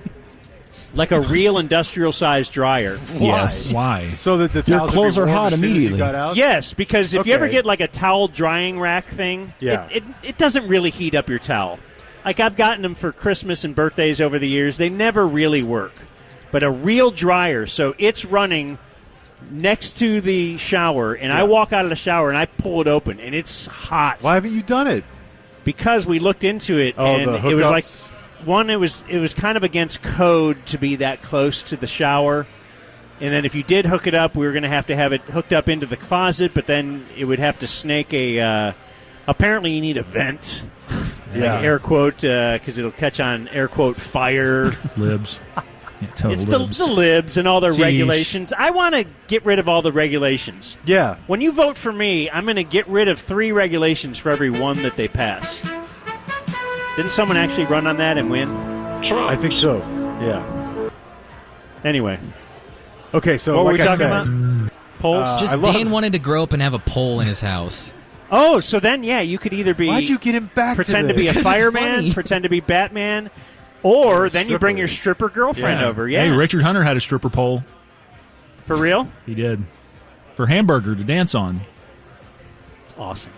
Like a real industrial-sized dryer. Yes. Why? So that the your clothes are hot immediately. Got out? Yes, because if you ever get like a towel drying rack thing, it doesn't really heat up your towel. like I've gotten them for Christmas and birthdays over the years. They never really work. But a real dryer, so it's running next to the shower, and I walk out of the shower and I pull it open, and it's hot. Why haven't you done it? Because we looked into it, and it was like it was kind of against code to be that close to the shower. And then if you did hook it up, we were going to have it hooked up into the closet, but then it would have to snake a apparently you need a vent. Like air quote, because it'll catch on air quote fire. Libs. Yeah, it's the libs and all their Sheesh. regulations. I want to get rid of all the regulations. Yeah. When you vote for me, I'm going to get rid of 3 regulations for every one that they pass. Didn't someone actually run on that and win? I think so. Yeah. Anyway. Okay, so what like were we I talking said, about? Polls? Just Dan wanted to grow up and have a pole in his house. Oh, so then, yeah, you could either be... Why'd you get him back pretend to be a this? fireman, pretend to be Batman, or then you bring your stripper girlfriend over. Yeah. Hey, Richard Hunter had a stripper pole. For real? He did. For Hamburger to dance on. It's awesome.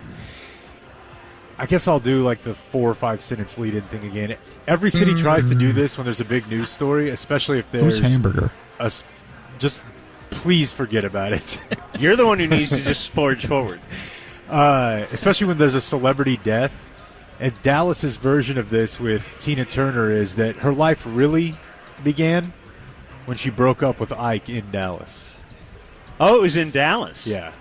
I guess I'll do like the 4 or 5 sentence lead-in thing again. Every city tries to do this when there's a big news story, especially if there's Who's Hamburger? Just please forget about it. You're the one who needs to just forge forward. Especially when there's a celebrity death. And Dallas's version of this with Tina Turner is that her life really began when she broke up with Ike in Dallas. Oh, it was in Dallas? Yeah.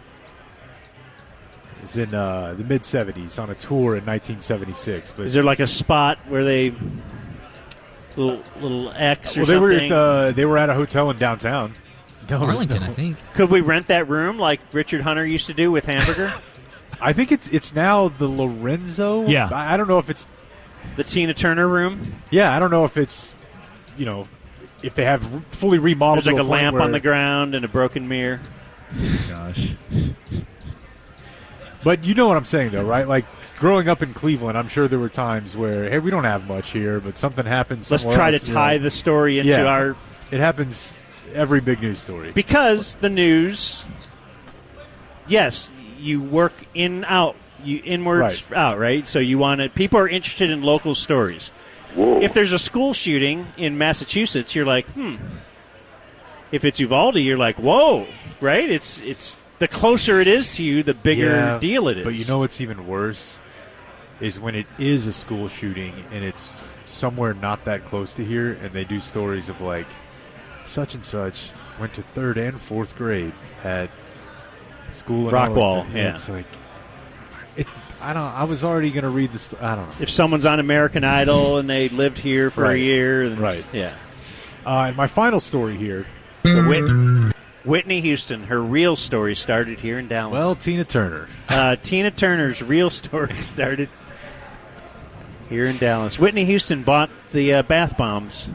It was in the mid-'70s on a tour in 1976. But is there like a spot where they... Little X or something? They were at a hotel in downtown. Arlington, I think. Could we rent that room like Richard Hunter used to do with Hamburger? I think it's now the Lorenzo. Yeah. I don't know if it's the Tina Turner room. Yeah, I don't know if it's, if they have fully remodeled. There's like a lamp on the ground and a broken mirror. Gosh. But you know what I'm saying, though, right? Like, growing up in Cleveland, I'm sure there were times where, hey, we don't have much here, but something happens somewhere Let's try else, to tie the story into our... It happens every big news story. Because the news, yes, you work out, inwards out, right? So you want to... People are interested in local stories. Whoa. If there's a school shooting in Massachusetts, you're like, If it's Uvalde, you're like, whoa, right? It's the closer it is to you, the bigger deal it is. But you know what's even worse is when it is a school shooting and it's somewhere not that close to here, and they do stories of like such and such went to 3rd and 4th grade at school in Rockwall. Arlington. Yeah, it's like I was already going to read this. I don't know. If someone's on American Idol and they lived here for a year, then, right? Yeah. And my final story here. So Whitney Houston, her real story started here in Dallas. Well, Tina Turner. Tina Turner's real story started here in Dallas. Whitney Houston bought the bath bombs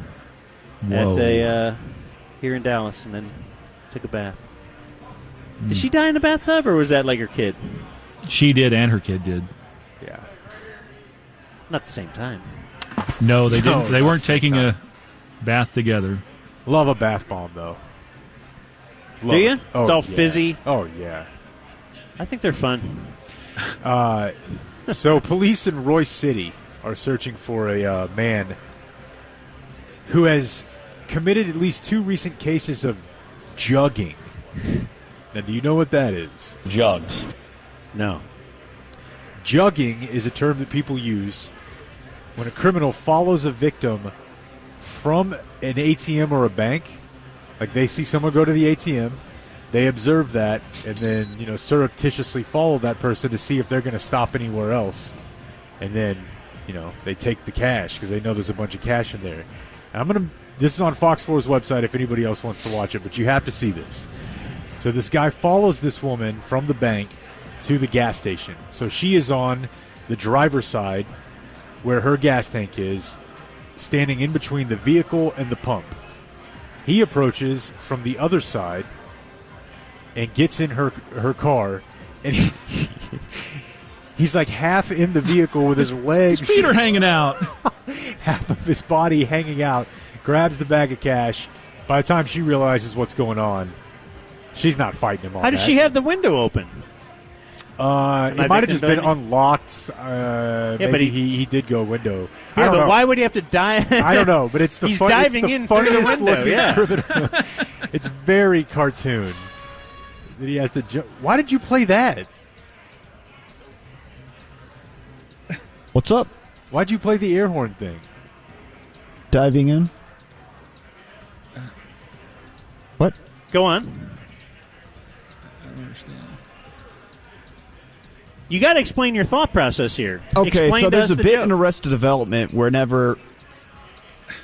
here in Dallas and then took a bath. Did she die in the bathtub, or was that like her kid? She did, and her kid did. Yeah. Not at the same time. No, they didn't. They weren't taking a bath together. Love a bath bomb, though. Do you? Oh, it's all yeah. fizzy. Oh, yeah. I think they're fun. So police in Royce City are searching for a man who has committed at least 2 recent cases of jugging. Now, do you know what that is? Jugs. No. Jugging is a term that people use when a criminal follows a victim from an ATM or a bank. Like, they see someone go to the ATM, they observe that, and then, surreptitiously follow that person to see if they're going to stop anywhere else. And then, they take the cash because they know there's a bunch of cash in there. And this is on Fox 4's website if anybody else wants to watch it, but you have to see this. So this guy follows this woman from the bank to the gas station. So she is on the driver's side where her gas tank is, standing in between the vehicle and the pump. He approaches from the other side and gets in her car, and he's like half in the vehicle with his legs. His feet are hanging out. Half of his body hanging out, grabs the bag of cash. By the time she realizes what's going on, she's not fighting him on How does that. she have the window open? It might have just been unlocked. Maybe but he did go window. Yeah, I don't but know. why would he have to dive? I don't know, but it's the He's diving in through the window. Looking Yeah. criminal. It's very cartoon that he has to jump. Why did you play that? What's up? Why'd you play the air horn thing? Diving in. What? Go on. You got to explain your thought process here. Okay, Explain so to there's us a the bit joke. in Arrested Development whenever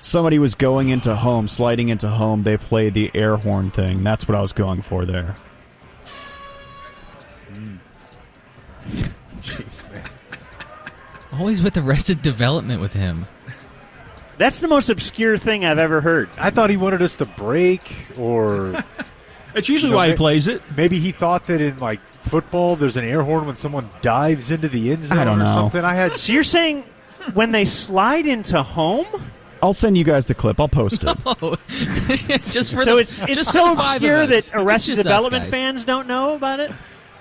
somebody was going into home, sliding into home, they played the air horn thing. That's what I was going for there. Jeez, man. Always with Arrested Development with him. That's the most obscure thing I've ever heard. I thought he wanted us to break, or It's usually why he plays it. Maybe he thought that in like football, there's an air horn when someone dives into the end zone I don't or know. something. So you're saying when they slide into home? I'll send you guys the clip. I'll post it. It's just for So the, it's just so for the five obscure of us. that Arrested It's just us Development guys. fans don't know about it?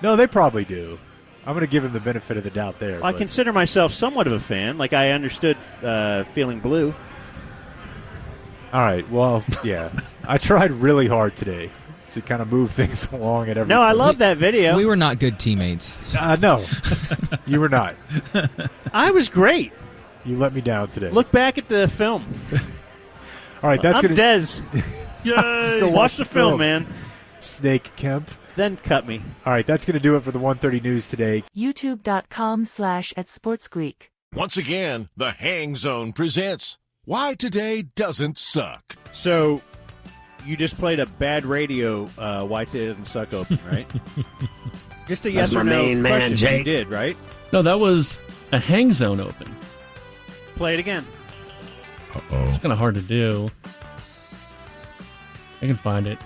No, they probably do. I'm going to give him the benefit of the doubt there. Well, I but- consider myself somewhat of a fan. Like I understood Feeling Blue. All right. Well, yeah. I tried really hard today to kind of move things along at every No, I turn. love that video. We were not good teammates. No, you were not. I was great. You let me down today. Look back at the film. All right, that's I'm gonna. Dez. Just go Watch the film, man. Snake Kemp. Then cut me. All right, that's going to do it for the 1:30 news today. YouTube.com/@SportsGreek. Once again, the Hang Zone presents Why Today Doesn't Suck. So, you just played a bad radio Why Today Doesn't Suck open, right? Just a yes That's or my no main man, question. Jake. You did, right? No, that was a hang zone open. Play it again. It's kind of hard to do. I can find it.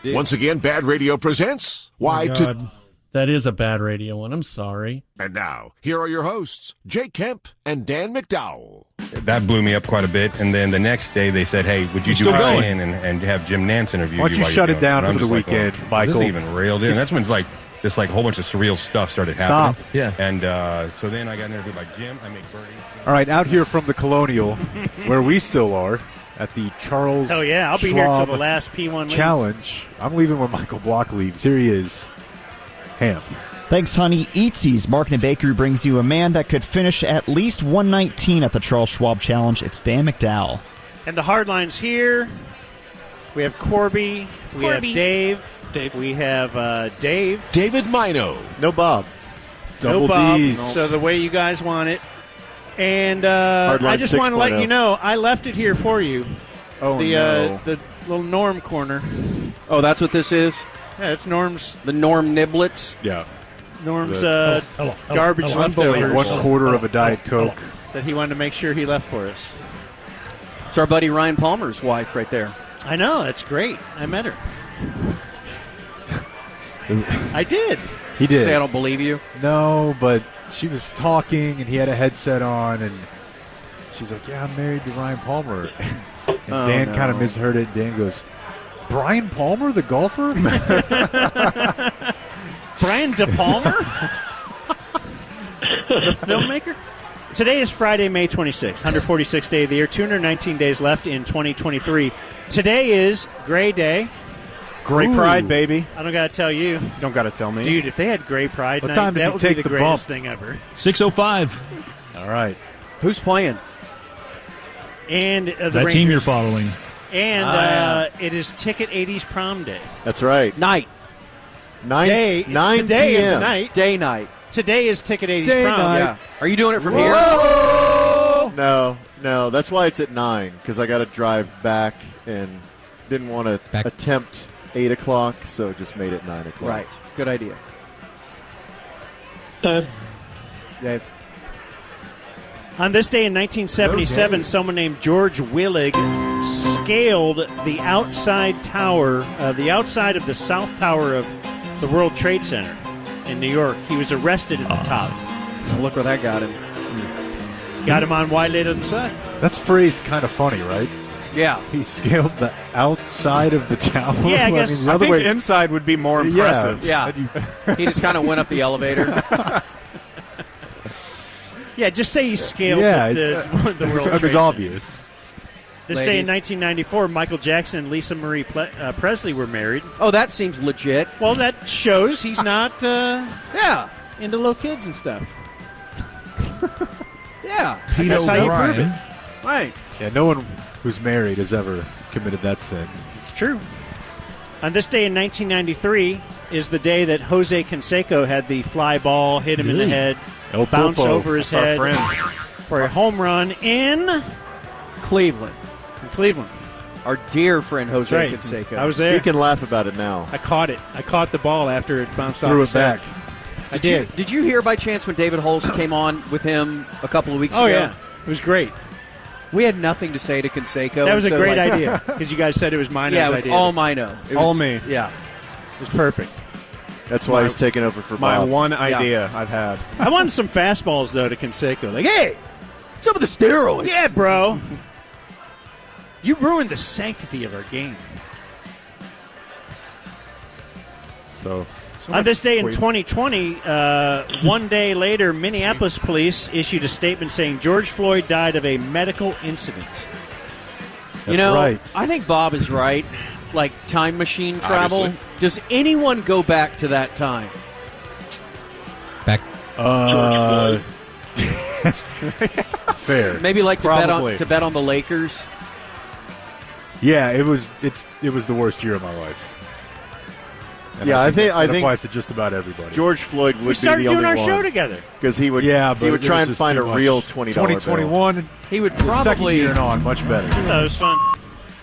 Once again, Bad Radio presents Why Oh, Today. God. That is a bad radio one. I'm sorry. And now, here are your hosts, Jake Kemp and Dan McDowell. That blew me up quite a bit. And then the next day they said, hey, would you do still it going. again and have Jim Nance interview Why don't you while shut you're it down going? for And the I'm just weekend, This Michael? isn't even real, dude. And that's when it's like this like whole bunch of surreal stuff started happening. Stop. Yeah. And so then I got interviewed by Jim. I make Bernie. All right, out here from the Colonial, where we still are, at the Charles Hell yeah, I'll be here Schwab till the last P1 leaves. Challenge. I'm leaving when Michael Block leaves. Here he is. Ham. Thanks, honey. Eatsies Market and Bakery brings you a man that could finish at least 119 at the Charles Schwab Challenge. It's Dan McDowell. And the hard lines here. We have Corby. We have Dave. We have Dave. David Mino. No Bob. No Bob. So the way you guys want it. And I just want to let you know, I left it here for you. Oh, the little Norm corner. Oh, that's what this is? Yeah, it's Norm's. The Norm Niblets? Yeah. Norm's Hello. garbage leftovers. 1/4 of a Diet Coke. That he wanted to make sure he left for us. It's our buddy Ryan Palmer's wife right there. I know, that's great. I met her. I did. He did. Say I don't believe you? No, but she was talking, and he had a headset on, and she's like, yeah, I'm married to Ryan Palmer. And Oh, Dan no. kind of misheard it. Dan goes, Brian Palmer, the golfer? Brian De Palmer? The filmmaker? Today is Friday, May 26th, 146th day of the year, 219 days left in 2023. Today is Gray Day. Gray Pride, baby. I don't got to tell you. You don't got to tell me. Dude, if they had Gray Pride What night, time does that he would take be the the greatest bump? thing ever. 6:05. All right. Who's playing? And the That Rangers. team you're following. And it is Ticket 80s prom day. That's right. Night. 9 It's 9 the day p.m. of the night. Day night. Today is Ticket 80s Day prom. night. Yeah. Are you doing it from here? No. That's why it's at 9, because I got to drive back and didn't want to attempt 8 o'clock, so just made it 9 o'clock. Right. Good idea. Dave. On this day in 1977, someone named George Willig scaled the outside tower, the outside of the South Tower of the World Trade Center in New York. He was arrested at the top. Look where that got him. Got him on Why They Doesn't Suck. That's phrased kind of funny, right? Yeah. He scaled the outside of the tower. Yeah, I guess. mean, the I other think way, inside would be more impressive. Yeah. He just kind of went up the elevator. Yeah, just say he scaled Yeah, the World it was Trade obvious. Center. This day in 1994, Michael Jackson and Lisa Marie Presley were married. Oh, that seems legit. Well, that shows he's not Yeah. into little kids and stuff. Yeah. Pete That's how you prove O'Brien. it. Right. Yeah, no one who's married has ever committed that sin. It's true. On this day in 1993 is the day that Jose Canseco had the fly ball hit him in the head, El bounce Popo. over his That's our head friend. for a home run in Cleveland. Cleveland. Our dear friend Jose Right. Canseco. I was there. He can laugh about it now. I caught it. I caught the ball after it bounced off Threw his it back. head. I did. Did you hear by chance when David Holst came on with him a couple of weeks Oh, ago? yeah. It was great. We had nothing to say to Canseco. That was a so, great like, idea because you guys said it was Mino's Yeah, it was idea. all Mino. It All was, me. Yeah. It was perfect. That's why he's taking over for My Bob. one idea I've had. I wanted some fastballs, though, to Canseco. Like, hey, some of the steroids. Yeah, bro. You ruined the sanctity of our game. So on this day in 2020, one day later, Minneapolis police issued a statement saying George Floyd died of a medical incident. You know, right. I think Bob is right. Like time machine travel. Obviously. Does anyone go back to that time? Back. Fair. Maybe like Probably. to bet on the Lakers. Yeah, it was the worst year of my life. And Yeah, I think that applies to just about everybody. George Floyd would We be started the only doing our one. show together. Because he would, Yeah, but he would it try was and just find a too much. real $20 bill. 2021. He would the second probably. year on, much better. That was fun.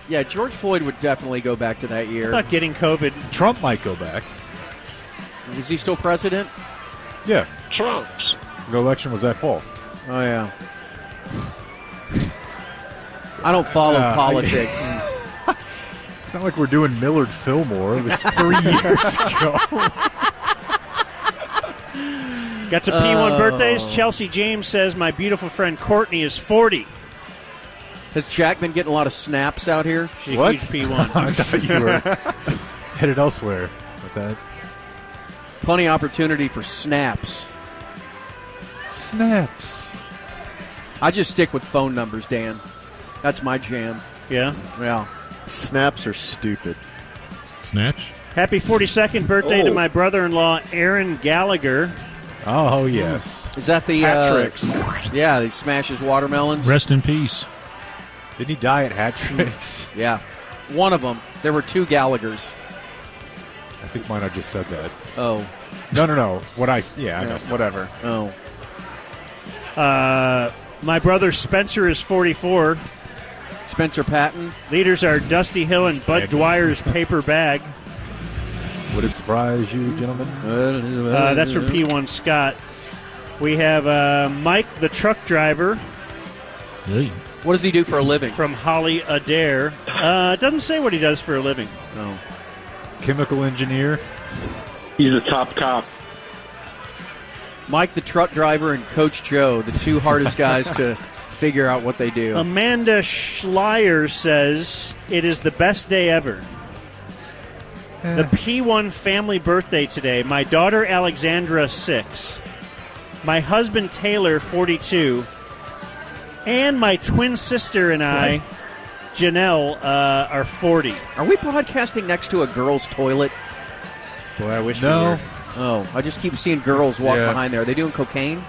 Yeah, George Floyd would definitely go back to that year. I thought getting COVID. Trump might go back. Was he still president? Yeah, Trump's. the election was that fall. Oh yeah. I don't follow politics. It's not like we're doing Millard Fillmore. It was 3 years ago. Got some P1 birthdays. Chelsea James says, my beautiful friend Courtney is 40. Has Jack been getting a lot of snaps out here? She's a What? huge P1. I thought you were headed elsewhere with that. Plenty of opportunity for snaps. Snaps. I just stick with phone numbers, Dan. That's my jam. Yeah. Yeah. Snaps are stupid. Snatch. Happy 42nd birthday to my brother-in-law, Aaron Gallagher. Oh, yes. Is that the Hat tricks. Yeah, he smashes watermelons. Rest in peace. Didn't he die at Hat Tricks? Yeah, one of them. There were two Gallaghers. I think mine. I just said that. Oh, No. I know. Whatever. oh. My brother Spencer is 44. Spencer Patton. Leaders are Dusty Hill and Bud Dwyer's paper bag. Would it surprise you, gentlemen? That's from P1 Scott. We have Mike, the truck driver, Hey. What does he do for a living? from Holly Adair. Doesn't say what he does for a living. No. Chemical engineer. He's a top cop. Mike, the truck driver, and Coach Joe, the two hardest guys to figure out what they do. Amanda Schleier says, it is the best day ever. The P1 family birthday today. My daughter Alexandra, 6. My husband Taylor, 42. And my twin sister and I, Janelle, are 40. Are we broadcasting next to a girl's toilet? Boy, I wish No. we were. Oh, I just keep seeing girls walk Yeah. behind there. Are they doing cocaine?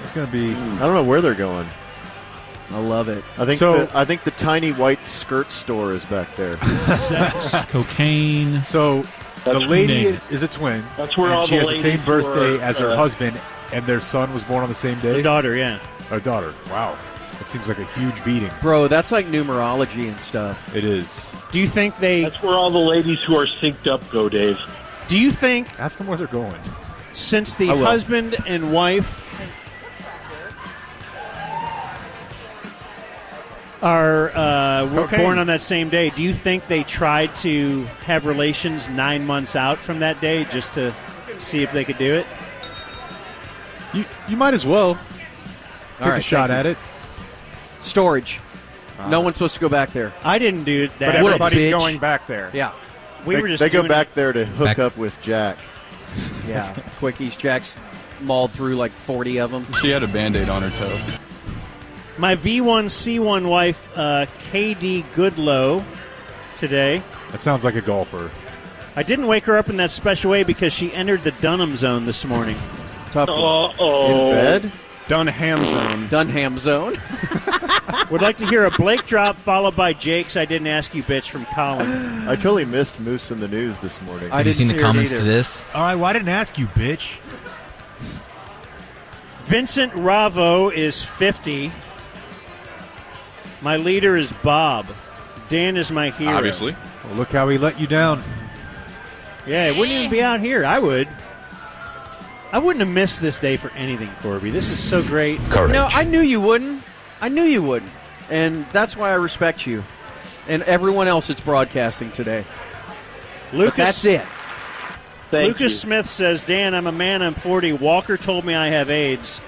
It's going to be. I don't know where they're going. I love it. I think So- I think the tiny white skirt store is back there. Cocaine. So the That's lady name is a twin. That's where and all she the has the same ladies birthday were, as her husband, and their son was born on the same day. The daughter, yeah. Or daughter. Wow. That seems like a huge beating. Bro, that's like numerology and stuff. It is. Do you think they... That's where all the ladies who are synced up go, Dave. Do you think, Ask them where they're going. since the I will. husband and wife are were Cocaine. born on that same day, do you think they tried to have relations 9 months out from that day just to see if they could do it? You might as well take right, a shot thank at it. Storage. No one's supposed to go back there. I didn't do that. But everybody's going back there. Yeah. They go back there to hook up with Jack. Yeah. Quickies. Jack's mauled through like 40 of them. She had a Band-Aid on her toe. My V1C1 wife, KD Goodlow, today. That sounds like a golfer. I didn't wake her up in that special way because she entered the Dunham zone this morning. Tough one. In bed? Dunham zone. Dunham zone. Would like to hear a Blake drop followed by Jake's I Didn't Ask You Bitch from Colin. I totally missed Moose in the news this morning. Have you seen the comments to this? All right, well, I didn't ask you, bitch. Vincent Ravo is 50. My leader is Bob. Dan is my hero. Obviously. Well, look how he let you down. Yeah, it wouldn't even be out here. I wouldn't have missed this day for anything, Corby. This is so great. Courage. No, I knew you wouldn't. And that's why I respect you. And everyone else that's broadcasting today. Lucas, but that's it. Lucas Smith says, Dan, I'm a man, I'm 40. Walker told me I have AIDS.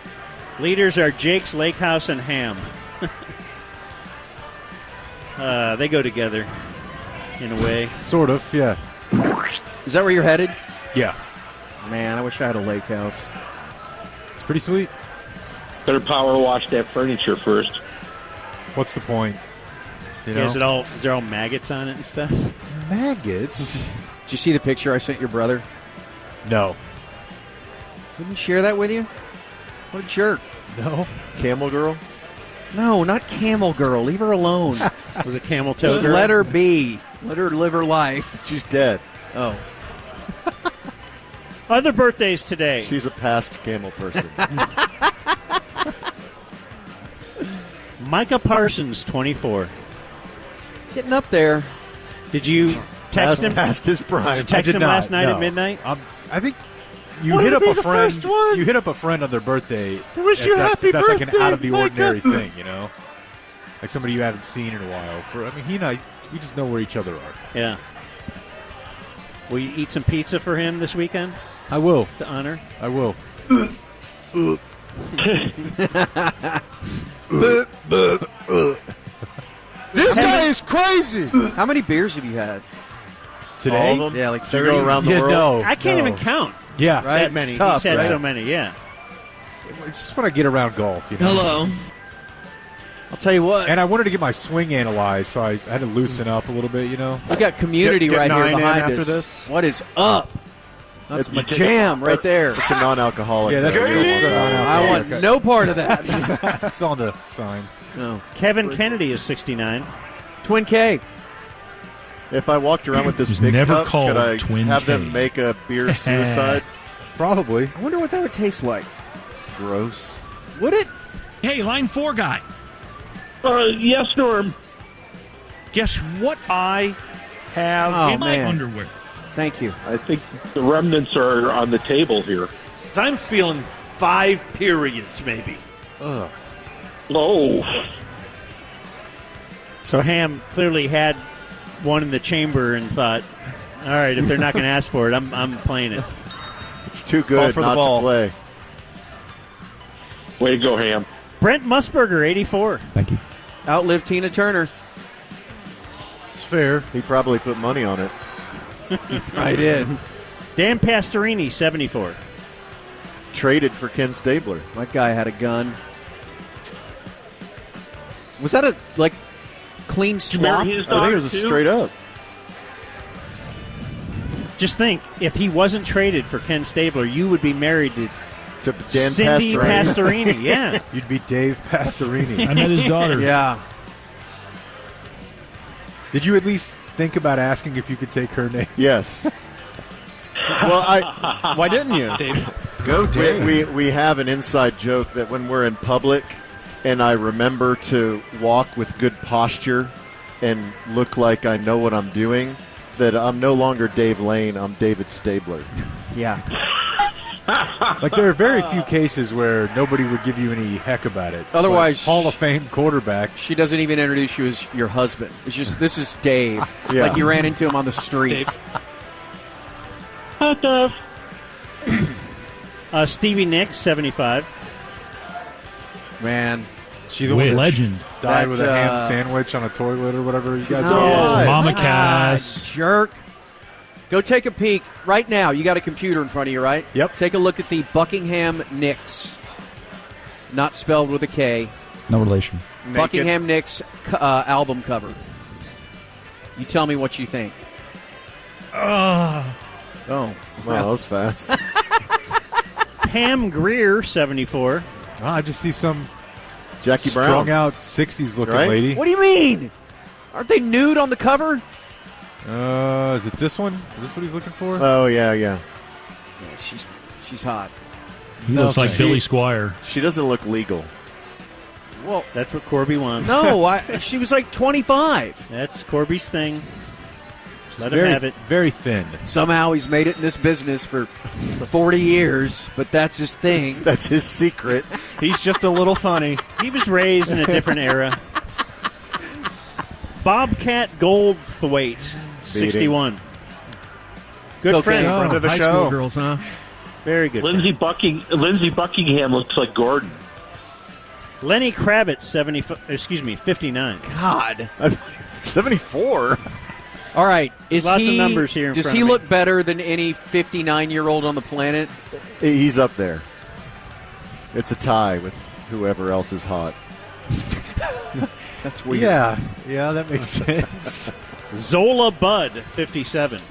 Leaders are Jake's, Lake House, and Ham. They go together, in a way. Sort of, yeah. Is that where you're headed? Yeah. Man, I wish I had a lake house. It's pretty sweet. Better power wash that furniture first. What's the point? You know? Yeah, is there all maggots on it and stuff? Maggots? Did you see the picture I sent your brother? No. Didn't share that with you? What a jerk. No. Camel Girl? No, not Camel Girl. Leave her alone. Was it Camel Toe Just Girl? let her be. Let her live her life. She's dead. Oh. Other birthdays today. She's a past camel person. Micah Parsons, 24. Getting up there. Did you text him? Past his prime. Text him last night at midnight? I think you hit up a friend. You hit up a friend on their birthday. Wish you happy that's birthday. Like an out of the ordinary Micah. thing, you know, like somebody you haven't seen in a while. He and I, we just know where each other are. Yeah. Will you eat some pizza for him this weekend? I will. To honor? I will. This guy is crazy. How many beers have you had? Today? All of them? Yeah, like Did you 30. go around the world? No. I can't even count. Yeah. Right? That many. It's tough, He said right? so many, yeah. It's just when I get around golf, you know. Hello. I'll tell you what. And I wanted to get my swing analyzed, so I had to loosen up a little bit, you know. We got community Get right here 9 in behind after us. this. What is up? That's my jam right there. It's a non-alcoholic. Yeah, that's I want no part of that. That's on the sign. No. Kevin Kennedy is 69. Twin K. If I walked around with this was big never cup, called could I Twin have K. them make a beer suicide? Probably. I wonder what that would taste like. Gross. Would it? Hey, line 4 guy. Yes, Norm. Guess what I have in my underwear? Thank you. I think the remnants are on the table here. I'm feeling 5 periods, maybe. Oh. So Ham clearly had one in the chamber and thought, all right, if they're not going to ask for it, I'm playing it. It's too good not to play. Way to go, Ham. Brent Musburger, 84. Thank you. Outlive Tina Turner. It's fair. He probably put money on it. I did. Dan Pastorini, 74. Traded for Ken Stabler. That guy had a gun. Was that a, clean swap? I think it was a straight up. Just think, if he wasn't traded for Ken Stabler, you would be married to Dan Cindy Pastorini. Yeah. You'd be Dave Pastorini. I met his daughter. Yeah. Did you at least think about asking if you could take her name? Yes. Well, why didn't you? Go Dave. We have an inside joke that when we're in public and I remember to walk with good posture and look like I know what I'm doing, that I'm no longer Dave Lane, I'm David Stabler. Yeah. Like, there are very few cases where nobody would give you any heck about it. Otherwise, Like, Hall of Fame quarterback. She doesn't even introduce you as your husband. It's just, this is Dave. Yeah. Like you ran into him on the street. Hi, Dave. Stevie Nicks, 75. Man. She the one that Legend. died with a ham sandwich on a toilet or whatever you guys Mama Cass. Jerk. Go take a peek right now. You got a computer in front of you, right? Yep. Take a look at the Buckingham Nicks. Not spelled with a K. No relation. Buckingham Nicks album cover. You tell me what you think. Wow, well. that was fast. Pam Grier, 74. Oh, I just see some Jackie Brown. strung out 60s looking Right? lady. What do you mean? Aren't they nude on the cover? Is it this one? Is this what he's looking for? Oh, yeah. Yeah, she's hot. He looks like Billy Squire. She doesn't look legal. Well, that's what Corby wants. No, she was like 25. That's Corby's thing. Let very, him have it. Very thin. Somehow he's made it in this business for 40 years, but that's his thing. That's his secret. He's just a little funny. He was raised in a different era. Bobcat Goldthwait, 61. Good friend. Friend of the high show. school Girls, huh? Very good. Lindsey Buckingham looks like Gordon. Lenny Kravitz, 59. God. 74? All right. Lots of numbers here in Does front he of me. look better than any 59-year-old on the planet? He's up there. It's a tie with whoever else is hot. That's weird. Yeah, that makes sense. Zola Budd, 57.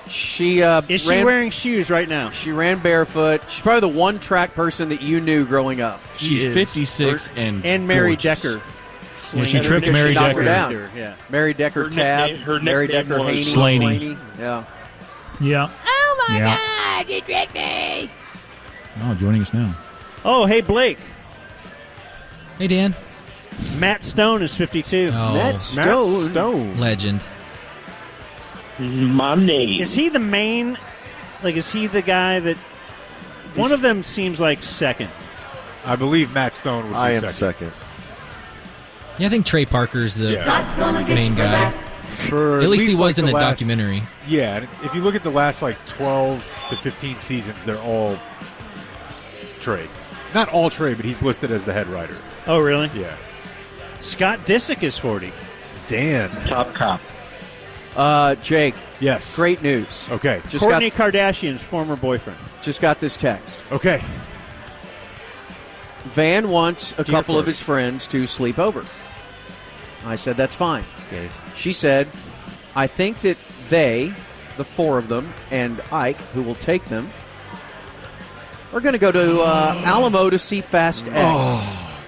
She Is she wearing shoes right now? She ran barefoot. She's probably the one track person that you knew growing up. She's 56 and Mary gorgeous. Decker. Yeah, she tripped Mary knocked her Decker. down. Yeah. Mary Decker Tab. Mary Decker Haney. Slaney. Yeah. Yeah. Oh my Yeah. God, you tricked me! Oh, joining us now. Oh, hey, Blake. Hey, Dan. Matt Stone is 52. Oh, Matt Stone. legend. My name. Is he the main? Like, is he the guy that? One of them seems like second. I believe Matt Stone would be I am second. Yeah, I think Trey Parker's the Yeah. main guy. For At least he like was in the a last- documentary. Yeah, and if you look at the last 12 to 15 seasons, they're all Trey. Not all Trey, but he's listed as the head writer. Oh, really? Yeah. Scott Disick is 40. Dan. Top cop. Jake. Yes. Great news. Okay. Just Kourtney Kardashian's former boyfriend. Just got this text. Okay. Van wants a Dear couple of Corey. his friends to sleep over. I said, that's fine. Okay. She said, I think that they, the four of them, and Ike, who will take them, are going to go to Alamo to see Fast X. Oh,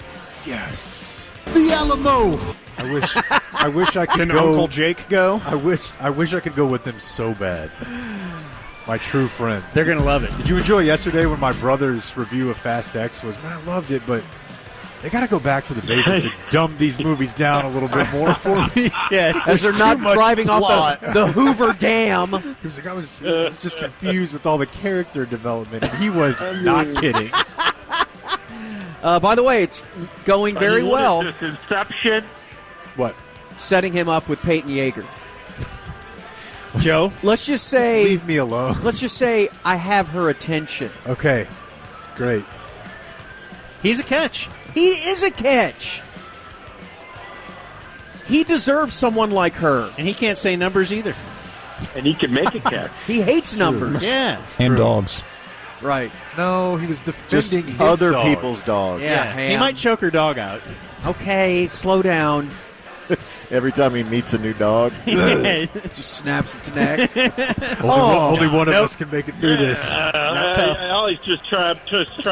yes. The Alamo! I wish I could Can go. Uncle Jake go? I wish I could go with them so bad. My true friends. They're going to love it. Did you enjoy yesterday when my brother's review of Fast X was, man, I loved it, but they got to go back to the basics and dumb these movies down a little bit more for me. Yeah, As they're not driving off the Hoover Dam. He was like, I was just confused with all the character development, and he was not kidding. By the way, it's going very well. This Inception. What? Setting him up with Peyton Yeager. Joe? Let's just say, Leave me alone. let's just say I have her attention. Okay. Great. He's a catch. He is a catch. He deserves someone like her. And he can't say numbers either. And he can make a catch. He hates numbers. Yeah. And dogs. Right. No, he was Just defending his other dog. people's dogs. Yeah. He might choke her dog out. Okay, slow down. Every time he meets a new dog. Just snaps its neck. Only one of us can make it through this. Not tough. Ollie's just trying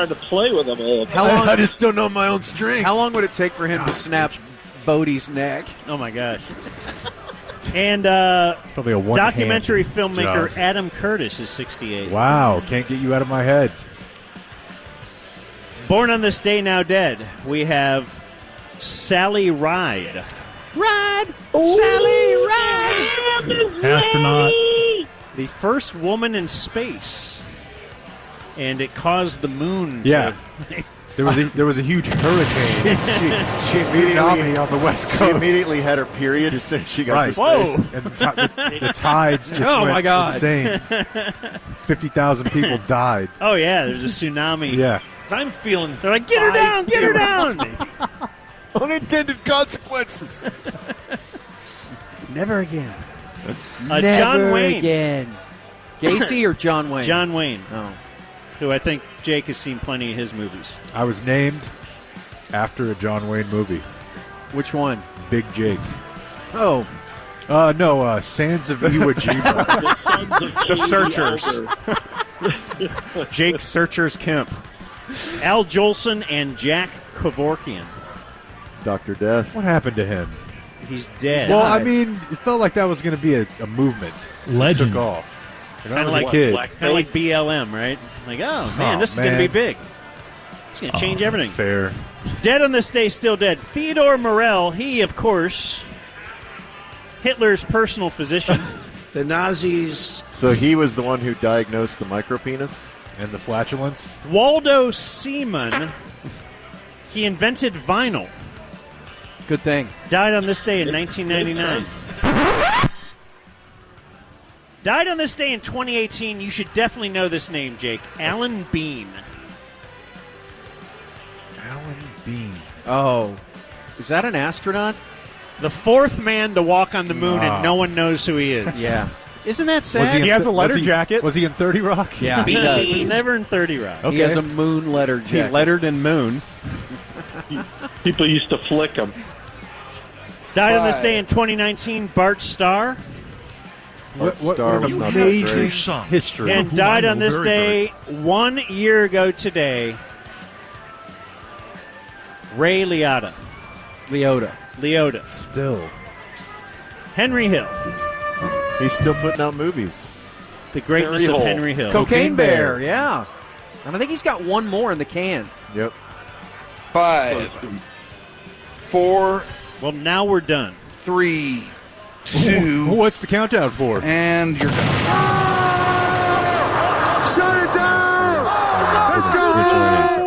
to play with him a little bit. How long? I just don't know my own strength. How long would it take for him to snap Bodie's neck? Oh, my gosh. And Probably a one documentary hand filmmaker job. Adam Curtis is 68. Wow, can't get you out of my head. Born on this day, now dead, we have Sally Ride. Ride, Sally, ride. Astronaut. The first woman in space. And it caused the moon Yeah. to... There was a huge hurricane. She Tsunami on the West Coast. She immediately had her period as soon as she got Right. to space. Whoa! And the tides just Oh, went my God. insane. 50,000 people died. Oh, yeah, there's a tsunami. Yeah. I'm feeling. They're like, get her down, get her down. Unintended consequences. Never again. John Never Wayne. again. Gacy or John Wayne? John Wayne. Oh. Who I think Jake has seen plenty of his movies. I was named after a John Wayne movie. Which one? Big Jake. Oh. No, Sands of Iwo Jima. The Searchers. Jake Searchers Kemp. Al Jolson and Jack Kevorkian. Dr. Death. What happened to him? He's dead. Well, I mean, it felt like that was going to be a movement. Legend. It took off. And I Kind was of a like kid. Kind of like BLM, right? Like, oh man, this is going to be big. It's going to change everything. Fair. Dead on this day, still dead. Theodore Morell. He, of course, Hitler's personal physician. The Nazis. So he was the one who diagnosed the micropenis? And the flatulence? Waldo Seaman. He invented vinyl. Good thing. Died on this day in 1999. Died on this day in 2018. You should definitely know this name, Jake. Alan Bean. Alan Bean. Oh. Is that an astronaut? The fourth man to walk on the moon, and no one knows who he is. Yeah. Isn't that sad? He has a letter jacket. Was he in 30 Rock? Yeah, he does. He's never in 30 Rock. He has a moon letter jacket. He lettered in moon. People used to flick him. Died on this day in 2019, Bart Starr. What Star an was not amazing that great. history. And died on this day 1 year ago today, Ray Liotta. Liotta. Still. Henry Hill. He's still putting out movies. The greatness of Henry Hill. Cocaine Bear, yeah. And I think he's got one more in the can. Yep. 5, 4. Well, now we're done. 3, 2. What's the countdown for? And you're done. Shut it down! Let's go!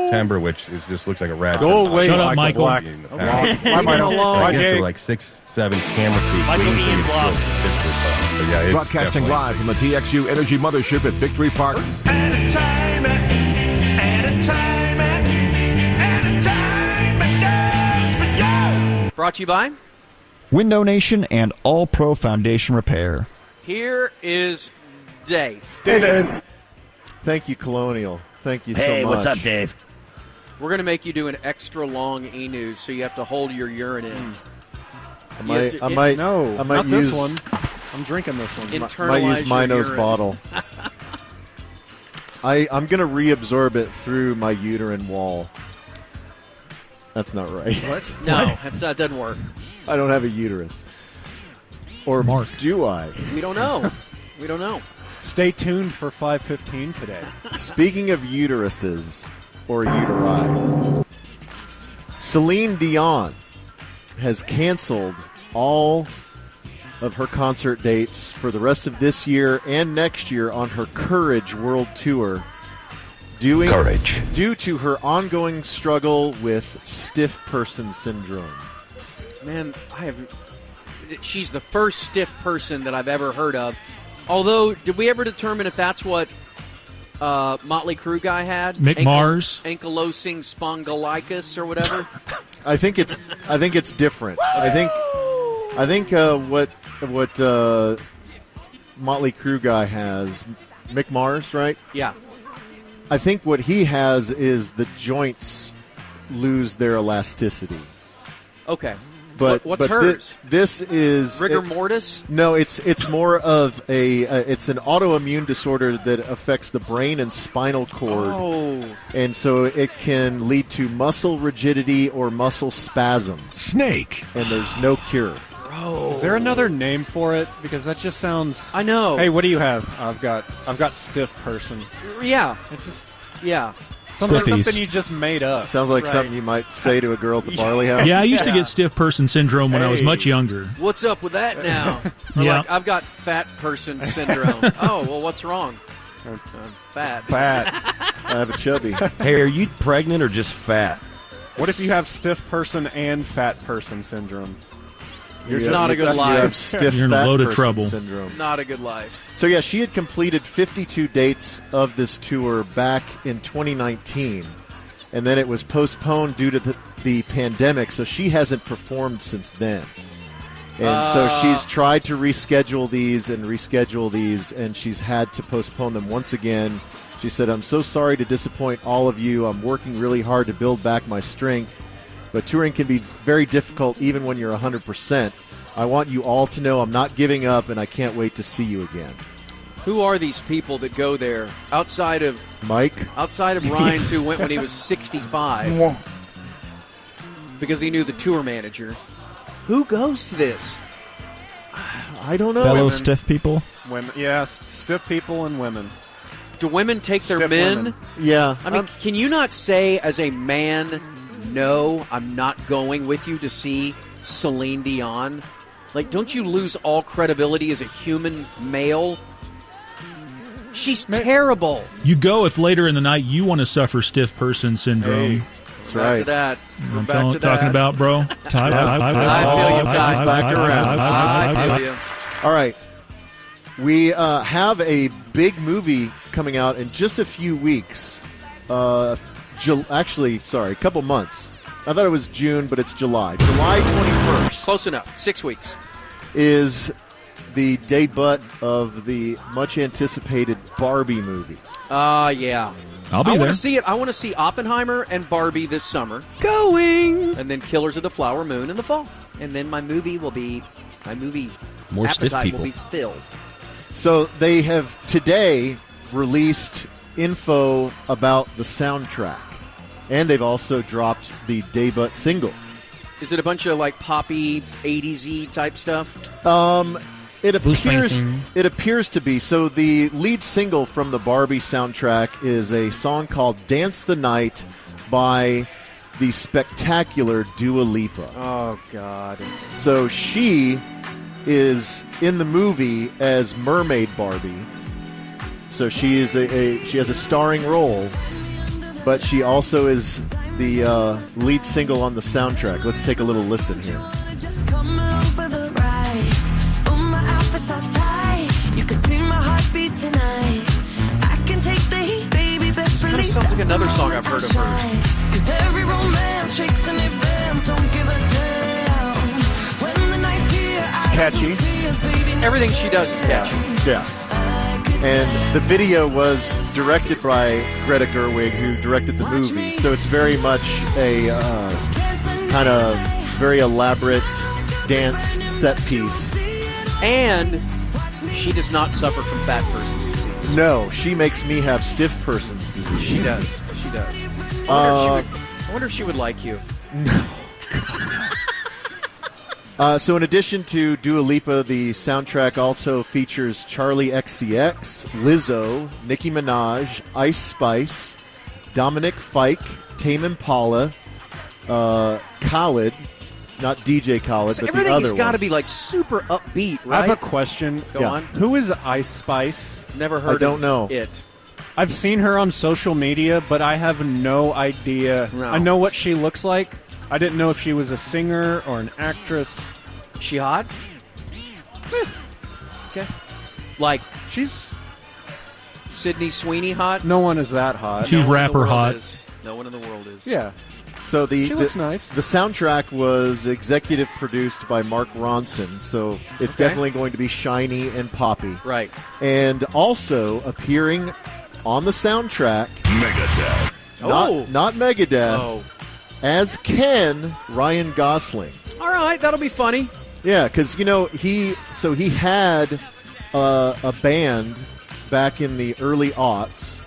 September, which just looks like a rat. Go away, Shut up, Michael. Black. I guess there were like 6, 7 camera crews Michael waiting for Ian you to Block. show picture. But yeah, it's Broadcasting definitely- live from the TXU Energy Mothership at Victory Park. Brought to you by Window Nation and All Pro Foundation Repair. Here is Dave. Thank you, Colonial. Thank you so much. Hey, what's up, Dave? We're going to make you do an extra long Enews, so you have to hold your urine in. I might not use this one. I'm drinking this one. Internalize might use Mino's your urine. bottle. I'm going to reabsorb it through my uterine wall. That's not right. What? No, that doesn't work. I don't have a uterus. Or Mark. do I? We don't know. We don't know. Stay tuned for 5:15 today. Speaking of uteruses or uteri, Celine Dion has canceled all of her concert dates for the rest of this year and next year on her Courage World Tour. Due to her ongoing struggle with stiff person syndrome. Man, she's the first stiff person that I've ever heard of. Although, did we ever determine if that's what Motley Crue guy had? Mick Mars? Ankylosing spondylitis or whatever? I think it's different. I think what Motley Crue guy has, Mick Mars, right? Yeah. I think what he has is the joints lose their elasticity. Okay. But what's hers? This is rigor mortis? No, it's more of it's an autoimmune disorder that affects the brain and spinal cord. Oh. And so it can lead to muscle rigidity or muscle spasms. Snake. And there's no cure. Is there another name for it? Because that just sounds. I know. Hey, what do you have? I've got stiff person. Yeah. It's just Stiffies. something you just made up. Sounds like Right. something you might say to a girl at the Barley House. Yeah, I used to get stiff person syndrome when I was much younger. What's up with that now? Or Yeah. like, I've got fat person syndrome. Oh, well, what's wrong? I'm fat. I have a chubby. Hey, are you pregnant or just fat? What if you have stiff person and fat person syndrome? It's not a good You have life. stiff You're in a fat load of person trouble. syndrome. Not a good life. So, yeah, she had completed 52 dates of this tour back in 2019. and then it was postponed due to the pandemic, so she hasn't performed since then. And so she's tried to reschedule these, and she's had to postpone them once again. She said, "I'm so sorry to disappoint all of you. I'm working really hard to build back my strength, but touring can be very difficult even when you're 100%. I want you all to know I'm not giving up, and I can't wait to see you again." Who are these people that go there outside of Mike? Outside of Ryan's, who went when he was 65 because he knew the tour manager. Who goes to this? I don't know. Fellow stiff people? Women, yeah, stiff people and women. Do women take their Stiff men? women. Yeah. I mean, can you not say as a man, no, I'm not going with you to see Celine Dion? Like, don't you lose all credibility as a human male? She's terrible. You go if later in the night you want to suffer stiff person syndrome. Hey, that's right. To that. We're I'm back to that. talking about, bro. I feel you, Ty. Back around. I feel you. All right. We have a big movie coming out in just a few weeks. Actually, sorry, a couple months. I thought it was June, but it's July. July 21st. Close enough. 6 weeks. Is the debut of the much-anticipated Barbie movie. Yeah. I'll be I there. want to see it. I want to see Oppenheimer and Barbie this summer. Going. And then Killers of the Flower Moon in the fall. And then my movie More stiff appetite people. will be filled. So they have today released info about the soundtrack. And they've also dropped the debut single. Is it a bunch of like poppy 80s-y type stuff? It appears to be. So the lead single from the Barbie soundtrack is a song called Dance the Night by the spectacular Dua Lipa. Oh, God. So she is in the movie as Mermaid Barbie. So she is she has a starring role, but she also is the lead single on the soundtrack. Let's take a little listen here. This kind of sounds like another song I've heard of hers. It's catchy. Everything she does is catchy. Yeah. And the video was directed by Greta Gerwig, who directed the movie. So it's very much a kind of very elaborate dance set piece. And she does not suffer from fat person's disease. No, she makes me have stiff person's disease. She does. She does. I wonder if she would like you. So in addition to Dua Lipa, the soundtrack also features Charlie XCX, Lizzo, Nicki Minaj, Ice Spice, Dominic Fike, Tame Impala, Khaled, not DJ Khaled, So but the everything other has got to one. be like super upbeat, right? I have a question. Go on. Who is Ice Spice? Never heard I don't know. it. I've seen her on social media, but I have no idea. No. I know what she looks like. I didn't know if she was a singer or an actress. She hot? Okay. Like she's Sydney Sweeney hot? No one is that hot. She's No one in the rapper world hot. is. No one in the world is. Yeah. So She looks nice. The soundtrack was executive produced by Mark Ronson, so it's Okay. definitely going to be shiny and poppy. Right. And also appearing on the soundtrack, Megadeth. not Megadeth, Oh. as Ken, Ryan Gosling. All right, that'll be funny. Yeah, because he had a band back in the early aughts,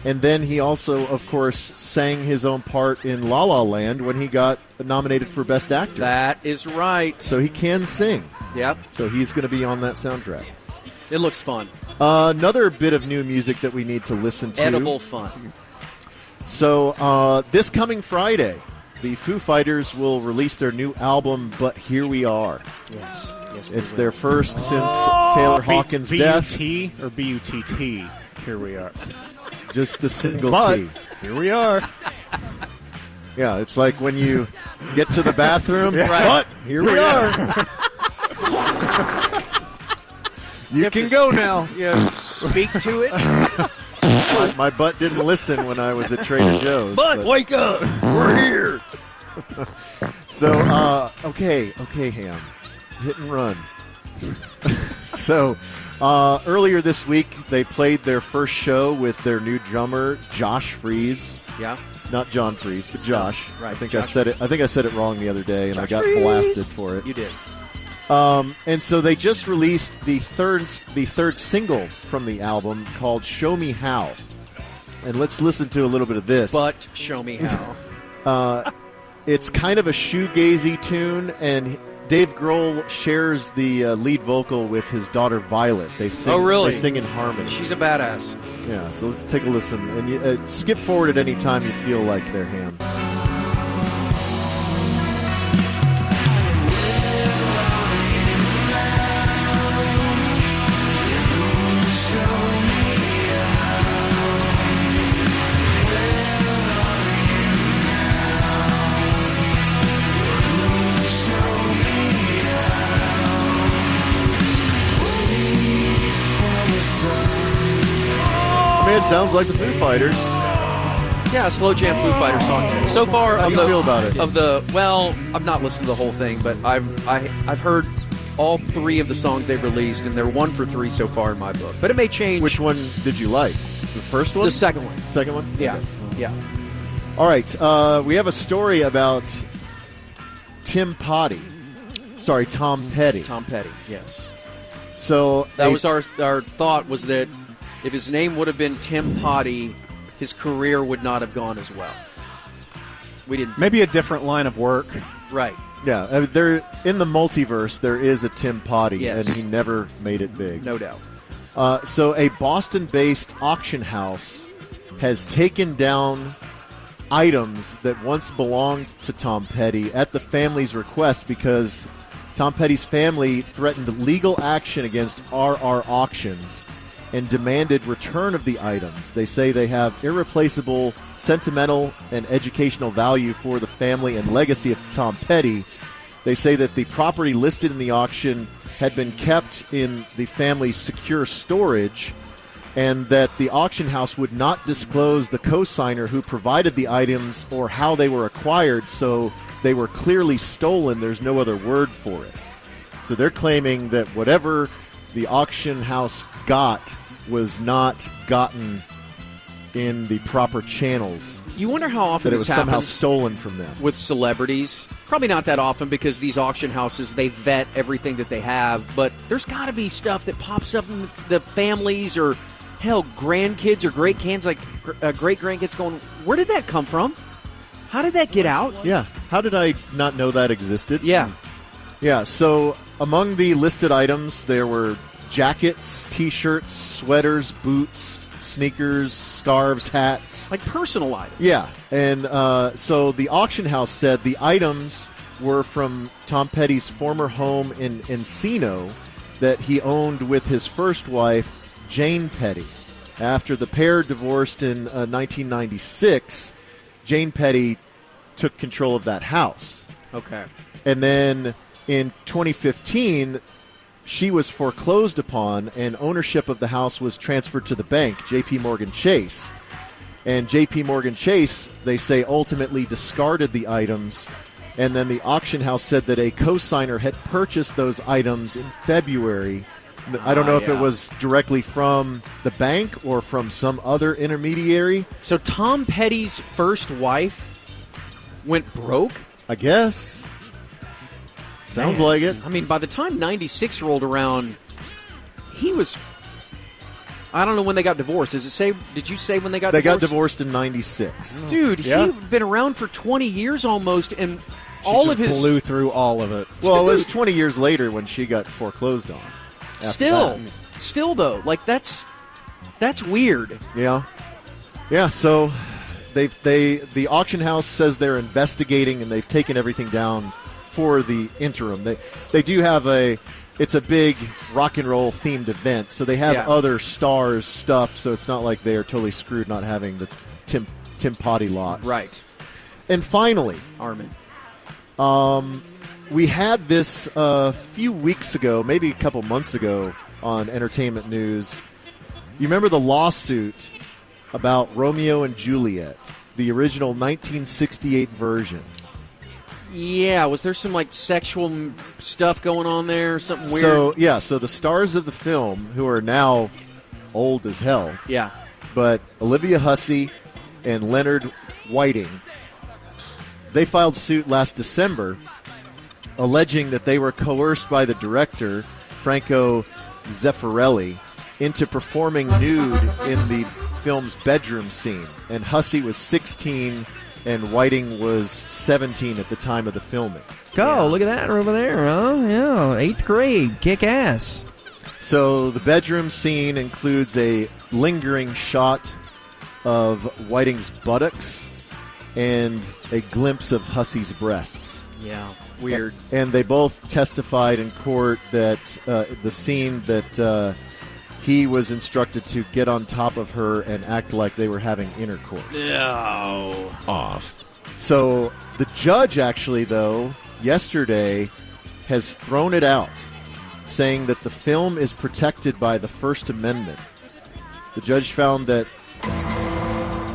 and then he also, of course, sang his own part in La La Land when he got nominated for Best Actor. That is right. So he can sing. Yep. So he's going to be on that soundtrack. It looks fun. Another bit of new music that we need to listen to. Edible fun. So this coming Friday, the Foo Fighters will release their new album, But Here We Are. Yes. Yes. It's their first since Taylor Hawkins' death. B-U-T or B-U-T-T? Here we are. Just the single But T. here we are. Yeah, it's like when you get to the bathroom, Yeah. but here we are. You can go now. Yeah, speak to it. My butt didn't listen when I was at Trader Joe's. But wake up! We're here. So, okay, Ham. Hit and run. So, earlier this week, they played their first show with their new drummer, Josh Freeze. Yeah. Not John Freeze, but Josh. Right. I think Josh I said Freeze. it. I think I said it wrong the other day, and Josh I got Freeze. blasted for it. You did. And so they just released the third single from the album called "Show Me How," and let's listen to a little bit of this. But show me how. It's kind of a shoegazy tune, and Dave Grohl shares the lead vocal with his daughter Violet. They sing. Oh, really? They sing in harmony. She's a badass. Yeah. So let's take a listen, and you, skip forward at any time you feel like they're Ham. It sounds like the Foo Fighters. Yeah, a slow jam Foo Fighters song. So far, How do you feel about it? Well, I've not listened to the whole thing, but I've heard all 3 of the songs they've released, and they're 1 for 3 so far in my book. But it may change. Which one did you like? The first one? The second one. Second one? Yeah, Okay. yeah. All right. We have a story about Tom Petty. Tom Petty. Yes. So That was our thought was that if his name would have been Tim Potty, his career would not have gone as well. We didn't. Maybe a different line of work. Right. Yeah, there in the multiverse there is a Tim Potty, Yes. and he never made it big. No doubt. So a Boston-based auction house has taken down items that once belonged to Tom Petty at the family's request because Tom Petty's family threatened legal action against RR Auctions and demanded return of the items. They say they have irreplaceable sentimental and educational value for the family and legacy of Tom Petty. They say that the property listed in the auction had been kept in the family's secure storage and that the auction house would not disclose the co-signer who provided the items or how they were acquired, so they were clearly stolen. There's no other word for it. So they're claiming that whatever the auction house got was not gotten in the proper channels. You wonder how often that it this was somehow happens stolen from them. with celebrities. Probably not that often because these auction houses, they vet everything that they have. But there's got to be stuff that pops up in the families or, hell, grandkids or great-grandkids going, where did that come from? How did that get out? Yeah. How did I not know that existed? Yeah. Yeah, so among the listed items, there were jackets, T-shirts, sweaters, boots, sneakers, scarves, hats. Like personal items. Yeah, and so the auction house said the items were from Tom Petty's former home in Encino that he owned with his first wife, Jane Petty. After the pair divorced in 1996, Jane Petty took control of that house. Okay. And then in 2015, she was foreclosed upon, and ownership of the house was transferred to the bank, J.P. Morgan Chase. And J.P. Morgan Chase, they say, ultimately discarded the items. And then the auction house said that a co-signer had purchased those items in February. I don't know if it was directly from the bank or from some other intermediary. So Tom Petty's first wife went broke? I guess. Sounds like it. I mean, by the time 96 rolled around, he was... I don't know when they got divorced. Did you say when they got divorced? They got divorced in 96. Dude, Yeah. he'd been around for 20 years almost, and She all just of his... blew through all of it. Well, it was 20 years later when she got foreclosed on. after that. Still though, like that's weird. Yeah. So the auction house says they're investigating and they've taken everything down for the interim. They do have it's a big rock and roll themed event, so they have other stars stuff, so it's not like they are totally screwed not having the Tim Potty lot. Right. And finally, Armin. We had this a few weeks ago, maybe a couple months ago, on Entertainment News. You remember the lawsuit about Romeo and Juliet, the original 1968 version. Yeah, was there some like sexual stuff going on there? Something weird? So the stars of the film, who are now old as hell. Yeah. But Olivia Hussey and Leonard Whiting, they filed suit last December alleging that they were coerced by the director, Franco Zeffirelli, into performing nude in the film's bedroom scene. And Hussey was 16 and Whiting was 17 at the time of the filming. Look at that over there, huh? Yeah, 8th grade, kick ass. So the bedroom scene includes a lingering shot of Whiting's buttocks and a glimpse of Hussey's breasts. Yeah, weird. And they both testified in court that the scene that he was instructed to get on top of her and act like they were having intercourse. No. Off. So the judge actually, though, yesterday has thrown it out, saying that the film is protected by the First Amendment. The judge found that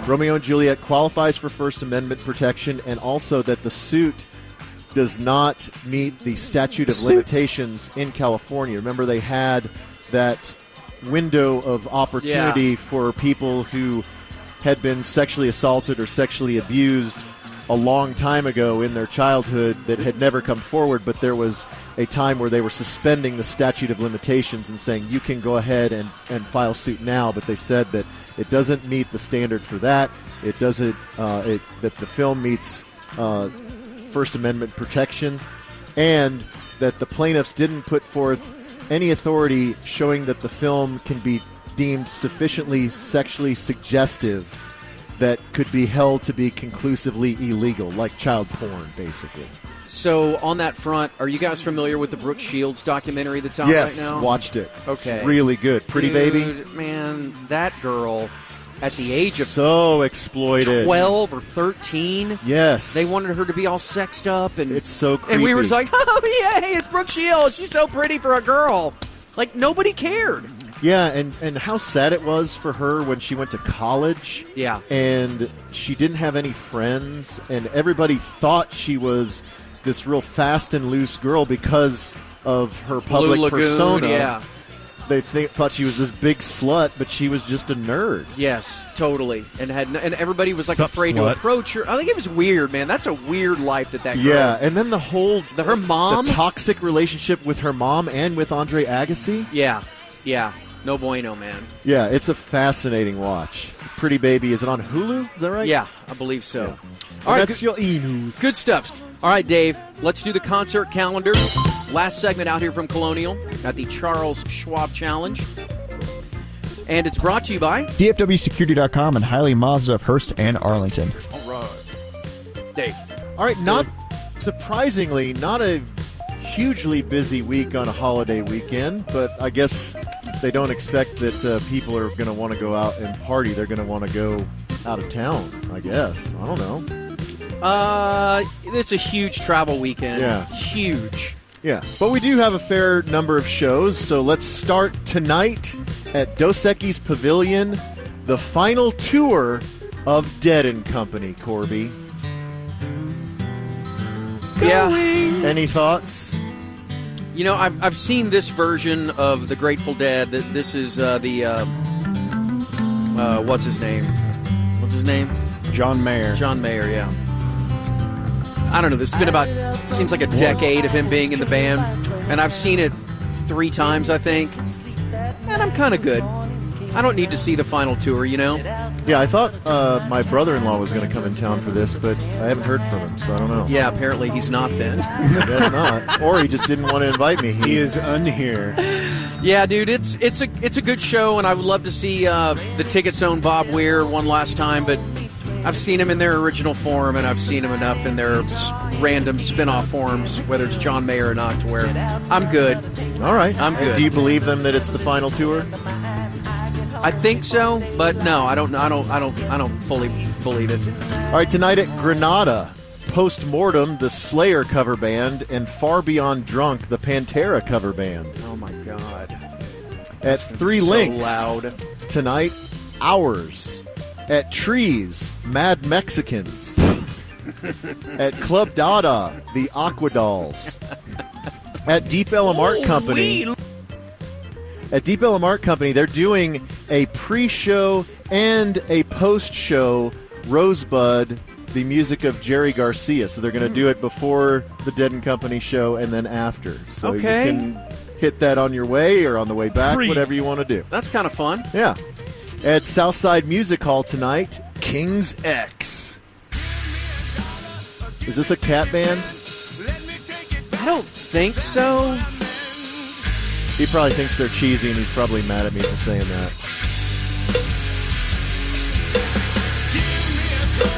Romeo and Juliet qualifies for First Amendment protection and also that the suit does not meet the statute of limitations in California. Remember, they had that window of opportunity for people who had been sexually assaulted or sexually abused a long time ago in their childhood that had never come forward, but there was a time where they were suspending the statute of limitations and saying you can go ahead and file suit now, but they said that it doesn't meet the standard for that. It doesn't that the film meets First Amendment protection, and that the plaintiffs didn't put forth any authority showing that the film can be deemed sufficiently sexually suggestive that could be held to be conclusively illegal, like child porn, basically. So on that front, are you guys familiar with the Brooke Shields documentary that's out right now? Yes, watched it. Okay. It's really good. Pretty Baby? Man, that girl at the age of so exploited 12 or 13. Yes. They wanted her to be all sexed up. And it's so creepy. And we were like, oh, yay, it's Brooke Shields. She's so pretty for a girl. Like, nobody cared. Yeah, and how sad it was for her when she went to college. Yeah. And she didn't have any friends, and everybody thought she was this real fast and loose girl because of her public Blue Lagoon, persona. Yeah. They thought she was this big slut, but she was just a nerd. Yes, totally. And everybody was like Sup, afraid slut? to approach her. I think it was weird, man. That's a weird life that girl. Yeah, and then her mom, the toxic relationship with her mom and with Andre Agassi. Yeah. No bueno, man. Yeah, it's a fascinating watch. Pretty Baby, is it on Hulu? Is that right? Yeah, I believe so. Yeah. All right, that's your Enews. Good stuff. All right, Dave, let's do the concert calendar. Last segment out here from Colonial at the Charles Schwab Challenge. And it's brought to you by DFWsecurity.com and Hiley Mazda of Hearst and Arlington. All right. Dave. All right, not surprisingly, not a hugely busy week on a holiday weekend, but I guess they don't expect that people are going to want to go out and party. They're going to want to go out of town, I guess. I don't know. It's a huge travel weekend. Yeah. Huge. Yeah, but we do have a fair number of shows, so let's start tonight at Dos Equis Pavilion, the final tour of Dead and Company, Corby. Yeah. Any thoughts? You know, I've seen this version of the Grateful Dead. This is what's his name? What's his name? John Mayer. John Mayer, yeah. I don't know. This has been about, seems like a decade of him being in the band. And I've seen it 3 times, I think. And I'm kind of good. I don't need to see the final tour, you know? Yeah, I thought my brother-in-law was going to come in town for this, but I haven't heard from him, so I don't know. Yeah, apparently he's not then. I guess not. Or he just didn't want to invite me. He is unhere. Yeah, dude, it's a good show, and I would love to see the Tickets own Bob Weir one last time, but I've seen him in their original form, and I've seen him enough in their random spin-off forms, whether it's John Mayer or not, to where I'm good. All right. I'm good. And do you believe them that it's the final tour? I think so, but no, I don't fully believe it. All right, tonight at Granada, Postmortem, the Slayer cover band, and Far Beyond Drunk, the Pantera cover band. Oh my God! At Three so Links loud tonight, Hours, At Trees, Mad Mexicans. At Club Dada, the Aqua Dolls. At Deep Ellum Art Company. At Deep Ellum Art Company, they're doing a pre-show and a post-show Rosebud, the music of Jerry Garcia. So they're going to do it before the Dead and Company show and then after. So Okay. you can hit that on your way or on the way back, whatever you want to do. That's kind of fun. Yeah. At Southside Music Hall tonight, King's X. Is this a cat band? I don't think so. He probably thinks they're cheesy, and he's probably mad at me for saying that.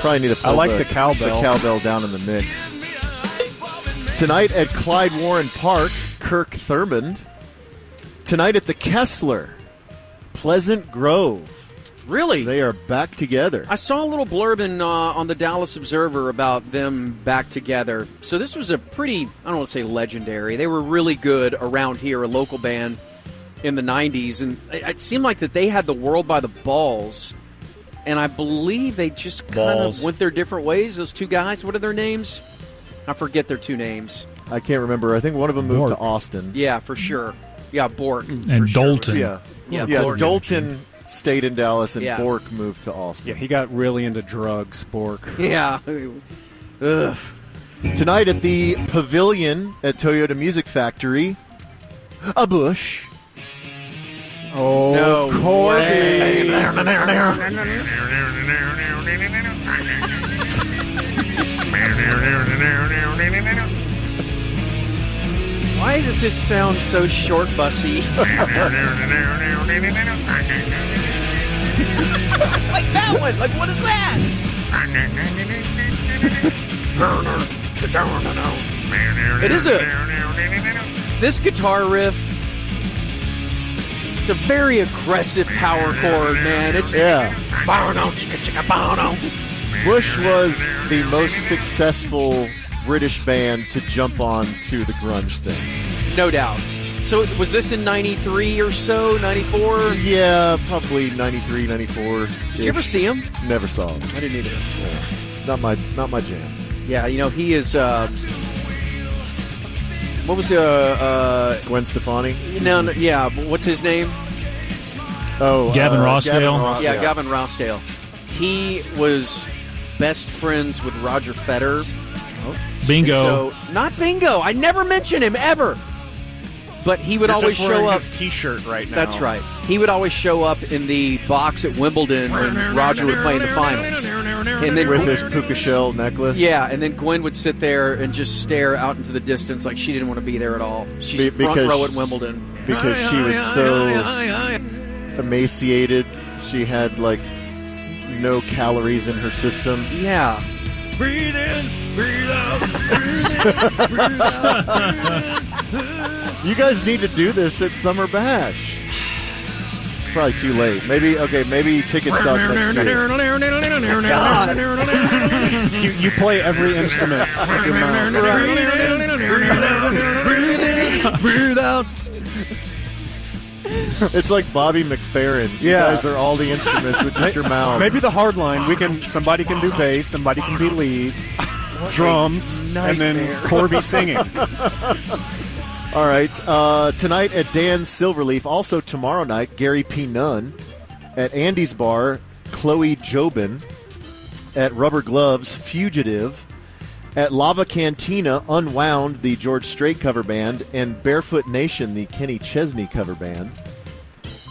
Probably need to pull I like the cowbell. The cowbell down in the mix. Tonight at Clyde Warren Park, Kirk Thurmond. Tonight at the Kessler, Pleasant Grove. Really? They are back together. I saw a little blurb on the Dallas Observer about them back together. So this was a pretty, I don't want to say legendary. They were really good around here, a local band in the 90s. And it seemed like that they had the world by the balls. And I believe they just kind of went their different ways, those two guys. What are their names? I forget their two names. I can't remember. I think one of them moved to Austin. Yeah, for sure. Yeah, Bork. And Dalton. Sure. Yeah, Dalton stayed in Dallas, and Bork moved to Austin. Yeah, he got really into drugs, Bork. Yeah. Ugh. Tonight at the Pavilion at Toyota Music Factory, a Bush. Oh, no, Corby. Why does this sound so short bussy? Like that one. Like, what is that? It is this guitar riff. It's a very aggressive power chord, man. It's Bush was the most successful British band to jump on to the grunge thing. No doubt. So was this in 93 or so, 94? Yeah, probably 93, 94. Did you ever see him? Never saw him. I didn't either. Yeah. Not my jam. Yeah, you know, he is what was Gwen Stefani? No, yeah, what's his name? Oh, Gavin Rossdale. Yeah, Gavin Rossdale. He was best friends with Roger Federer. Bingo. So, not Bingo. I never mention him ever. But he would always show up. His T-shirt right now. That's right. He would always show up in the box at Wimbledon when Roger would play in the finals, and then with his puka shell necklace. Yeah, and then Gwen would sit there and just stare out into the distance like she didn't want to be there at all. She's front row at Wimbledon because she was so emaciated. She had like no calories in her system. Yeah. Breathe in, breathe out, breathe in, breathe out. You guys need to do this at Summer Bash. It's probably too late. Maybe tickets stop next year. God. You play every instrument with your mouth. Breathe in, breathe out. It's like Bobby McFerrin. You guys are all the instruments with just your mouths. Maybe the hard line. Somebody can do bass, somebody can be lead, drums, and then Corby singing. All right. Tonight at Dan's Silverleaf. Also tomorrow night, Gary P. Nunn. At Andy's Bar, Chloe Jobin. At Rubber Gloves, Fugitive. At Lava Cantina, Unwound, the George Strait cover band. And Barefoot Nation, the Kenny Chesney cover band.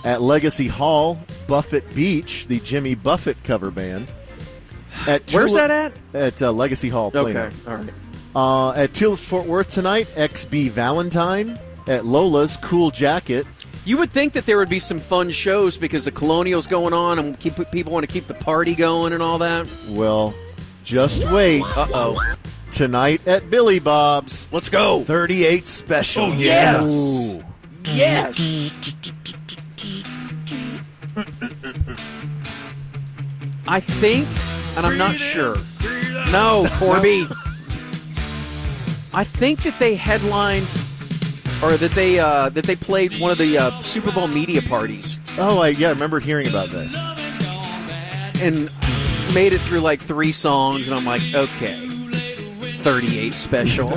At Legacy Hall, Buffett Beach, the Jimmy Buffett cover band. Where's that at? At Legacy Hall, Plano. Okay, all right. At Tulips Fort Worth tonight, XB Valentine. At Lola's, Cool Jacket. You would think that there would be some fun shows because the Colonial's going on and people want to keep the party going and all that. Well, just wait. Uh-oh. Tonight at Billy Bob's. Let's go. 38 Special. Oh, yes. Ooh. Yes. I think, and I'm not sure. No, Corby. I think that they headlined, or that they played one of the Super Bowl media parties. Oh, I remember hearing about this. and made it through like 3 songs, and I'm like, okay, 38 special.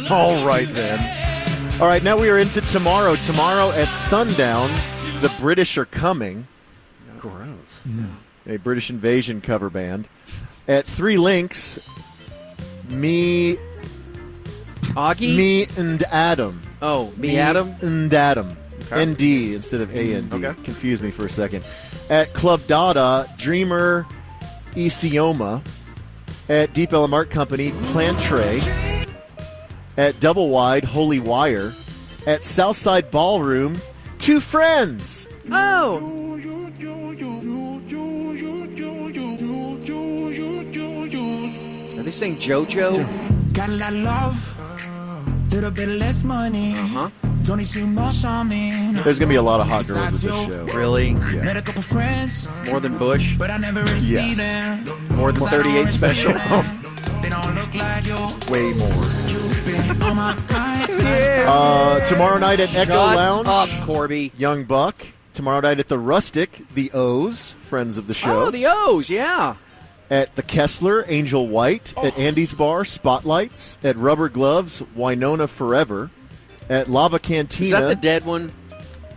All right, then. All right, now we are into tomorrow. Tomorrow at sundown, the British are coming. Gross. A British Invasion cover band. At 3 Links, me and Adam. Oh, me Adam? And Adam. Okay. ND instead of AND. Okay. Confused me for a second. At Club Dada, Dreamer Isioma. At Deep Ellum Art Company, Plantre. At Double Wide, Holy Wire. At Southside Ballroom, 2 Friends. Oh! Are they saying JoJo? Got a lot of love, little bit less money. Don't need too much on me. There's going to be a lot of hot girls at this show. Really? Yeah. Met a couple friends, More than Bush? but I never really see them. More than 38 special? They don't look like you. Way more. Been on my mind. Tomorrow night at Echo Shut Lounge. up, Corby. Young Buck. Tomorrow night at the Rustic, the O's, friends of the show. Oh, the O's, yeah. At the Kessler, Angel White. At Andy's Bar, Spotlights. At Rubber Gloves, Winona Forever. At Lava Cantina. Is that the dead one?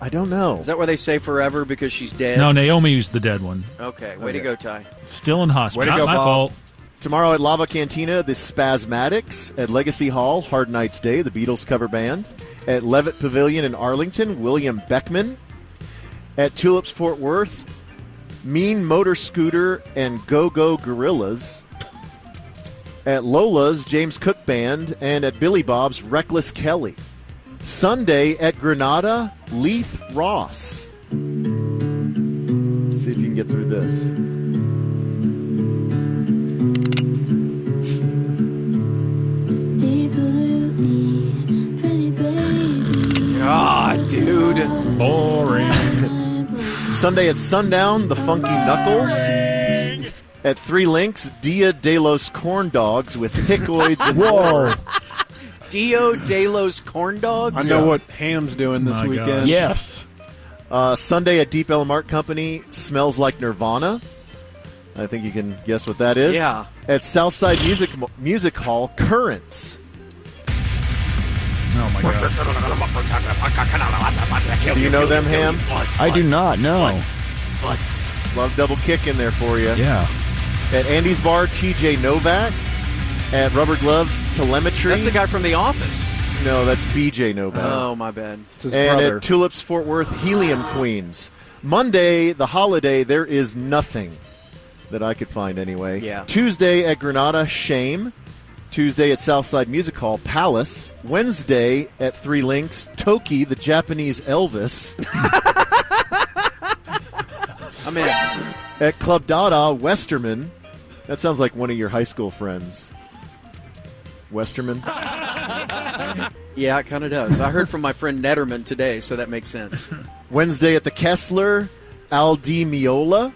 I don't know. Is that where they say forever because she's dead? No, Naomi's the dead one. Okay, way to go, Ty. Still in hospital. Way to Not go, my Bob. fault. Tomorrow at Lava Cantina, the Spasmatics. At Legacy Hall, Hard Night's Day, the Beatles cover band. At Levitt Pavilion in Arlington, William Beckman. At Tulips Fort Worth, Mean Motor Scooter and Go-Go Gorillas. At Lola's, James Cook Band. And at Billy Bob's, Reckless Kelly. Sunday at Granada, Leith Ross. Let's see if you can get through this. God, dude. Boring. Sunday at sundown, the Funky Knuckles. At 3 Links, Dia de los Corn Dogs with Hickoids and Whoa. Dio de los Corn Dogs? I know what Ham's doing this weekend. Yes. Sunday at Deep Ellum Art Company, Smells Like Nirvana. I think you can guess what that is. Yeah. At Southside Music Hall, Currents. Oh, my God. Do you know them, Ham? I do not know. Love double kick in there for you. Yeah. At Andy's Bar, TJ Novak. At Rubber Gloves, Telemetry. That's the guy from The Office. No, that's BJ Novak. Oh, my bad. It's his And brother. at Tulips Fort Worth, Helium Queens. Monday, the holiday, there is nothing that I could find anyway. Yeah. Tuesday at Granada, Shame. Tuesday at Southside Music Hall, Palace. Wednesday at 3 Links, Toki, the Japanese Elvis. I'm in. At Club Dada, Westerman. That sounds like one of your high school friends. Westerman. Yeah, it kind of does. I heard from my friend Netterman today, so that makes sense. Wednesday at the Kessler, Aldi Miola.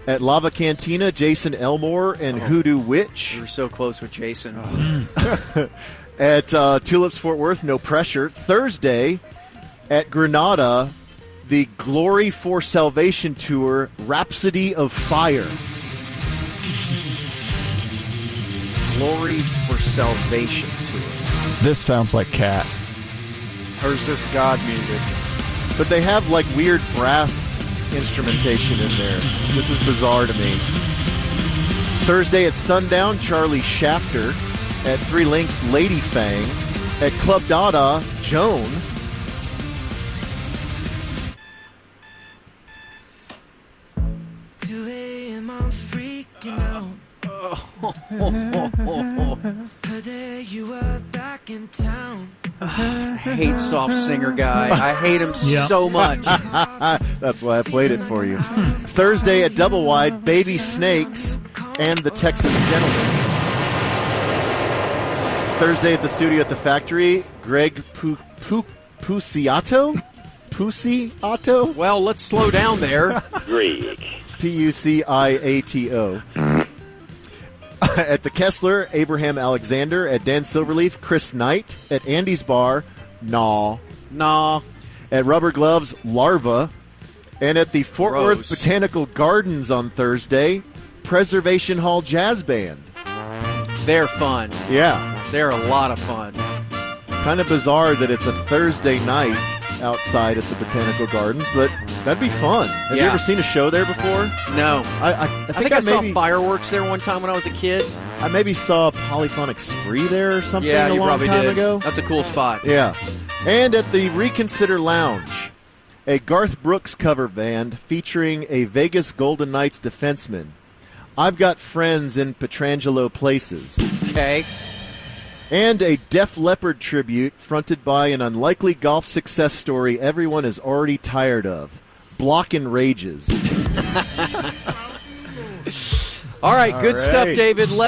At Lava Cantina, Jason Elmore and Hoodoo Witch. We were so close with Jason. At Tulips Fort Worth, No Pressure. Thursday at Granada, the Glory for Salvation Tour, Rhapsody of Fire. Glory for Salvation Tour. This sounds like Cat. Or is this God music? But they have like weird brass instrumentation in there. This is bizarre to me. Thursday at sundown, Charlie Shafter. At 3 Links, Lady Fang. At Club Dada, Joan. I hate soft singer guy. I hate him so much. That's why I played it for you. Thursday at Double Wide, Baby Snakes and the Texas Gentleman. Thursday at the studio at the factory, Greg Puciato? Puciato? Well, let's slow down there. Greg. Puciato. At the Kessler, Abraham Alexander. At Dan Silverleaf, Chris Knight. At Andy's Bar, Nah. At Rubber Gloves, Larva. And at the Fort Worth Botanical Gardens on Thursday, Preservation Hall Jazz Band. They're fun. Yeah. They're a lot of fun. Kind of bizarre that it's a Thursday night outside at the Botanical Gardens, but that'd be fun. Have you ever seen a show there before? No. I think I saw fireworks there one time when I was a kid. I maybe saw a Polyphonic Spree there or something Yeah, a you long probably time did. ago. That's a cool spot. Yeah. And at the Reconsider Lounge, a Garth Brooks cover band featuring a Vegas Golden Knights defenseman. I've Got Friends in Petrangelo Places. Okay. And a Def Leppard tribute fronted by an unlikely golf success story everyone is already tired of. Blockin' Rages. All right, good stuff, David.